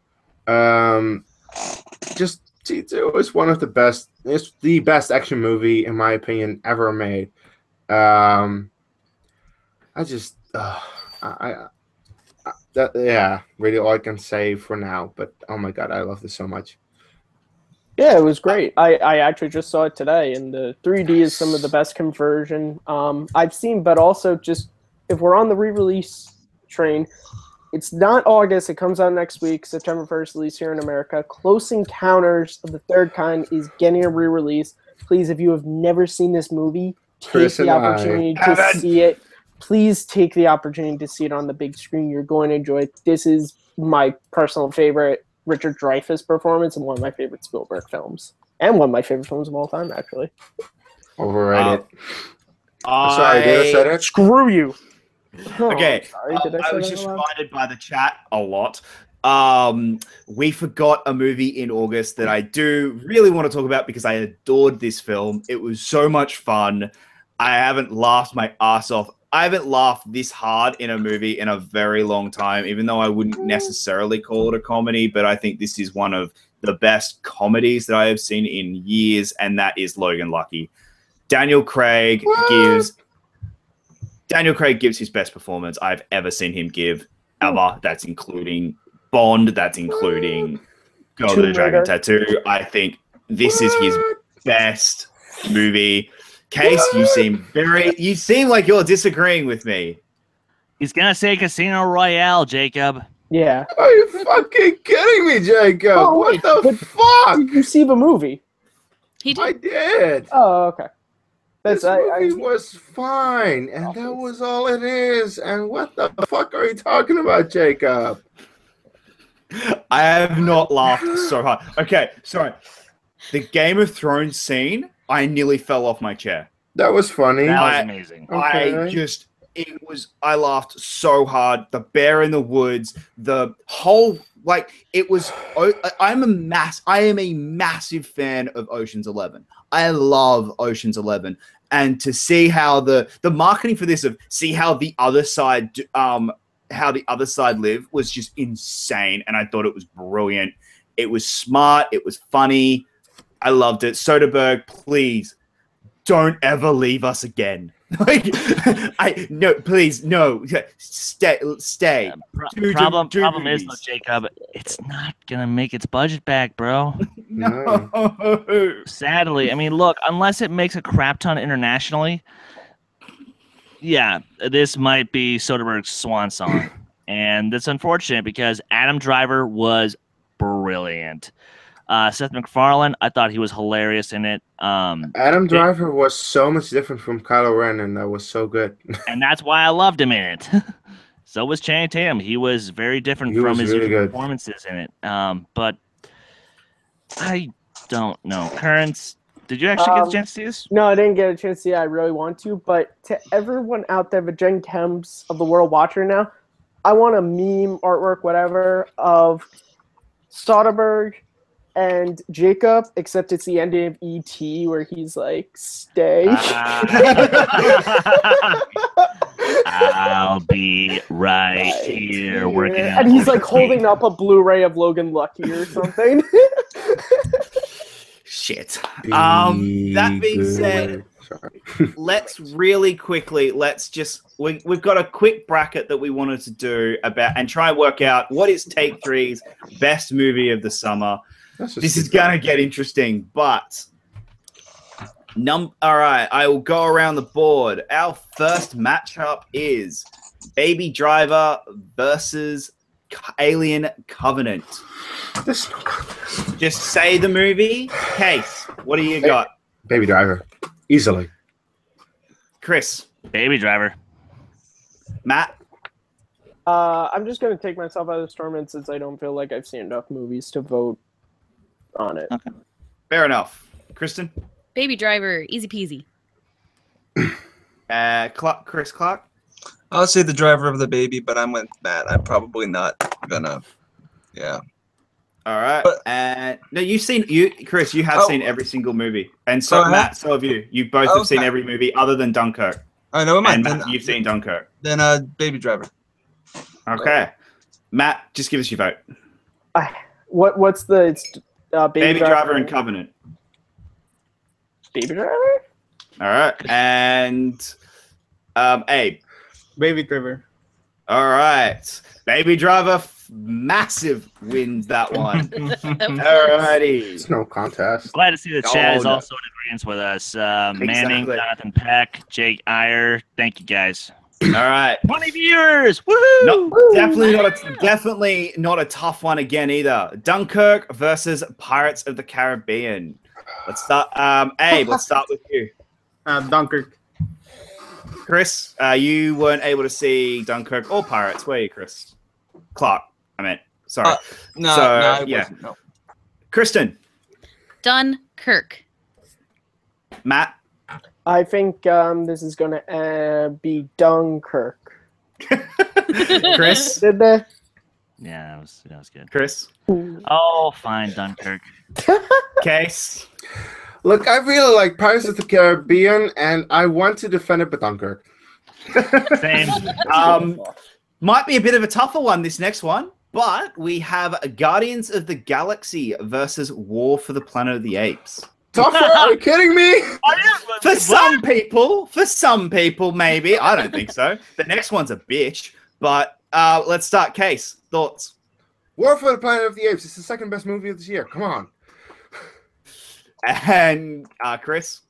just T2 is one of the best. It's the best action movie, in my opinion, ever made. Really all I can say for now. But oh my god, I love this so much. Yeah, it was great. I actually just saw it today, and the 3D is some of the best conversion I've seen. But also, just if we're on the re-release train, it's not August. It comes out next week, September 1st, release here in America. Close Encounters of the Third Kind is getting a re-release. Please, if you have never seen this movie, take the opportunity to see it. Please take the opportunity to see it on the big screen. You're going to enjoy it. This is my personal favorite Richard Dreyfuss performance and one of my favorite Spielberg films. And one of my favorite films of all time, actually. Overrated. Sorry, did I say that? Screw you. Okay, Sorry, did I I say was that just out loud? reminded by the chat a lot. We forgot a movie in August that I do really want to talk about because I adored this film. It was so much fun. I haven't laughed my ass off. I haven't laughed this hard in a movie in a very long time, even though I wouldn't necessarily call it a comedy, but I think this is one of the best comedies that I have seen in years, and that is Logan Lucky. Daniel Craig gives his best performance I've ever seen him give, ever. That's including Bond, that's including Girl with the Dragon Tattoo. I think this is his best movie. Kees, you seem like you're disagreeing with me. He's gonna say Casino Royale, Jacob. Yeah. Are you fucking kidding me, Jacob? Oh, what wait, the but fuck? Did you see the movie? He I did. did. Oh, okay. This movie was fine, and that was all it is. And what the fuck are you talking about, Jacob? I have not laughed so hard. Okay, sorry. The Game of Thrones scene, I nearly fell off my chair. That was funny. That was amazing. I laughed so hard. The bear in the woods, the whole, I am a massive fan of Ocean's 11. I love Ocean's 11. And to see how the marketing for this see how the other side live was just insane. And I thought it was brilliant. It was smart. It was funny. I loved it. Soderbergh, please don't ever leave us again. Please, no, stay. Problem is though, Jacob, it's not gonna make its budget back, bro. No. Sadly, I mean, look, unless it makes a crap ton internationally, yeah, this might be Soderbergh's swan song, and that's unfortunate because Adam Driver was brilliant. Seth MacFarlane, I thought he was hilarious in it. Adam Driver was so much different from Kylo Ren, and that was so good. And that's why I loved him in it. So was Channing Tatum. He was very different from his usual performances in it. But I don't know. Currents, did you actually get a chance to see this? No, I didn't get a chance to see it. I really want to. But to everyone out there, the Jen Kemps of the world watching now, I want a meme, artwork, whatever, of Soderbergh and Jacob, except it's the ending of E.T. where he's like, stay. I'll be right here working out. And he's like holding up a Blu-ray of Logan Lucky or something. Shit. That being said, let's really quickly, we've got a quick bracket that we wanted to do about and try and work out what is Take Three's best movie of the summer. This is going to get interesting, but all right, I will go around the board. Our first matchup is Baby Driver versus Alien Covenant. Just say the movie. Kees, what do you got? Baby Driver. Easily. Chris. Baby Driver. Matt. I'm just going to take myself out of the tournament since I don't feel like I've seen enough movies to vote on it. Okay. Fair enough. Kristen? Baby Driver, easy peasy. Chris Clark? I'll say the driver of the baby, but I'm with Matt. I'm probably not gonna. Yeah. All right. But- No, Chris, you have seen every single movie. And so, Oh, I have? Matt, so have you. You both have seen Okay. every movie other than Dunkirk. I know, And Matt. Matt, you've seen Dunkirk. Then Baby Driver. Okay. Matt, just give us your vote. What's the Baby Driver and Covenant. Baby Driver? All right. And Abe. Baby Driver. All right. Baby Driver massive wins that one. Alrighty. It's no contest. Glad to see the chat is no. also in agreement with us. Manning, Exactly. Jonathan Peck, Jake Iyer. Thank you guys. All right. 20 viewers. Woohoo! No, definitely not a tough one again either. Dunkirk versus Pirates of the Caribbean. Let's start. Abe, let's start with you. Dunkirk. Chris, you weren't able to see Dunkirk or Pirates, were you, Chris? Clark, I meant. Sorry. No, So, I yeah. wasn't. No. Kristen, Dunkirk. Matt, I think this is going to be Dunkirk. Chris, Did they? Yeah, that was good. Chris, Oh, fine, Dunkirk. Case. Look, I really like Pirates of the Caribbean, and I want to defend it, but Dunkirk. Same. Might be a bit of a tougher one, this next one, but we have Guardians of the Galaxy versus War for the Planet of the Apes. Tougher? Are you kidding me? For some people, maybe. I don't think so. The next one's a bitch, but let's start. Case, thoughts? War for the Planet of the Apes. It's the second best movie of this year. Come on. And Chris?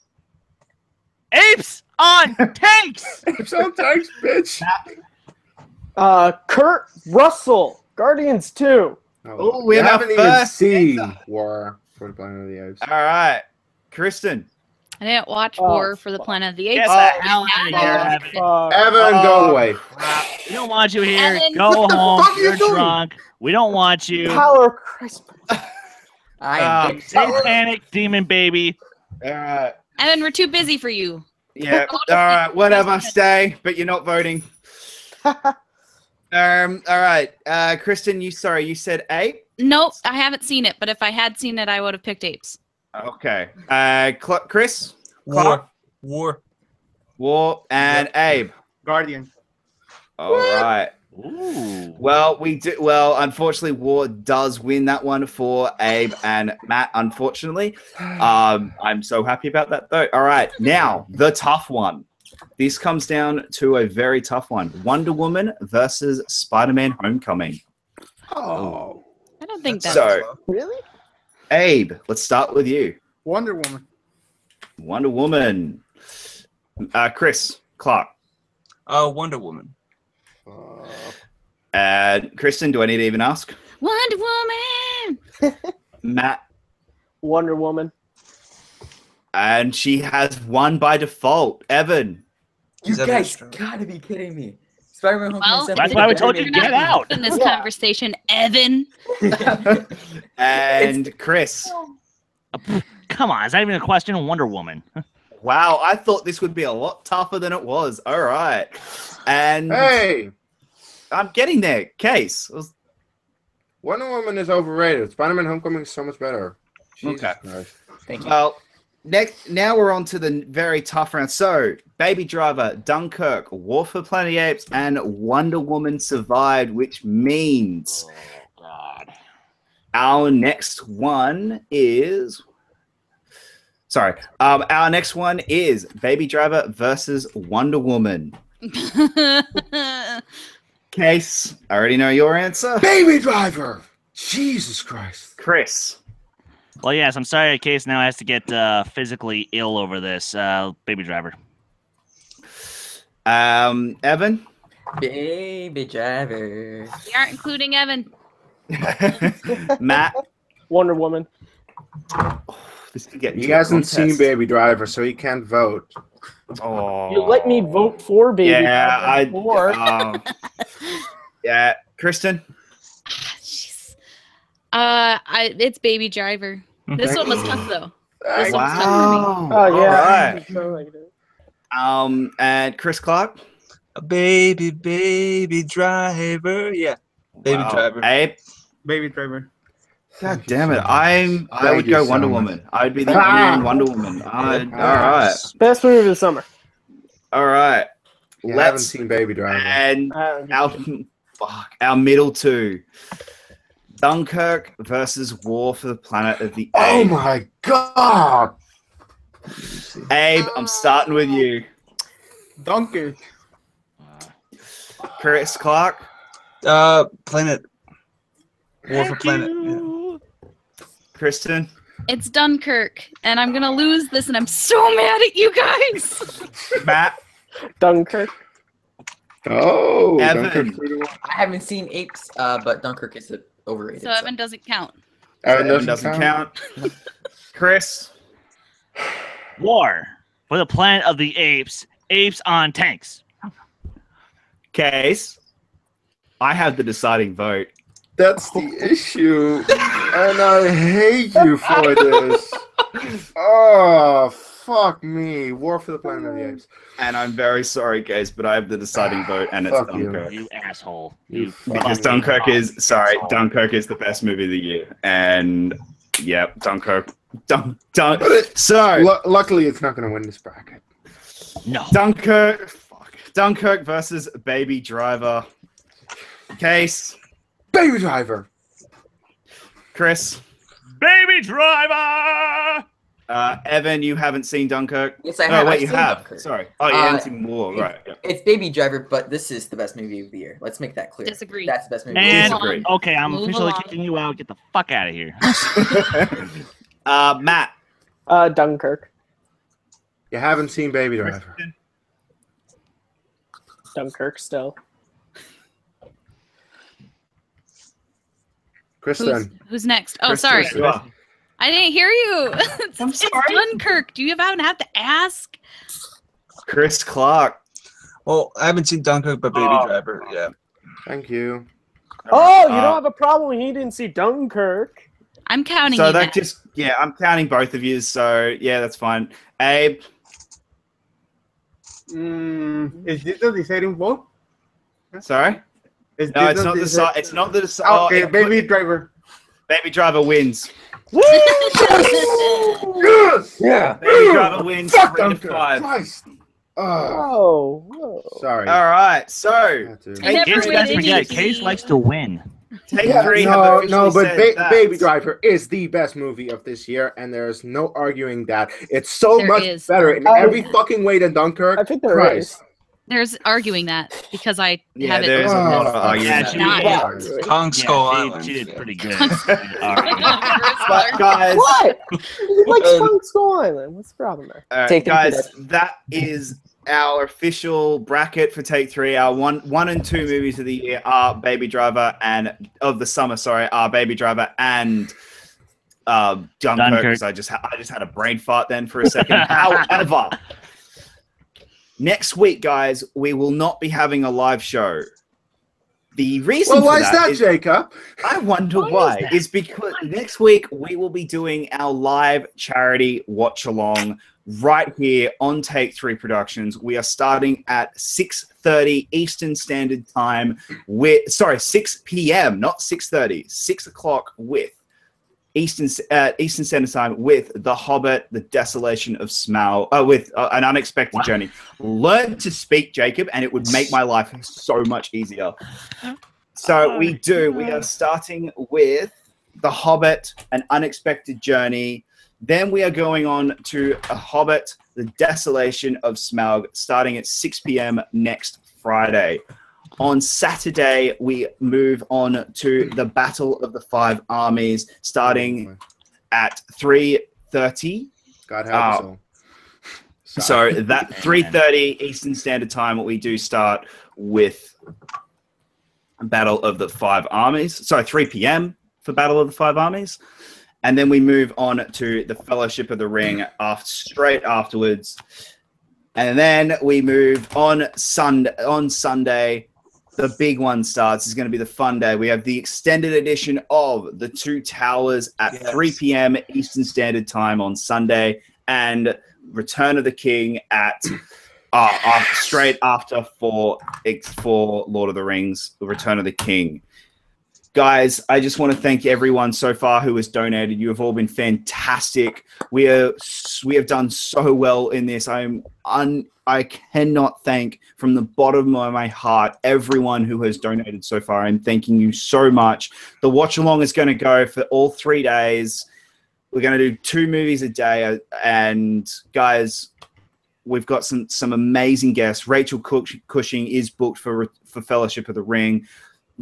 Apes on tanks. Apes on tanks, bitch. Kurt Russell, Guardians 2. Oh, we you have our haven't even first seen answer. War for the Planet of the Apes. All right. Kristen. I didn't watch Oh, War for the fuck. Planet of the Get Apes. the hell out of here, Evan. Evan, go away. We don't want you here. Evan, Go what the home. fuck are you You're doing? drunk. We don't want you. Power Christ. Satanic demon baby. All right. Evan, we're too busy for you. Yeah. All right. Whatever. Stay, but you're not voting. All right. Kristen, you said 8? Nope, I haven't seen it, but if I had seen it, I would have picked Apes. Okay. Chris? War. War and Abe. Guardian. All right. Ooh. Well, unfortunately, War does win that one for Abe and Matt, unfortunately. I'm so happy about that, though. All right. Now, the tough one. This comes down to a very tough one. Wonder Woman versus Spiderman Homecoming. Oh. I don't think that's So, Really? Abe, let's start with you. Wonder Woman. Wonder Woman. Chris, Clark. Wonder Woman. Kristen, do I need to even ask? Wonder Woman. Matt. Wonder Woman. And she has won by default. Evan. You Is that guys extra? gotta be kidding me. Spider-Man Well, Homecoming. That's why we told you to You're get not out. in this Yeah. conversation, Evan. And Chris. Come on, is that even a question? Wonder Woman. Wow, I thought this would be a lot tougher than it was. All right. And Hey, I'm getting there. Case. Wonder Woman is overrated. Spider-Man Homecoming is so much better. Jesus Okay. Christ. Thank you. Well, now we're on to the very tough round. So, Baby Driver, Dunkirk, War for the Planet of the Apes, and Wonder Woman survived, which means our next one is... our next one is Baby Driver versus Wonder Woman. Case, I already know your answer. Baby Driver! Jesus Christ. Chris. Well, yes, I'm sorry. Case now has to get physically ill over this. Baby Driver. Evan. Baby Driver. We aren't including Evan. Matt. Wonder Woman. This could get He into a hasn't seen contest. Baby Driver, so he can't vote. Oh. You let me vote for Baby Yeah, Driver. Or Yeah, Kristen. Jeez. It's Baby Driver. This one was tough though. This one was tough for me. Oh yeah. Alright. So like it. And Chris Clark. A baby driver. Yeah, baby driver. Abe. Baby Driver. God damn it! I would Thank you go so Wonder much. Woman. I'd be the honorary Wonder Woman. All right, Best movie of the summer. all right. You haven't Let's seen Baby Driver. and Uh, our middle two. Dunkirk versus War for the Planet of the Apes. Oh my god! Abe, I'm starting with you. Dunkirk. Chris Clark. Planet. War for Planet. Yeah. Kristen. It's Dunkirk, and I'm gonna lose this, and I'm so mad at you guys. Matt. Dunkirk. Oh, Evan. Dunkirk 3-1. I haven't seen Apes, but Dunkirk is overrated. So Evan doesn't count. Evan Doesn't count. Chris. War for the Planet of the Apes. Apes on tanks. Case. I have the deciding vote. That's the issue, and I hate you for this. Oh, fuck me. War for the Planet of the Apes. And I'm very sorry, guys, but I have the deciding vote, and it's Fuck you. Dunkirk. You asshole. You You Because fucking Dunkirk is asshole. Dunkirk is the best movie of the year, and yeah, Dunkirk. So Luckily, it's not going to win this bracket. No. Dunkirk versus Baby Driver. Case. Baby Driver. Chris. Baby Driver. Evan, you haven't seen Dunkirk? Yes, I Oh, have. wait, I've you seen have. Dunkirk. Sorry. Oh, you haven't seen more. it- Right. Yeah. It's Baby Driver, but this is the best movie of the year. Let's make that clear. Disagree. That's the best movie. And Disagree. okay, I'm Move officially along. kicking you out. Get the fuck out of here. Matt. Dunkirk. You haven't seen Baby Driver. Kristen. Dunkirk still. Kristen. Who's next? Oh, Kristen, sorry. you are. I didn't hear you. I'm It's sorry. Dunkirk. Do you have to ask? Chris Clark. Well, I haven't seen Dunkirk, but Baby Driver. Yeah. Thank you. Oh, you don't have a problem. He didn't see Dunkirk. I'm counting So you. that Matt. just I'm counting both of you. So yeah, that's fine. Abe. Is this the deciding vote? Sorry. Is No, this it's not the decide- It's not the decide. Okay, Baby Driver. Baby Driver wins. Yes! Yeah. Baby Driver wins. Fuck 3 to Dunkirk. 5. Christ. Oh, whoa. Sorry. All right. So Had to. I never Case, win guys any forget, of Case these. likes to win. take Yeah, 3 have no, officially but said that. Baby Driver is the best movie of this year, and there's no arguing that. It's so There much is. better in every fucking way than Dunkirk. I think there Christ. is. There's arguing that because I Yeah, have it. there's a lot of Oh, argument. yeah, Not. Kong Skull Yeah, Island. she did pretty good. But guys, What? You like Skunk Skull Island? What's the problem there? Take them to guys, that is our official bracket for Take 3. Our one and 2 movies of the year are Baby Driver and of the summer. Sorry, are Baby Driver and Dunkirk. Because I just had a brain fart then for a second. However, next week, guys, we will not be having a live show. The reason Well, for why is that, is, Jacob? I wonder why. Is because next week we will be doing our live charity watch along right here on Take 3 Productions. We are starting at 6:30 Eastern Standard Time with 6 p.m. not 6:30, 6 o'clock with Eastern Standard Time with The Hobbit, The Desolation of Smaug, with An Unexpected Journey. Learn to speak, Jacob, and it would make my life so much easier. So we are starting with The Hobbit, An Unexpected Journey. Then we are going on to A Hobbit, The Desolation of Smaug, starting at 6 p.m. next Friday. On Saturday, we move on to the Battle of the Five Armies, starting at 3:30. God help us all. So that 3:30 Eastern Standard Time, what we do start with Battle of the Five Armies. Sorry, 3 p.m. for Battle of the Five Armies. And then we move on to the Fellowship of the Ring straight afterwards. And then we move on Sunday, the big one starts. It's going to be the fun day. We have the extended edition of The Two Towers at 3 p.m. Eastern Standard Time on Sunday, and Return of the King at straight after for Lord of the Rings, The Return of the King. Guys, I just want to thank everyone so far who has donated. You have all been fantastic. We have done so well in this. I cannot thank from the bottom of my heart everyone who has donated so far. I'm thanking you so much. The watch along is going to go for all 3 days. We're going to do 2 movies a day, and guys, we've got some amazing guests. Rachel Cushing is booked for Fellowship of the Ring.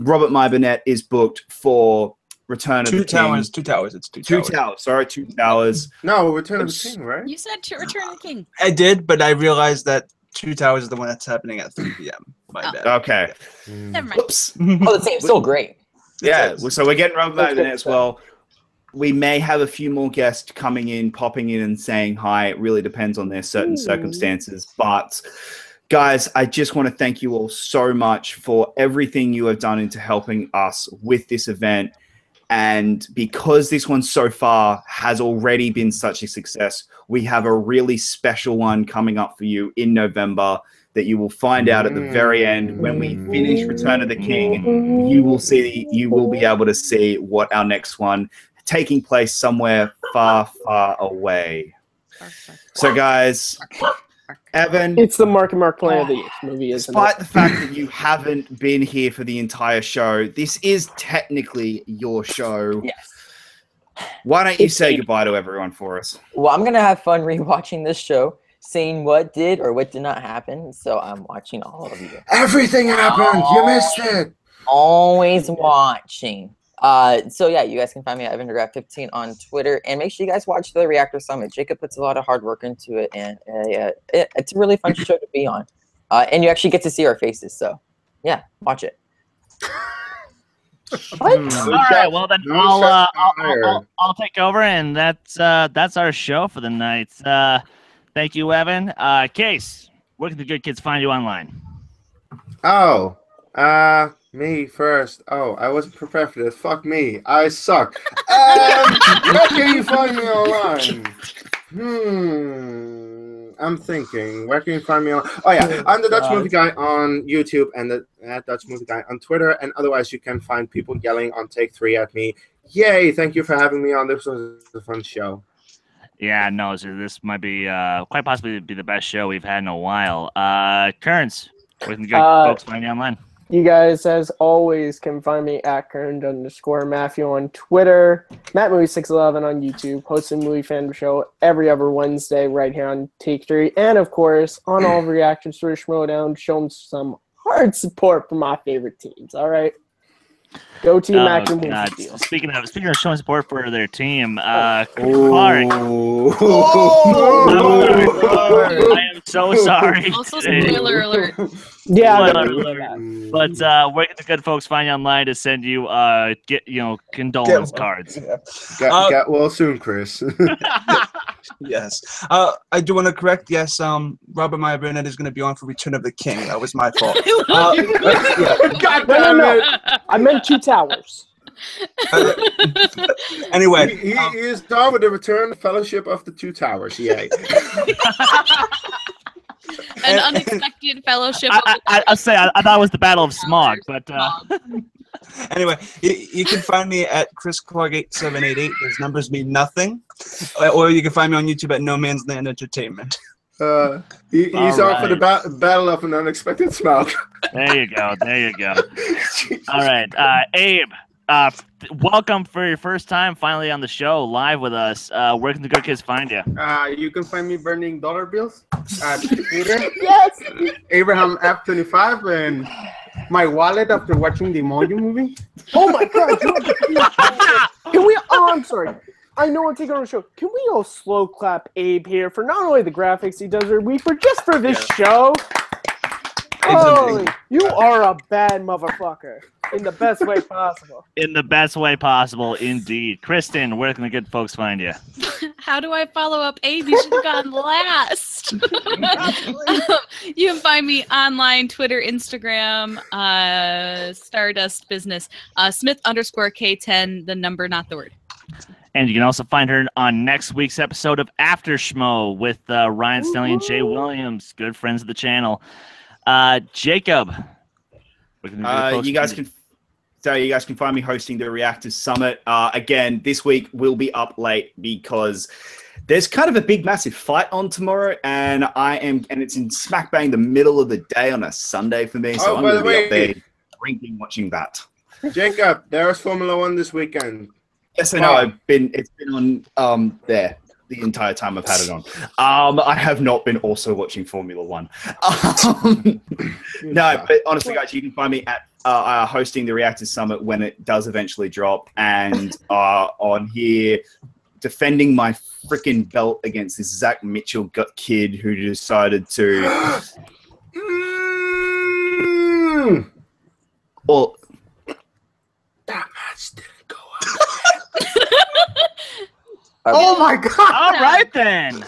Robert Myburnett is booked for Return of the King. Two Towers. It's Two Two Towers. Towers. Sorry, Two Towers. No, Return of the King, right? You said to Return of the King. I did, but I realized that Two Towers is the one that's happening at 3 p.m. My bad. Okay. Never mind. Oops. Oh, the same. Still great. Yeah, so we're getting Robert Myburnett as well. We may have a few more guests popping in and saying hi. It really depends on their certain circumstances. But guys, I just want to thank you all so much for everything you have done into helping us with this event. And because this one so far has already been such a success, we have a really special one coming up for you in November that you will find out at the very end. When we finish Return of the King, you will be able to see what our next one, taking place somewhere far, far away. So guys, Evan, It's the Mark and Mark Planet of the Apes movie, isn't despite it? the fact that you haven't been here for the entire show, this is technically your show. Yes. Why don't you say goodbye to everyone for us? Well, I'm gonna have fun rewatching this show, seeing what did or what did not happen. So I'm watching all of you. Everything happened. You missed it. Always watching. So yeah, you guys can find me at EvanDeGraff15 on Twitter, and make sure you guys watch the Reactor Summit. Jacob puts a lot of hard work into it, and it's a really fun show to be on. And you actually get to see our faces. So yeah, watch it. All right, well then I'll take over, and that's our show for the night. Thank you, Evan. Kees, where can the good kids find you online? Oh, me first. Oh, I wasn't prepared for this. Fuck me. I suck. Where can you find me online? I'm thinking. Where can you find me on? Oh yeah, I'm the Dutch Movie Guy on YouTube and the Dutch Movie Guy on Twitter. And otherwise, you can find people yelling on Take 3 at me. Yay! Thank you for having me on. This was a fun show. Yeah, no, so this might be quite possibly be the best show we've had in a while. Kearns, where can the good folks find you online? You guys, as always, can find me at Kearns_Matthew on Twitter, MattMovie611 on YouTube, hosting Movie Fandom Show every other Wednesday right here on Take 3, and of course, on all the reactions for Schmodown, show them some hard support for my favorite teams, all right? Go Team Mac and God. Deal. Speaking of showing support for their team, Clark. I am so sorry. Also, spoiler alert. Yeah, Spoiler alert. But where can the good folks find you online to send you condolence cards? Get well soon, Chris. Yes. I do want to correct. Yes, Robert Myburnett is going to be on for Return of the King. That was my fault. God damn it. I meant Two Towers. Anyway, He is done with the Return Fellowship of the Two Towers. Yay. An unexpected fellowship. I'll say I thought it was the Battle of Smog, but anyway, you can find me at ChrisClark8788. Those numbers mean nothing. Or you can find me on YouTube at No Man's Land Entertainment. He's on for the Battle of an Unexpected Smog. there you go. All right, Abe. Welcome for your first time finally on the show live with us. Where can the good kids find you? You can find me burning dollar bills at Twitter. Yes. Abraham F25 and my wallet after watching the Emoji movie. Oh my God. Can we? Oh, I'm sorry. I know I'm taking on the show. Can we all slow clap Abe here for not only the graphics he does every week, but just for this show? Holy, you are a bad motherfucker. In the best way possible. In the best way possible, indeed. Kristen, where can the good folks find you? How do I follow up Abe? You should have gone last. You can find me online, Twitter, Instagram, Stardust Business, Smith_K10, the number, not the word. And you can also find her on next week's episode of After Schmo with Ryan Stelly and Jay Williams, good friends of the channel. Jacob, you guys can find me hosting the Reactors Summit. Again, this week we'll be up late because there's kind of a big, massive fight on tomorrow, and it's in smack bang the middle of the day on a Sunday for me. So I'm going to be up there drinking, watching that. Jacob, there's Formula One this weekend. Yes, I know. It's been on there the entire time I've had it on. I have not been also watching Formula One. No, but honestly, guys, you can find me at hosting the Reactors Summit when it does eventually drop, and on here defending my freaking belt against this Zach Mitchell kid who decided to. Well, that match didn't go up. Oh my god! All right then.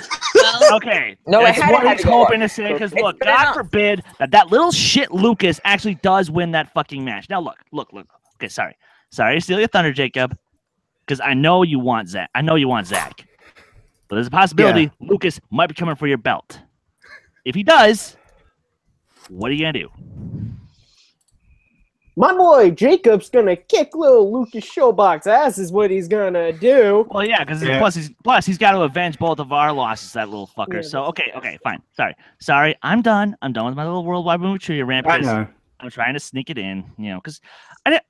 Okay. No, that's what I was go hoping up. to say. Because It's look, good God enough. forbid that little shit Lucas actually does win that fucking match. Now look. Okay, sorry to steal your thunder, Jacob. Because I know you want Zach. But there's a possibility Lucas might be coming for your belt. If he does, what are you gonna do? My boy Jacob's gonna kick little Lucas Showbox ass is what he's gonna do. Well, yeah, because plus he's got to avenge both of our losses, that little fucker. Yeah, So okay, fine. Sorry. I'm done with my little worldwide movie trivia rant. I know. I'm trying to sneak it in, because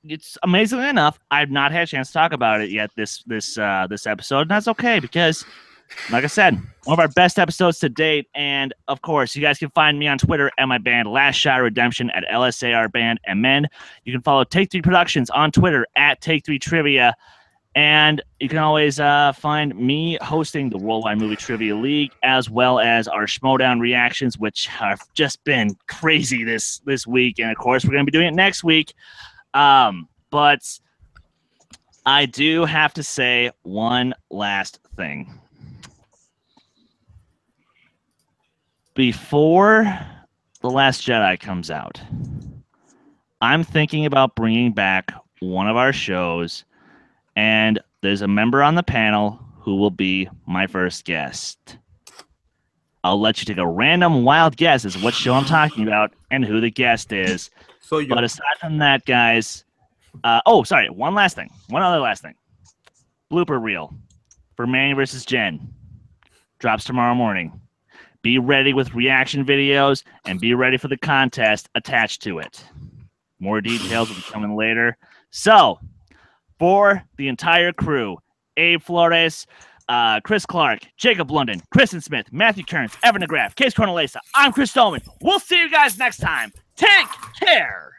it's amazingly enough, I've not had a chance to talk about it yet this episode, and that's okay because, like I said, one of our best episodes to date. And of course, you guys can find me on Twitter at my band Last Shot of Redemption at LSAR Band MN. You can follow Take 3 Productions on Twitter at Take 3 Trivia. And you can always find me hosting the Worldwide Movie Trivia League, as well as our Schmodown reactions, which have just been crazy this week. And, of course, we're going to be doing it next week. But I do have to say one last thing. Before The Last Jedi comes out, I'm thinking about bringing back one of our shows, and there's a member on the panel who will be my first guest. I'll let you take a random wild guess as what show I'm talking about and who the guest is. But aside from that, guys, one other last thing. Blooper reel for Manny versus Jen drops tomorrow morning. Be ready with reaction videos and be ready for the contest attached to it. More details will be coming later. So, for the entire crew, Abe Flores, Chris Clark, Jacob London, Kristen Smith, Matthew Kearns, Evan DeGraff, Case Cornelesa, I'm Chris Stoneman. We'll see you guys next time. Take care.